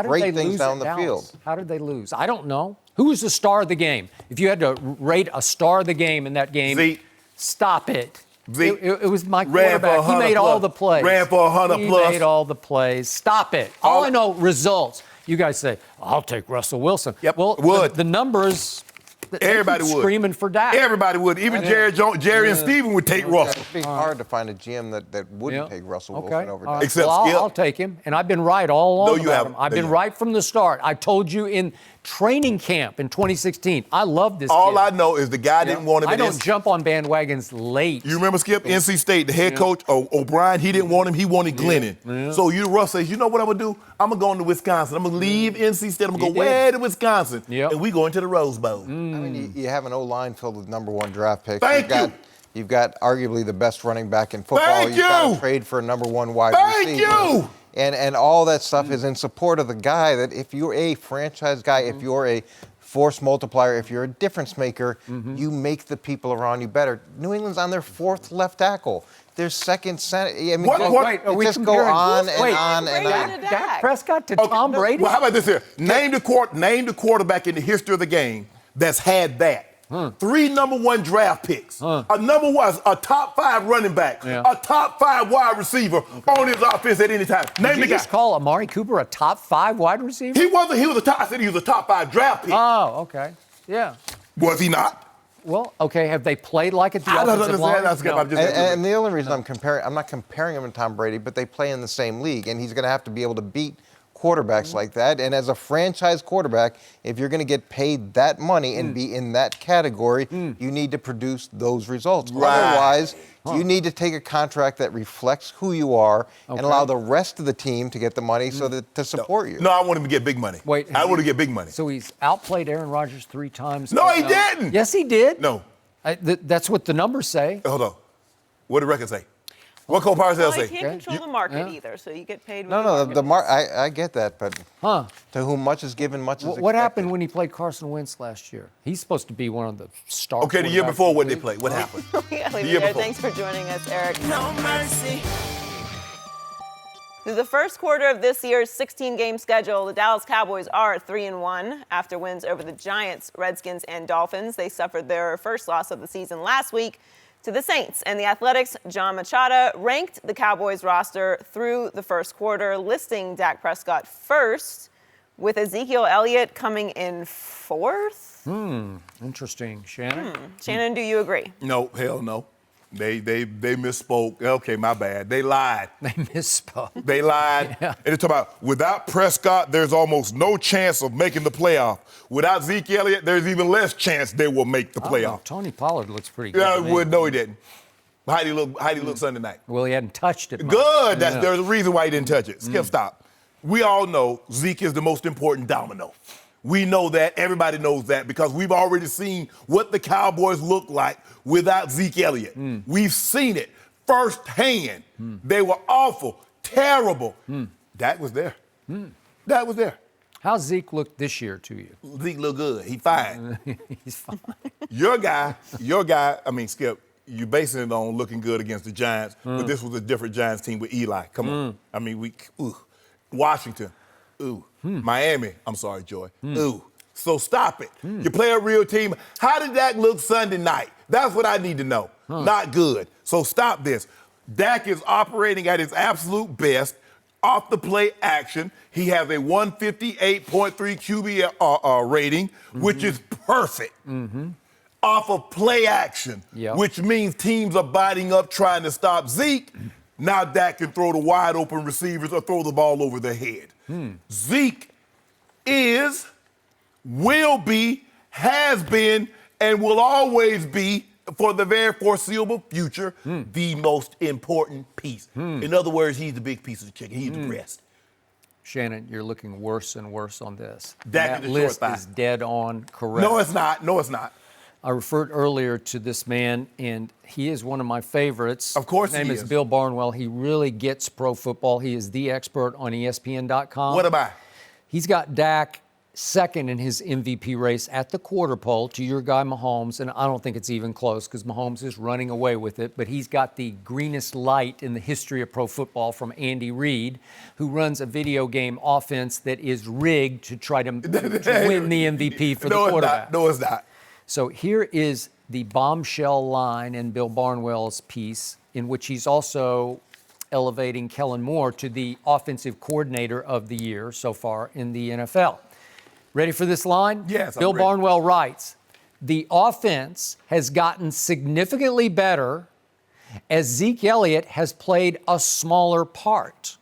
[SPEAKER 6] great things down the field.
[SPEAKER 3] How did they lose? I don't know. Who was the star of the game? If you had to rate a star of the game in that game,
[SPEAKER 4] Zeke.
[SPEAKER 3] Stop it.
[SPEAKER 4] Zeke.
[SPEAKER 3] It was my
[SPEAKER 4] Ran for
[SPEAKER 3] quarterback. He
[SPEAKER 4] 100
[SPEAKER 3] made all
[SPEAKER 4] plus.
[SPEAKER 3] the plays.
[SPEAKER 4] Ran for 100
[SPEAKER 3] he
[SPEAKER 4] plus.
[SPEAKER 3] made all the plays. Stop it. All I know, results. You guys say, I'll take Russell Wilson.
[SPEAKER 4] Yep,
[SPEAKER 3] Well,
[SPEAKER 4] would.
[SPEAKER 3] the numbers, they
[SPEAKER 4] Everybody
[SPEAKER 3] keep
[SPEAKER 4] would.
[SPEAKER 3] screaming for Dak.
[SPEAKER 4] Everybody would. Even Jerry and Steven would take Russell.
[SPEAKER 6] It'd be hard to find a GM that wouldn't take Russell Wilson over Dak.
[SPEAKER 4] Except
[SPEAKER 3] well,
[SPEAKER 4] Skip.
[SPEAKER 3] I'll take him, and I've been right all along
[SPEAKER 4] No, you
[SPEAKER 3] about
[SPEAKER 4] haven't.
[SPEAKER 3] him. I've
[SPEAKER 4] No,
[SPEAKER 3] been
[SPEAKER 4] you
[SPEAKER 3] right from the start. I told you in training camp in 2016. I love this
[SPEAKER 4] All
[SPEAKER 3] kid.
[SPEAKER 4] I know is the guy didn't want him
[SPEAKER 3] I
[SPEAKER 4] in
[SPEAKER 3] don't jump on bandwagons late.
[SPEAKER 4] You remember, Skip, NC State, the head coach, O'Brien, he didn't want him. He wanted Glennon. So Russ says, you know what I'm going to do? I'm going to go into Wisconsin. I'm going to leave NC State. I'm going to go way to Wisconsin.
[SPEAKER 3] Yep.
[SPEAKER 4] And we go into the Rose Bowl.
[SPEAKER 6] I mean, you have an O-line filled with number 1 draft picks.
[SPEAKER 4] Thank you.
[SPEAKER 6] You've got arguably the best running back in football.
[SPEAKER 4] Thank
[SPEAKER 6] You've got
[SPEAKER 4] you.
[SPEAKER 6] to trade for a number 1 wide
[SPEAKER 4] Thank
[SPEAKER 6] receiver.
[SPEAKER 4] you.
[SPEAKER 6] And all that stuff is in support of the guy that if you're a franchise guy, if you're a force multiplier, if you're a difference maker, you make the people around you better. New England's on their 4th left tackle. Their 2nd center. I mean,
[SPEAKER 3] Wait, are we
[SPEAKER 6] just go
[SPEAKER 3] comparing-
[SPEAKER 6] on and
[SPEAKER 3] wait,
[SPEAKER 6] on and on.
[SPEAKER 2] Brady to
[SPEAKER 3] Dak Prescott to Tom Brady?
[SPEAKER 4] Well, how about this here? Name the quarterback in the history of the game that's had that. 3 number 1 draft picks, a number 1, a top 5 running back, a top 5 wide receiver on his offense at any time. Name
[SPEAKER 3] Did
[SPEAKER 4] the
[SPEAKER 3] you
[SPEAKER 4] guy.
[SPEAKER 3] just call Amari Cooper a top 5 wide receiver?
[SPEAKER 4] He wasn't. He was a top. I said he was a top 5 draft pick.
[SPEAKER 3] Oh, okay. Yeah.
[SPEAKER 4] Was he not?
[SPEAKER 3] Well, okay. Have they played like it? The
[SPEAKER 4] I don't
[SPEAKER 3] offensive
[SPEAKER 4] understand.
[SPEAKER 3] line?
[SPEAKER 4] Skip.
[SPEAKER 3] No.
[SPEAKER 4] I'm just
[SPEAKER 6] And the only reason I'm not comparing him to Tom Brady, but they play in the same league, and he's going to have to be able to beat quarterbacks like that. And as a franchise quarterback, if you're going to get paid that money and be in that category, you need to produce those results.
[SPEAKER 4] Right.
[SPEAKER 6] Otherwise, you need to take a contract that reflects who you are and allow the rest of the team to get the money so that to support you.
[SPEAKER 4] No, I want him to get big money.
[SPEAKER 3] Wait,
[SPEAKER 4] I want to get big money.
[SPEAKER 3] So he's outplayed Aaron Rodgers 3 times.
[SPEAKER 4] No, he didn't.
[SPEAKER 3] Yes, he did.
[SPEAKER 4] No.
[SPEAKER 3] That's what the numbers say.
[SPEAKER 4] Hold on. What did the record say? What Cole Parsons
[SPEAKER 2] Well,
[SPEAKER 4] say?
[SPEAKER 2] you can't control the market either, so you get paid.
[SPEAKER 6] No, I get that, but to whom much is given, much is expected.
[SPEAKER 3] What happened when he played Carson Wentz last year? He's supposed to be one of the star.
[SPEAKER 4] Okay, the year
[SPEAKER 3] quarterbacks
[SPEAKER 4] before,
[SPEAKER 3] of
[SPEAKER 4] what
[SPEAKER 3] the
[SPEAKER 4] they played? What happened?
[SPEAKER 2] Yeah, leave
[SPEAKER 4] The
[SPEAKER 2] it
[SPEAKER 4] year
[SPEAKER 2] there.
[SPEAKER 4] before.
[SPEAKER 2] Thanks for joining us, Eric.
[SPEAKER 5] No mercy.
[SPEAKER 2] Through the first quarter of this year's 16-game schedule, the Dallas Cowboys are 3-1 after wins over the Giants, Redskins, and Dolphins. They suffered their first loss of the season last week to the Saints. And the Athletics' John Machado ranked the Cowboys roster through the first quarter, listing Dak Prescott first, with Ezekiel Elliott coming in fourth.
[SPEAKER 3] Interesting. Shannon?
[SPEAKER 2] Shannon, do you agree?
[SPEAKER 4] No, hell no. They misspoke. Okay, my bad. They lied.
[SPEAKER 3] They misspoke.
[SPEAKER 4] They lied.
[SPEAKER 3] Yeah.
[SPEAKER 4] And it's about without Prescott, there's almost no chance of making the playoff. Without Zeke Elliott, there's even less chance they will make the playoff.
[SPEAKER 3] Tony Pollard looks pretty good.
[SPEAKER 4] Yeah,
[SPEAKER 3] to me.
[SPEAKER 4] no, he didn't. How'd he look Sunday night?
[SPEAKER 3] Well, he hadn't touched it much.
[SPEAKER 4] Good.
[SPEAKER 3] Yeah.
[SPEAKER 4] There's a reason why he didn't touch it. Skip, stop. We all know Zeke is the most important domino. We know that. Everybody knows that because we've already seen what the Cowboys look like without Zeke Elliott. We've seen it firsthand. They were awful, terrible. That was there. That was there.
[SPEAKER 3] How's Zeke look this year to you?
[SPEAKER 4] Zeke look good. He fine.
[SPEAKER 3] He's fine.
[SPEAKER 4] Your guy, I mean, Skip, you're basing it on looking good against the Giants, but this was a different Giants team with Eli. Come on. I mean, Washington. Ooh. Miami. I'm sorry, Joy. Ooh. So stop it. You play a real team. How did Dak look Sunday night? That's what I need to know. Not good. So stop this. Dak is operating at his absolute best off the play action. He has a 158.3 QB rating, which is perfect. Off of play action, which means teams are biting up trying to stop Zeke. Now Dak can throw the wide open receivers or throw the ball over their head. Zeke is, will be, has been, and will always be, for the very foreseeable future, the most important piece. In other words, he's the big piece of the chicken. He's the breast.
[SPEAKER 3] Shannon, you're looking worse and worse on this.
[SPEAKER 4] Dak
[SPEAKER 3] That
[SPEAKER 4] is the short
[SPEAKER 3] list
[SPEAKER 4] thigh.
[SPEAKER 3] is dead on correct.
[SPEAKER 4] No, it's not. No, it's not.
[SPEAKER 3] I referred earlier to this man, and he is one of my favorites.
[SPEAKER 4] Of course
[SPEAKER 3] His name
[SPEAKER 4] he
[SPEAKER 3] is
[SPEAKER 4] is.
[SPEAKER 3] Bill Barnwell. He really gets pro football. He is the expert on ESPN.com.
[SPEAKER 4] What am I?
[SPEAKER 3] He's got Dak second in his MVP race at the quarter pole to your guy Mahomes, and I don't think it's even close because Mahomes is running away with it, but he's got the greenest light in the history of pro football from Andy Reid, who runs a video game offense that is rigged to try to win the MVP for the quarterback.
[SPEAKER 4] No, it's not.
[SPEAKER 3] So here is the bombshell line in Bill Barnwell's piece, in which he's also elevating Kellen Moore to the offensive coordinator of the year so far in the NFL. Ready for this line?
[SPEAKER 4] Yes, I'm
[SPEAKER 3] Bill
[SPEAKER 4] ready.
[SPEAKER 3] Barnwell writes, the offense has gotten significantly better as Zeke Elliott has played a smaller part.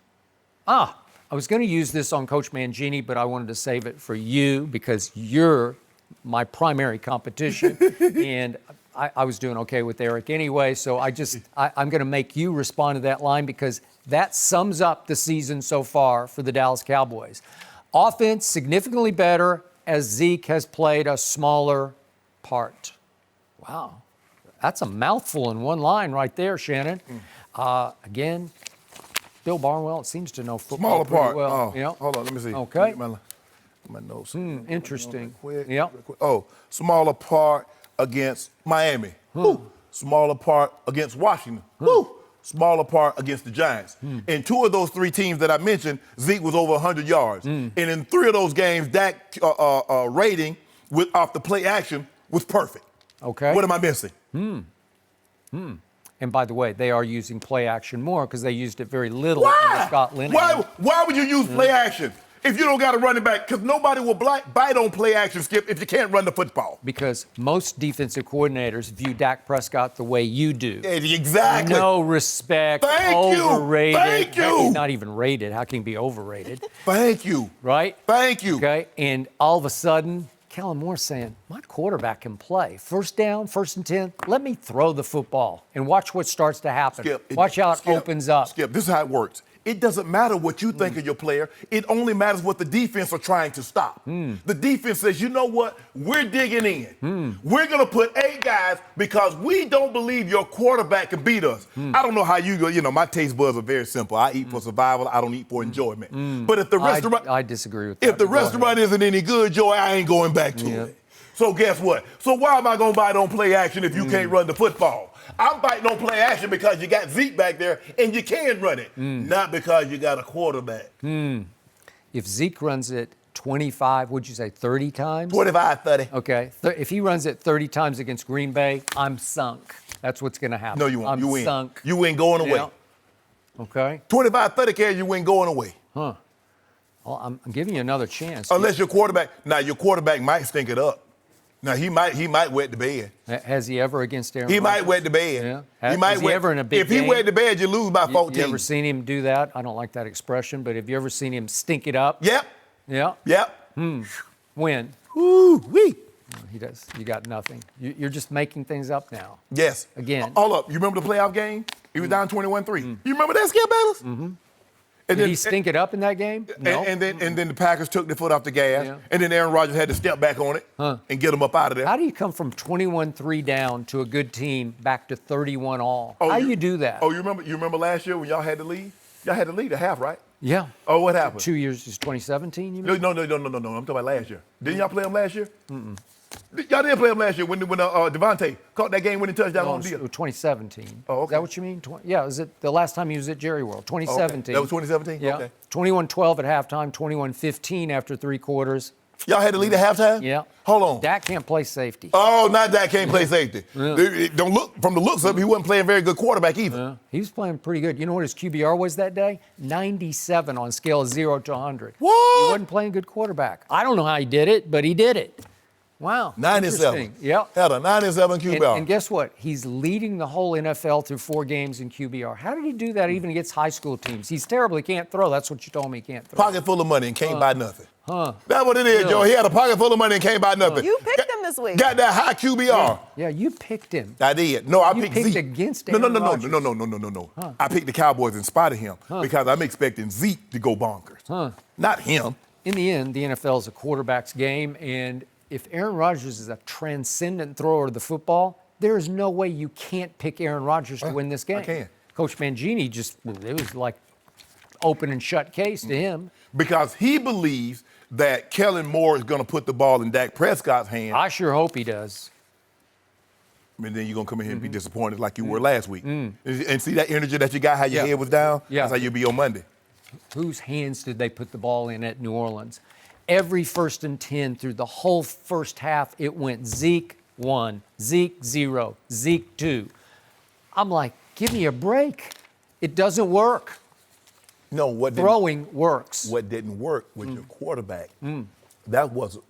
[SPEAKER 3] I was going to use this on Coach Mangini, but I wanted to save it for you because you're my primary competition, and I was doing okay with Eric anyway, so I'm going to make you respond to that line because that sums up the season so far for the Dallas Cowboys. Offense significantly better as Zeke has played a smaller part. Wow, that's a mouthful in one line right there, Shannon. Again, Bill Barnwell, it seems to know football
[SPEAKER 4] Smaller part.
[SPEAKER 3] pretty well.
[SPEAKER 4] Oh,
[SPEAKER 3] you know?
[SPEAKER 4] hold on, let me see.
[SPEAKER 3] Okay.
[SPEAKER 4] My notes.
[SPEAKER 3] Interesting.
[SPEAKER 4] Quick,
[SPEAKER 3] Yep.
[SPEAKER 4] real quick. Oh, smaller part against Miami. Woo. Smaller part against Washington. Woo. Smaller part against the Giants. In two of those three teams that I mentioned, Zeke was over 100 yards. And in three of those games, Dak rating off the play action was perfect.
[SPEAKER 3] Okay.
[SPEAKER 4] What am I missing?
[SPEAKER 3] And by the way, they are using play action more because they used it very little in the Scott Linehan.
[SPEAKER 4] Why would you use play action if you don't got a running back? Because nobody will bite on play action, Skip, if you can't run the football.
[SPEAKER 3] Because most defensive coordinators view Dak Prescott the way you do.
[SPEAKER 4] Exactly.
[SPEAKER 3] No respect,
[SPEAKER 4] Thank you.
[SPEAKER 3] overrated.
[SPEAKER 4] Thank you.
[SPEAKER 3] Heck, he's not even rated. How can he be overrated?
[SPEAKER 4] Thank you.
[SPEAKER 3] Right?
[SPEAKER 4] Thank you.
[SPEAKER 3] Okay, and all of a sudden, Kellen Moore's saying, my quarterback can play. First down, 1st and 10, let me throw the football and watch what starts to happen. Watch how it opens up.
[SPEAKER 4] Skip, this is how it works. It doesn't matter what you think of your player. It only matters what the defense are trying to stop. The defense says, you know what? We're digging in. We're going to put 8 guys because we don't believe your quarterback can beat us. I don't know how you go. You know, my taste buds are very simple. I eat for survival. I don't eat for enjoyment. But if the restaurant,
[SPEAKER 3] I disagree with that.
[SPEAKER 4] if the
[SPEAKER 3] Go ahead.
[SPEAKER 4] restaurant isn't any good, Joy, I ain't going back to it. So guess what? So why am I going to bite on play action if you can't run the football? I'm biting on play action because you got Zeke back there and you can run it, not because you got a quarterback.
[SPEAKER 3] If Zeke runs it 25, would you say 30 times?
[SPEAKER 4] 25, 30.
[SPEAKER 3] Okay. If he runs it 30 times against Green Bay, I'm sunk. That's what's going to happen.
[SPEAKER 4] No, you won't.
[SPEAKER 3] I'm
[SPEAKER 4] You win.
[SPEAKER 3] sunk.
[SPEAKER 4] You win going away.
[SPEAKER 3] Yeah. Okay.
[SPEAKER 4] 25, 30 carries, you win going away.
[SPEAKER 3] Huh. Well, I'm giving you another chance.
[SPEAKER 4] Unless your quarterback might stink it up. Now, he might wet the bed.
[SPEAKER 3] Has he ever against Aaron
[SPEAKER 4] He
[SPEAKER 3] Rodgers?
[SPEAKER 4] might wet the bed.
[SPEAKER 3] Yeah.
[SPEAKER 4] He might
[SPEAKER 3] Is he
[SPEAKER 4] wet,
[SPEAKER 3] ever in a big
[SPEAKER 4] if
[SPEAKER 3] game?
[SPEAKER 4] he wet the bed, you lose by 14.
[SPEAKER 3] You ever seen him do that? I don't like that expression, but have you ever seen him stink it up?
[SPEAKER 4] Yep.
[SPEAKER 3] Yeah.
[SPEAKER 4] Yep.
[SPEAKER 3] When?
[SPEAKER 4] Woo-wee.
[SPEAKER 3] He does. You got nothing. You're just making things up now.
[SPEAKER 4] Yes.
[SPEAKER 3] Again.
[SPEAKER 4] Hold up. You remember the playoff game? He was down 21-3. You remember that, Skip Bayless? Mm-hmm.
[SPEAKER 3] Did he stink it up in that game? No.
[SPEAKER 4] And then the Packers took their foot off the gas,
[SPEAKER 3] Yeah.
[SPEAKER 4] and then Aaron Rodgers had to step back on it and get them up out of there.
[SPEAKER 3] How do you come from 21-3 down to a good team back to 31-all?
[SPEAKER 4] Oh,
[SPEAKER 3] How do you do that?
[SPEAKER 4] Oh, you remember last year when y'all had to lead? Y'all had to lead a half, right?
[SPEAKER 3] Yeah.
[SPEAKER 4] Oh, what happened?
[SPEAKER 3] 2 years, is 2017, you mean?
[SPEAKER 4] No. I'm talking about last year. Didn't y'all play them last year? Mm-mm. Y'all didn't play them last year when Devontae caught that game-winning touchdown on the deal.
[SPEAKER 3] 2017.
[SPEAKER 4] Oh, okay.
[SPEAKER 3] Is that what you mean? Yeah, was it the last time he was at Jerry World? 2017.
[SPEAKER 4] Okay. That was 2017?
[SPEAKER 3] Yeah.
[SPEAKER 4] Okay.
[SPEAKER 3] 21-12 at halftime, 21-15 after three quarters.
[SPEAKER 4] Y'all had to lead at halftime?
[SPEAKER 3] Yeah.
[SPEAKER 4] Hold on.
[SPEAKER 3] Dak can't play safety.
[SPEAKER 4] Oh, not that can't play safety. Don't look from the looks of it, he wasn't playing very good quarterback either.
[SPEAKER 3] He was playing pretty good. You know what his QBR was that day? 97 on a scale of 0 to 100.
[SPEAKER 4] What?
[SPEAKER 3] He wasn't playing good quarterback. I don't know how he did it, but he did it. Wow.
[SPEAKER 4] 97.
[SPEAKER 3] Interesting. Yep.
[SPEAKER 4] Had a 97 QBR.
[SPEAKER 3] And guess what? He's leading the whole NFL through 4 games in QBR. How did he do that even against high school teams? He's terrible. He can't throw. That's what you told me. He can't throw.
[SPEAKER 4] Pocket full of money and can't buy nothing. That's what it is, Joe. He had a pocket full of money and can't buy nothing.
[SPEAKER 2] You picked him this week.
[SPEAKER 4] Got that high QBR.
[SPEAKER 3] Yeah, you picked him.
[SPEAKER 4] I did. No, I
[SPEAKER 3] You
[SPEAKER 4] picked
[SPEAKER 3] picked
[SPEAKER 4] Zeke.
[SPEAKER 3] against
[SPEAKER 4] No.
[SPEAKER 3] Aaron Rodgers.
[SPEAKER 4] No. I picked the Cowboys in spite of him because I'm expecting Zeke to go bonkers. Not him.
[SPEAKER 3] In the end, the NFL is a quarterback's game, and if Aaron Rodgers is a transcendent thrower of the football, there is no way you can't pick Aaron Rodgers to win this game.
[SPEAKER 4] I can.
[SPEAKER 3] Coach Mangini it was like open and shut case to him.
[SPEAKER 4] Because he believes that Kellen Moore is going to put the ball in Dak Prescott's hand.
[SPEAKER 3] I sure hope he does.
[SPEAKER 4] And then you're going to come in here and be disappointed like you were last week. And see that energy that you got, how your head was down?
[SPEAKER 3] Yeah.
[SPEAKER 4] That's how you'll be on Monday.
[SPEAKER 3] Whose hands did they put the ball in at New Orleans? Every 1st and 10 through the whole first half, it went Zeke 1, Zeke 0, Zeke 2. I'm like, give me a break. It doesn't work.
[SPEAKER 4] No, what
[SPEAKER 3] Throwing works.
[SPEAKER 4] What didn't work with your quarterback? That wasn't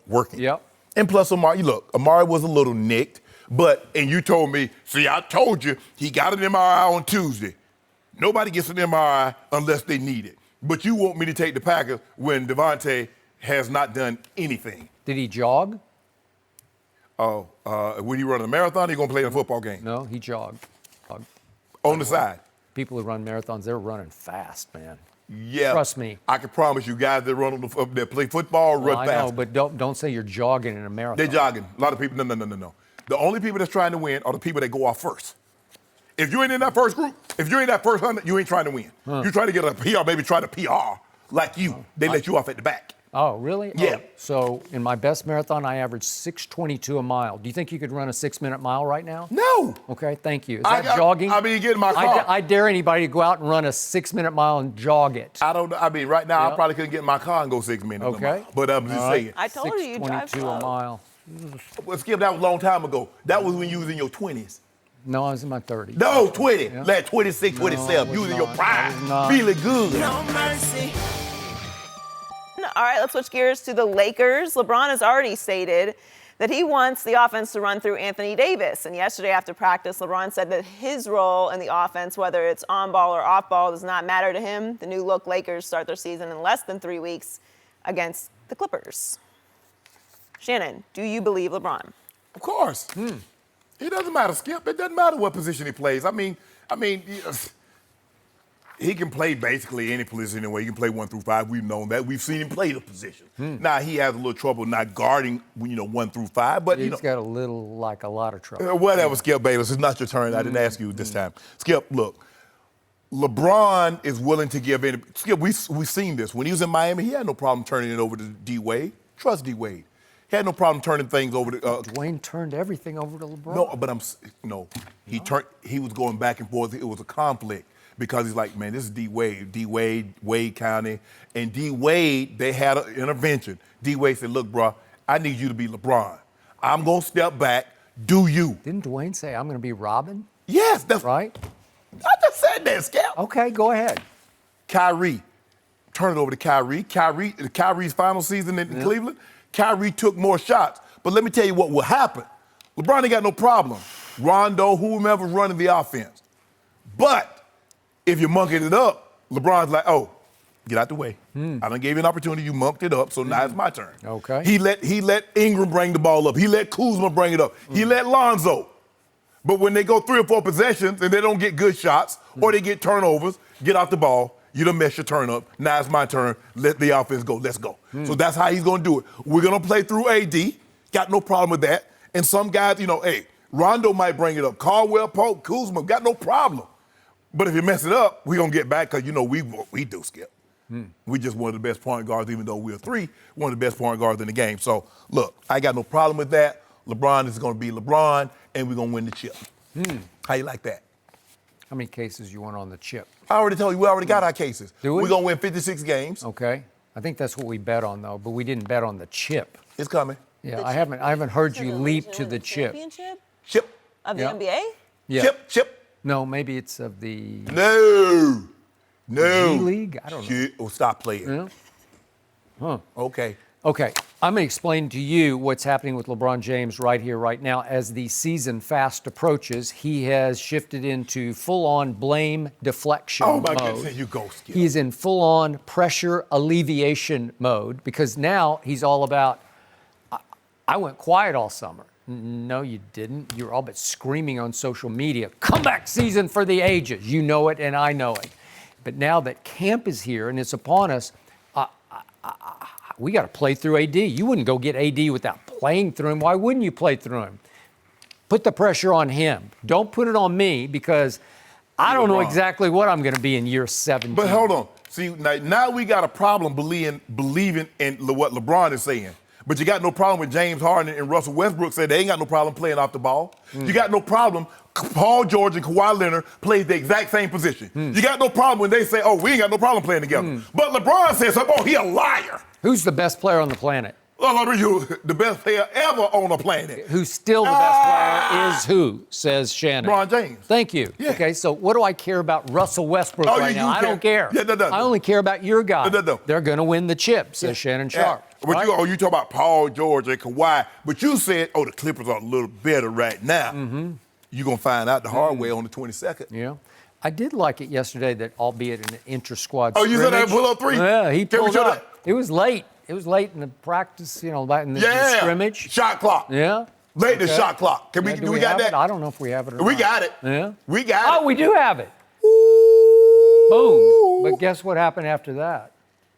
[SPEAKER 4] working.
[SPEAKER 3] Yep.
[SPEAKER 4] And plus, Amari was a little nicked, and you told me, see, I told you he got an MRI on Tuesday. Nobody gets an MRI unless they need it. But you want me to take the Packers when Devontae has not done anything.
[SPEAKER 3] Did he jog?
[SPEAKER 4] Oh, when he run a marathon, he's going to play in a football game.
[SPEAKER 3] No, he jogged.
[SPEAKER 4] On the side.
[SPEAKER 3] People who run marathons, they're running fast, man.
[SPEAKER 4] Yeah.
[SPEAKER 3] Trust me.
[SPEAKER 4] I can promise you guys that run that play football run
[SPEAKER 3] I
[SPEAKER 4] fast.
[SPEAKER 3] know, but don't say you're jogging in a marathon.
[SPEAKER 4] They're jogging. A lot of people, no. The only people that's trying to win are the people that go off first. If you ain't in that first group, if you're in that first 100, you ain't trying to win. You're trying to get a PR, maybe try to PR like you. They let you off at the back.
[SPEAKER 3] Oh, really?
[SPEAKER 4] Yeah.
[SPEAKER 3] Oh, so in my best marathon, I averaged 6:22 a mile. Do you think you could run a 6-minute mile right now?
[SPEAKER 4] No.
[SPEAKER 3] Okay, thank you. Is that jogging?
[SPEAKER 4] I mean, get in my car.
[SPEAKER 3] I dare anybody to go out and run a 6-minute mile and jog it.
[SPEAKER 4] I don't know. I mean, right now,
[SPEAKER 3] Yeah.
[SPEAKER 4] I probably couldn't get in my car and go 6 minutes.
[SPEAKER 3] Okay.
[SPEAKER 4] But I'm just saying.
[SPEAKER 2] I told you drive
[SPEAKER 3] 6:22
[SPEAKER 2] slow.
[SPEAKER 3] a mile.
[SPEAKER 4] Well, Skip, that was a long time ago. That was when you was in your 20s.
[SPEAKER 3] No, I was in my 30s.
[SPEAKER 4] No, 20.
[SPEAKER 3] Yeah.
[SPEAKER 4] Like 26,
[SPEAKER 3] No,
[SPEAKER 4] 27.
[SPEAKER 3] I
[SPEAKER 4] You
[SPEAKER 3] was
[SPEAKER 4] was in your
[SPEAKER 3] not. I
[SPEAKER 4] prime.
[SPEAKER 3] was not.
[SPEAKER 4] Feeling good.
[SPEAKER 5] No mercy.
[SPEAKER 2] All right, let's switch gears to the Lakers. LeBron has already stated that he wants the offense to run through Anthony Davis. And yesterday after practice, LeBron said that his role in the offense, whether it's on ball or off ball, does not matter to him. The new look Lakers start their season in less than 3 weeks against the Clippers. Shannon, do you believe LeBron?
[SPEAKER 4] Of course. It doesn't matter, Skip. It doesn't matter what position he plays. I mean, he can play basically any position anyway. He can play 1 through 5. We've known that. We've seen him play the position. Now, he has a little trouble not guarding, 1 through 5. But,
[SPEAKER 3] He's got a lot of trouble.
[SPEAKER 4] whatever, Skip Bayless. It's not your turn. I didn't ask you this time. Skip, look. LeBron is willing to give in. Skip, we've seen this. When he was in Miami, he had no problem turning it over to D-Wade. Trust D-Wade. He had no problem turning things over to.
[SPEAKER 3] Dwayne turned everything over to LeBron.
[SPEAKER 4] No, but he was going back and forth. It was a conflict because he's like, man, this is D-Wade, Wade County. And D-Wade, they had an intervention. D-Wade said, look, bro, I need you to be LeBron. I'm going to step back. do you.
[SPEAKER 3] Didn't Dwayne say, I'm going to be Robin?
[SPEAKER 4] Yes, that's
[SPEAKER 3] Right?
[SPEAKER 4] I just said that, Skip.
[SPEAKER 3] Okay, go ahead.
[SPEAKER 4] Kyrie. Turn it over to Kyrie. Kyrie's final season in Cleveland, Kyrie took more shots. But let me tell you what will happen. LeBron ain't got no problem. Rondo, whomever's running the offense. But if you monkeyed it up, LeBron's like, oh, get out the way. I done gave you an opportunity. You monked it up, so now it's my turn.
[SPEAKER 3] Okay.
[SPEAKER 4] He let Ingram bring the ball up. He let Kuzma bring it up. He let Lonzo. But when they go 3 or 4 possessions and they don't get good shots or they get turnovers, get out the ball. You done mess your turn up. Now it's my turn. Let the offense go. Let's go. So that's how he's going to do it. We're going to play through AD. Got no problem with that. And some guys, hey, Rondo might bring it up. Caldwell Pope, Kuzma, got no problem. But if you mess it up, we're going to get back because, we do, Skip. We just one of the best point guards, even though we're 3, one of the best point guards in the game. So, look, I got no problem with that. LeBron is going to be LeBron, and we're going to win the chip. How you like that?
[SPEAKER 3] How many cases you want on the chip?
[SPEAKER 4] I already told you, we already got our cases.
[SPEAKER 3] Do we?
[SPEAKER 4] We're going to win 56 games.
[SPEAKER 3] Okay. I think that's what we bet on, though, but we didn't bet on the chip.
[SPEAKER 4] It's coming.
[SPEAKER 3] Yeah, I haven't heard you leap to the chip.
[SPEAKER 2] Championship
[SPEAKER 4] Chip.
[SPEAKER 2] of the
[SPEAKER 3] Yeah.
[SPEAKER 2] NBA?
[SPEAKER 3] Yeah.
[SPEAKER 4] Chip.
[SPEAKER 3] No, maybe it's of the
[SPEAKER 4] No.
[SPEAKER 3] G League? I don't know.
[SPEAKER 4] Shit. Oh, stop playing.
[SPEAKER 3] Yeah. Huh.
[SPEAKER 4] Okay.
[SPEAKER 3] Okay, I'm going to explain to you what's happening with LeBron James right here, right now. As the season fast approaches, he has shifted into full-on blame deflection
[SPEAKER 4] Oh, my
[SPEAKER 3] mode.
[SPEAKER 4] goodness. Here you go, Skip.
[SPEAKER 3] He's in full-on pressure alleviation mode because now he's all about, I went quiet all summer. No, you didn't. You're all but screaming on social media, comeback season for the ages. You know it and I know it. But now that camp is here and it's upon us, we got to play through AD. You wouldn't go get AD without playing through him. Why wouldn't you play through him? Put the pressure on him. Don't put it on me because I don't know exactly what I'm going to be in year 17.
[SPEAKER 4] But hold on. See, now we got a problem believing in what LeBron is saying. But you got no problem with James Harden and Russell Westbrook saying they ain't got no problem playing off the ball. You got no problem. Paul George and Kawhi Leonard played the exact same position. You got no problem when they say, oh, we ain't got no problem playing together. But LeBron says, oh, he a liar.
[SPEAKER 3] Who's the best player on the planet?
[SPEAKER 4] The best player ever on the planet.
[SPEAKER 3] Who's still the best player is who, says Shannon.
[SPEAKER 4] LeBron James.
[SPEAKER 3] Thank you.
[SPEAKER 4] Yeah.
[SPEAKER 3] Okay, so what do I care about Russell Westbrook right now? I don't care.
[SPEAKER 4] Yeah, no.
[SPEAKER 3] I only care about your guy.
[SPEAKER 4] No.
[SPEAKER 3] They're going to win the chip, says Shannon Sharpe.
[SPEAKER 4] But
[SPEAKER 3] right?
[SPEAKER 4] you talk about Paul George and Kawhi, but you said, oh, the Clippers are a little better right now. You're going to find out the hard way on the 22nd.
[SPEAKER 3] Yeah. I did like it yesterday that, albeit in an inter-squad
[SPEAKER 4] Oh, you said
[SPEAKER 3] scrimmage.
[SPEAKER 4] that pull up 3?
[SPEAKER 3] Yeah, he
[SPEAKER 4] Can we
[SPEAKER 3] pulled
[SPEAKER 4] show
[SPEAKER 3] up.
[SPEAKER 4] that?
[SPEAKER 3] It was late. It was late in the practice, back in the scrimmage.
[SPEAKER 4] Shot clock.
[SPEAKER 3] Yeah.
[SPEAKER 4] Late in the
[SPEAKER 3] Okay.
[SPEAKER 4] shot clock.
[SPEAKER 3] Yeah,
[SPEAKER 4] Do we got
[SPEAKER 3] have
[SPEAKER 4] that?
[SPEAKER 3] it? I don't know if we have it or
[SPEAKER 4] We
[SPEAKER 3] not.
[SPEAKER 4] got it.
[SPEAKER 3] Yeah.
[SPEAKER 4] We got it.
[SPEAKER 3] Oh, we do have it. Boom. But guess what happened after that?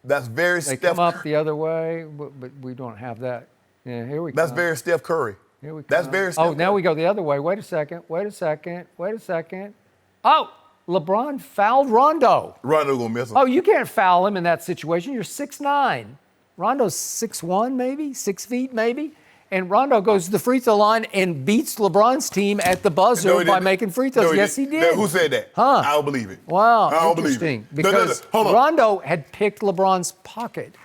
[SPEAKER 4] That's very
[SPEAKER 3] They
[SPEAKER 4] Steph.
[SPEAKER 3] come up the other way, but we don't have that. Yeah, here we go.
[SPEAKER 4] That's very Steph Curry.
[SPEAKER 3] Here we
[SPEAKER 4] That's
[SPEAKER 3] come.
[SPEAKER 4] very Steph
[SPEAKER 3] Oh, now
[SPEAKER 4] Curry.
[SPEAKER 3] we go the other way. Wait a second. Oh, LeBron fouled Rondo.
[SPEAKER 4] Rondo gonna miss him.
[SPEAKER 3] Oh, you can't foul him in that situation. You're 6'9". Rondo's 6'1", maybe, 6 feet, maybe. And Rondo goes to the free throw line and beats LeBron's team at the buzzer
[SPEAKER 4] No, he
[SPEAKER 3] by
[SPEAKER 4] didn't.
[SPEAKER 3] making free throws.
[SPEAKER 4] No,
[SPEAKER 3] yes, he did.
[SPEAKER 4] Who said that?
[SPEAKER 3] Huh.
[SPEAKER 4] I don't believe it.
[SPEAKER 3] Wow,
[SPEAKER 4] I don't
[SPEAKER 3] interesting.
[SPEAKER 4] believe it.
[SPEAKER 3] Because
[SPEAKER 4] Hold on.
[SPEAKER 3] Rondo had picked LeBron's pocket.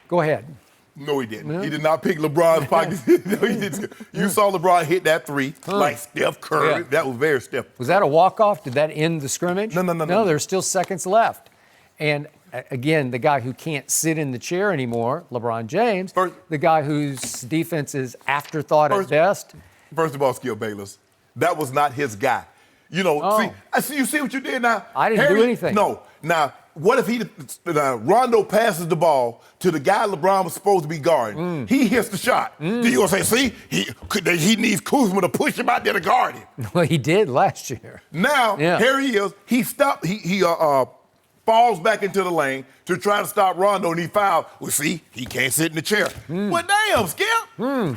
[SPEAKER 3] Go ahead.
[SPEAKER 4] No, he didn't. He did not pick LeBron's pocket. No, he didn't. You saw LeBron hit that 3 like Steph Curry.
[SPEAKER 3] Yeah.
[SPEAKER 4] That was very Steph.
[SPEAKER 3] Was that a walk-off? Did that end the scrimmage?
[SPEAKER 4] No.
[SPEAKER 3] No, there's still seconds left. And again, the guy who can't sit in the chair anymore, LeBron James, the guy whose defense is afterthought at best.
[SPEAKER 4] First of all, Skip Bayless, that was not his guy. You see what you did now?
[SPEAKER 3] I didn't do anything.
[SPEAKER 4] No. Now, what if Rondo passes the ball to the guy LeBron was supposed to be guarding? He hits the shot. Then you gonna say, see, he needs Kuzma to push him out there to guard him.
[SPEAKER 3] Well, he did last year.
[SPEAKER 4] Now, here he is. He stopped. He falls back into the lane to try to stop Rondo, and he fouled. Well, see, he can't sit in the chair. Well, damn, Skip.
[SPEAKER 3] Well,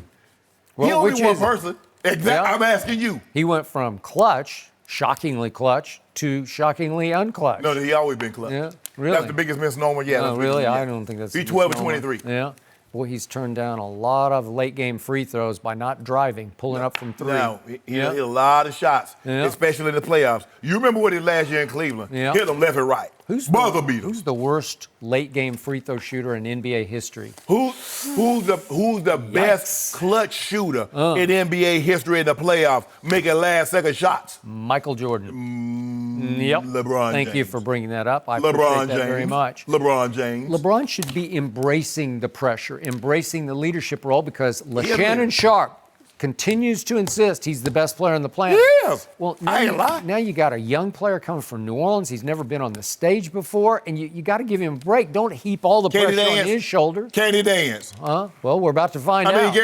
[SPEAKER 4] He only
[SPEAKER 3] which
[SPEAKER 4] one
[SPEAKER 3] is it?
[SPEAKER 4] person. Exactly.
[SPEAKER 3] Yeah.
[SPEAKER 4] I'm asking you.
[SPEAKER 3] He went from clutch, shockingly clutch, to shockingly unclutch.
[SPEAKER 4] No, he always been clutch.
[SPEAKER 3] Yeah, really?
[SPEAKER 4] That's the biggest misnomer yet.
[SPEAKER 3] No, really? I don't think that's
[SPEAKER 4] He's
[SPEAKER 3] a
[SPEAKER 4] 12 and
[SPEAKER 3] misnomer.
[SPEAKER 4] 23.
[SPEAKER 3] Yeah. Boy, he's turned down a lot of late-game free throws by not driving, pulling up from 3.
[SPEAKER 4] Now, he hit a lot of shots, especially in the playoffs. You remember what he did last year in Cleveland?
[SPEAKER 3] Yeah.
[SPEAKER 4] Hit them left and right. Buzzer beater.
[SPEAKER 3] Who's the worst late game free throw shooter in NBA history?
[SPEAKER 4] Who's the best clutch shooter in NBA history in the playoffs, making last-second shots?
[SPEAKER 3] Michael Jordan. Yep.
[SPEAKER 4] LeBron
[SPEAKER 3] Thank
[SPEAKER 4] James.
[SPEAKER 3] you for bringing that up. I
[SPEAKER 4] LeBron
[SPEAKER 3] appreciate that
[SPEAKER 4] James.
[SPEAKER 3] very much.
[SPEAKER 4] LeBron James.
[SPEAKER 3] LeBron should be embracing the pressure, embracing the leadership role because
[SPEAKER 4] Yeah,
[SPEAKER 3] Shannon
[SPEAKER 4] man.
[SPEAKER 3] Sharpe continues to insist he's the best player on the planet.
[SPEAKER 4] Yes.
[SPEAKER 3] Well,
[SPEAKER 4] I ain't lying.
[SPEAKER 3] now you got a young player coming from New Orleans. He's never been on the stage before, and you got to give him a break. Don't heap all the
[SPEAKER 4] Can he
[SPEAKER 3] pressure on
[SPEAKER 4] dance?
[SPEAKER 3] his shoulder.
[SPEAKER 4] Can he dance?
[SPEAKER 3] Well, we're about to find out.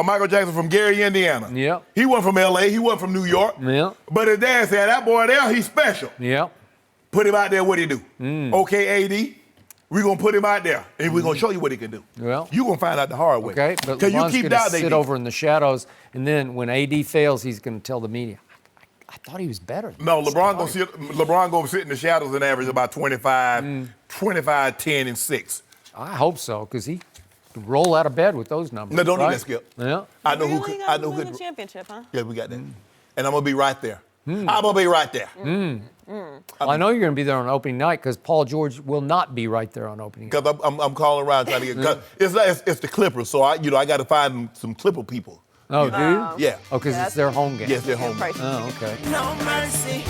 [SPEAKER 4] Michael Jackson from Gary, Indiana.
[SPEAKER 3] Yep.
[SPEAKER 4] He wasn't from L.A. He wasn't from New York.
[SPEAKER 3] Yep.
[SPEAKER 4] But his dad said, that boy there, he's special.
[SPEAKER 3] Yep.
[SPEAKER 4] Put him out there, what he do? Okay, AD, we're going to put him out there, and we're going to show you what he can do.
[SPEAKER 3] Well.
[SPEAKER 4] You're going to find out the hard way.
[SPEAKER 3] Okay, but
[SPEAKER 4] Because you
[SPEAKER 3] LeBron's
[SPEAKER 4] keep
[SPEAKER 3] going to
[SPEAKER 4] doubting
[SPEAKER 3] sit
[SPEAKER 4] AD.
[SPEAKER 3] over in the shadows, and then when AD fails, he's going to tell the media, I thought he was better.
[SPEAKER 4] No, LeBron going to sit in the shadows and average about 25, 10, and 6.
[SPEAKER 3] I hope so, because he could roll out of bed with those numbers.
[SPEAKER 4] No, don't do
[SPEAKER 3] right?
[SPEAKER 4] that, Skip.
[SPEAKER 3] Yeah.
[SPEAKER 4] I know
[SPEAKER 2] Really
[SPEAKER 4] who
[SPEAKER 2] got
[SPEAKER 4] could.
[SPEAKER 2] win the championship, huh?
[SPEAKER 4] Yeah, we got that. And I'm going to be right there. I'm going to be right there.
[SPEAKER 3] Well, I know you're going to be there on opening night because Paul George will not be right there on opening night.
[SPEAKER 4] Because I'm calling around trying to get. It's the Clippers, so I got to find some Clipper people.
[SPEAKER 3] Oh, do you?
[SPEAKER 4] Yeah.
[SPEAKER 3] Oh, because it's their home game.
[SPEAKER 4] Yes, they're home.
[SPEAKER 3] Oh, okay.
[SPEAKER 5] No mercy.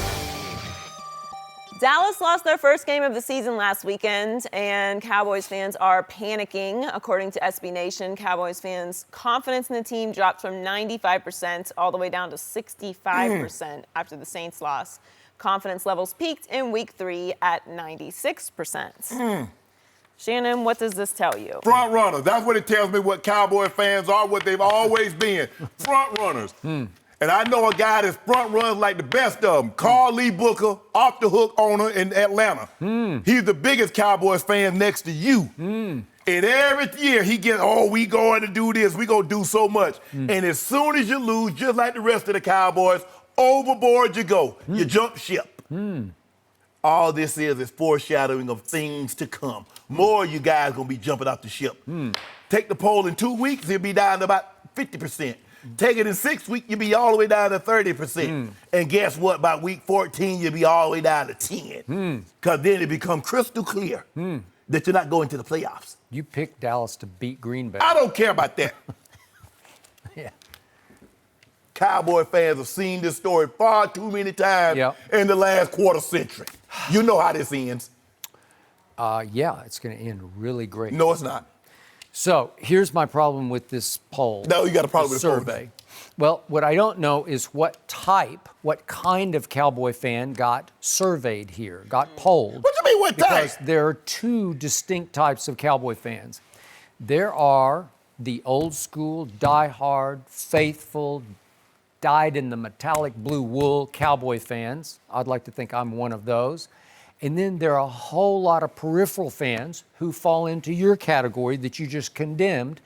[SPEAKER 2] Dallas lost their first game of the season last weekend, and Cowboys fans are panicking. According to SB Nation, Cowboys fans' confidence in the team dropped from 95% all the way down to 65% after the Saints loss. Confidence levels peaked in Week 3 at 96%. Shannon, what does this tell you?
[SPEAKER 4] Front runners. That's what it tells me what Cowboy fans are, what they've always been. Front runners. And I know a guy that's front runs like the best of them. Carl Lee Booker, off the hook owner in Atlanta. He's the biggest Cowboys fan next to you. And every year he gets, we going to do this. We going to do so much. And as soon as you lose, just like the rest of the Cowboys, overboard you go. You jump ship. All this is foreshadowing of things to come. More of you guys going to be jumping off the ship. Take the poll in 2 weeks, it'll be down to about 50%. Take it in 6 weeks, you'll be all the way down to 30%. And guess what? By week 14, you'll be all the way down to 10. Because then it becomes crystal clear that you're not going to the playoffs.
[SPEAKER 3] You picked Dallas to beat Green Bay.
[SPEAKER 4] I don't care about that.
[SPEAKER 3] Yeah.
[SPEAKER 4] Cowboy fans have seen this story far too many times in the last quarter century. You know how this ends.
[SPEAKER 3] Yeah, it's going to end really great.
[SPEAKER 4] No, it's not.
[SPEAKER 3] So here's my problem with this poll.
[SPEAKER 4] No, you got a problem with the poll.
[SPEAKER 3] survey. Well, what I don't know is what kind of Cowboy fan got surveyed here, got polled.
[SPEAKER 4] What do you mean, what type?
[SPEAKER 3] Because there are two distinct types of Cowboy fans. There are the old school, diehard, faithful, dyed in the metallic blue wool Cowboy fans. I'd like to think I'm one of those. And then there are a whole lot of peripheral fans who fall into your category that you just condemned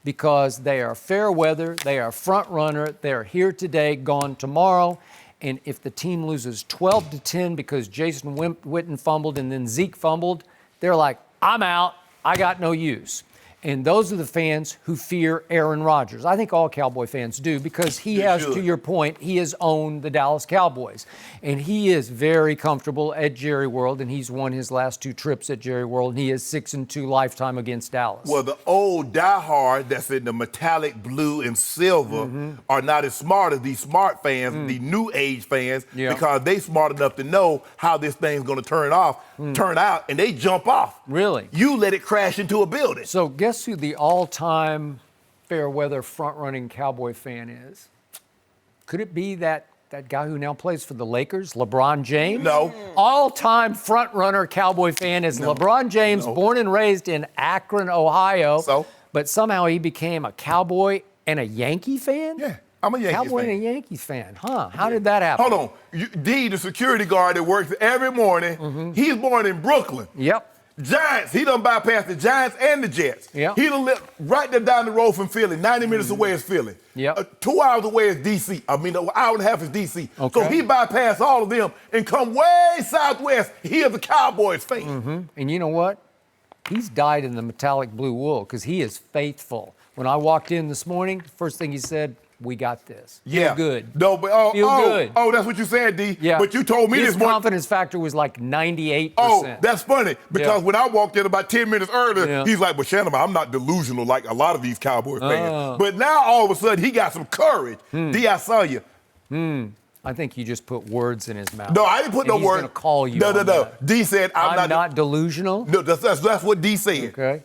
[SPEAKER 3] because they are fair weather, they are front runner, they are here today, gone tomorrow. And if the team loses 12-10 because Jason Witten fumbled and then Zeke fumbled, they're like, I'm out, I got no use. And those are the fans who fear Aaron Rodgers. I think all Cowboy fans do because he has, to your point, he has owned the Dallas Cowboys. And he is very comfortable at Jerry World, and he's won his last 2 trips at Jerry World, and he is 6-2 lifetime against Dallas.
[SPEAKER 4] Well, the old diehard that's in the metallic blue and silver are not as smart as these smart fans, the new age fans, because they smart enough to know how this thing's going to turn out, and they jump off.
[SPEAKER 3] Really?
[SPEAKER 4] You let it crash into a building.
[SPEAKER 3] So guess who the all-time fair weather front-running Cowboy fan is? Could it be that guy who now plays for the Lakers, LeBron James?
[SPEAKER 4] No.
[SPEAKER 3] All-time front-runner Cowboy fan is LeBron James, born and raised in Akron, Ohio.
[SPEAKER 4] So?
[SPEAKER 3] But somehow he became a Cowboy and a Yankee fan?
[SPEAKER 4] Yeah, I'm a Yankees
[SPEAKER 3] Cowboy
[SPEAKER 4] fan.
[SPEAKER 3] and a Yankees fan, huh? How did that happen?
[SPEAKER 4] Hold on. D, the security guard that works every morning, he's born in Brooklyn.
[SPEAKER 3] Yep.
[SPEAKER 4] Giants, he done bypassed the Giants and the Jets.
[SPEAKER 3] Yep.
[SPEAKER 4] He done lived right there down the road from Philly. 90 minutes away is Philly.
[SPEAKER 3] Yep.
[SPEAKER 4] 2 hours away is D.C. I mean, an hour and a half is D.C.
[SPEAKER 3] Okay.
[SPEAKER 4] So he bypassed all of them and come way southwest. He is a Cowboys fan.
[SPEAKER 3] And you know what? He's dyed in the metallic blue wool because he is faithful. When I walked in this morning, first thing he said, we got this.
[SPEAKER 4] Yeah.
[SPEAKER 3] Feel good.
[SPEAKER 4] No, but
[SPEAKER 3] Feel good.
[SPEAKER 4] Oh, that's what you said, D.
[SPEAKER 3] Yeah.
[SPEAKER 4] But you told me
[SPEAKER 3] His
[SPEAKER 4] this morning.
[SPEAKER 3] confidence factor was like 98%.
[SPEAKER 4] Oh, that's funny because
[SPEAKER 3] Yeah.
[SPEAKER 4] when I walked in about 10 minutes earlier,
[SPEAKER 3] Yeah.
[SPEAKER 4] he's like, "But Shannon, I'm not delusional like a lot of these Cowboy fans." But now all of a sudden he got some courage. D, I saw you.
[SPEAKER 3] I think you just put words in his mouth.
[SPEAKER 4] No, I didn't put
[SPEAKER 3] And
[SPEAKER 4] no
[SPEAKER 3] he's
[SPEAKER 4] word.
[SPEAKER 3] gonna call you
[SPEAKER 4] No.
[SPEAKER 3] on that.
[SPEAKER 4] D said,
[SPEAKER 3] I'm not delusional.
[SPEAKER 4] No, that's what D said.
[SPEAKER 3] Okay.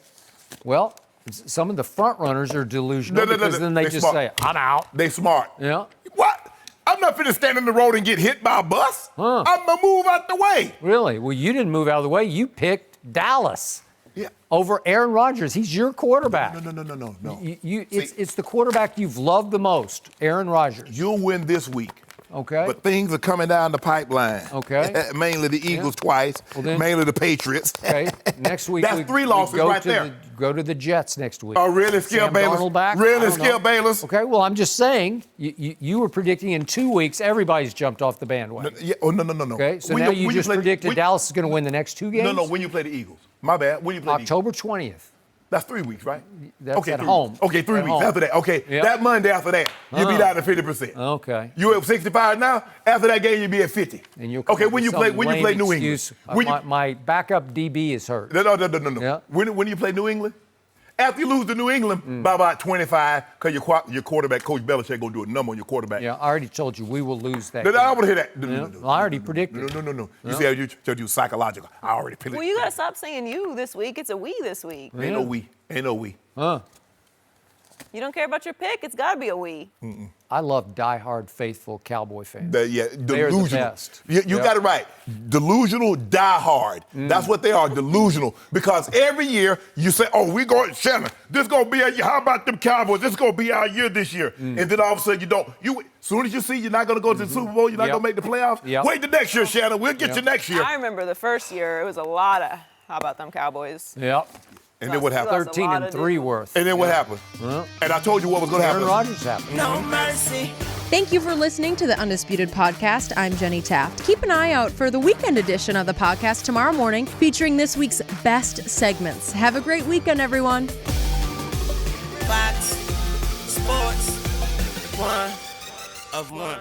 [SPEAKER 3] Well, some of the front runners are delusional because then they just
[SPEAKER 4] smart.
[SPEAKER 3] say, I'm out.
[SPEAKER 4] They smart.
[SPEAKER 3] Yeah.
[SPEAKER 4] What? I'm not finna stand in the road and get hit by a bus.
[SPEAKER 3] Huh.
[SPEAKER 4] I'm gonna move out the way.
[SPEAKER 3] Really? Well, you didn't move out of the way. You picked Dallas
[SPEAKER 4] Yeah.
[SPEAKER 3] over Aaron Rodgers. He's your quarterback.
[SPEAKER 4] No.
[SPEAKER 3] It's the quarterback you've loved the most, Aaron Rodgers.
[SPEAKER 4] You'll win this week.
[SPEAKER 3] Okay.
[SPEAKER 4] But things are coming down the pipeline.
[SPEAKER 3] Okay.
[SPEAKER 4] Mainly the Eagles twice.
[SPEAKER 3] Well, then-
[SPEAKER 4] mainly the Patriots.
[SPEAKER 3] Okay. Next week
[SPEAKER 4] That's three losses
[SPEAKER 3] go
[SPEAKER 4] right
[SPEAKER 3] to
[SPEAKER 4] there.
[SPEAKER 3] Go to the Jets next week.
[SPEAKER 4] Oh, really? Skip
[SPEAKER 3] Sam
[SPEAKER 4] Bayless?
[SPEAKER 3] Darnold back?
[SPEAKER 4] Really?
[SPEAKER 3] I don't know.
[SPEAKER 4] Skip Bayless?
[SPEAKER 3] Okay. Well, I'm just saying you were predicting in 2 weeks everybody's jumped off the bandwagon.
[SPEAKER 4] Yeah. Oh, no.
[SPEAKER 3] Okay. So
[SPEAKER 4] When
[SPEAKER 3] now you
[SPEAKER 4] when
[SPEAKER 3] just
[SPEAKER 4] play-
[SPEAKER 3] predicted
[SPEAKER 4] when-
[SPEAKER 3] Dallas is going to win the next 2 games.
[SPEAKER 4] No. When you play the Eagles. My bad. When you play the Eagles.
[SPEAKER 3] October 20th.
[SPEAKER 4] That's 3 weeks, right?
[SPEAKER 3] That's
[SPEAKER 4] okay,
[SPEAKER 3] at
[SPEAKER 4] 3
[SPEAKER 3] home.
[SPEAKER 4] weeks. Okay, 3
[SPEAKER 3] At
[SPEAKER 4] weeks
[SPEAKER 3] home.
[SPEAKER 4] after that. Okay,
[SPEAKER 3] Yep.
[SPEAKER 4] that Monday after that, you'll be down to 50%.
[SPEAKER 3] Okay.
[SPEAKER 4] You at 65 now. After that game, you'll be at 50.
[SPEAKER 3] And you'll come
[SPEAKER 4] okay,
[SPEAKER 3] up
[SPEAKER 4] when
[SPEAKER 3] with
[SPEAKER 4] you play
[SPEAKER 3] some
[SPEAKER 4] when you
[SPEAKER 3] lame
[SPEAKER 4] play New
[SPEAKER 3] excuse.
[SPEAKER 4] England. When
[SPEAKER 3] My backup DB is hurt.
[SPEAKER 4] No.
[SPEAKER 3] Yeah.
[SPEAKER 4] When you play New England, after you lose to New England by about 25, because your quarterback, Coach Belichick, gonna do a number on your quarterback.
[SPEAKER 3] Yeah, I already told you we will lose that.
[SPEAKER 4] No, I
[SPEAKER 3] game.
[SPEAKER 4] want to hear that.
[SPEAKER 3] Yeah.
[SPEAKER 4] No.
[SPEAKER 3] I already predicted.
[SPEAKER 4] No. You said you told you psychological. I already predicted.
[SPEAKER 2] Well, you got to stop saying you this week. It's a we this week.
[SPEAKER 4] Ain't no we.
[SPEAKER 2] You don't care about your pick. It's got to be a we.
[SPEAKER 3] I love diehard, faithful Cowboy fans.
[SPEAKER 4] Yeah,
[SPEAKER 3] They're
[SPEAKER 4] delusional.
[SPEAKER 3] the best.
[SPEAKER 4] You
[SPEAKER 3] Yep.
[SPEAKER 4] got it right. Delusional, die hard. That's what they are, delusional. Because every year you say, "Oh, we going, Shannon. This gonna be a year. How about them Cowboys? This gonna be our year this year." And then all of a sudden you don't. As soon as you see you're not gonna go to the Super Bowl, you're not
[SPEAKER 3] Yep.
[SPEAKER 4] gonna make the playoffs.
[SPEAKER 3] Yep.
[SPEAKER 4] Wait the next year, Shannon. We'll get you next year.
[SPEAKER 2] I remember the first year, it was a lot of, how about them Cowboys?
[SPEAKER 3] Yep.
[SPEAKER 4] And then what happened?
[SPEAKER 2] Lost a
[SPEAKER 3] 13
[SPEAKER 2] lot
[SPEAKER 3] and
[SPEAKER 2] of
[SPEAKER 3] 3
[SPEAKER 2] dudes.
[SPEAKER 3] worth.
[SPEAKER 4] And then what happened? And I told you what was gonna
[SPEAKER 3] Aaron
[SPEAKER 4] happen.
[SPEAKER 3] Rodgers happened.
[SPEAKER 5] No mercy.
[SPEAKER 1] Thank you for listening to the Undisputed Podcast. I'm Jenny Taft. Keep an eye out for the weekend edition of the podcast tomorrow morning, featuring this week's best segments. Have a great weekend, everyone.
[SPEAKER 5] Fox Sports. One of one.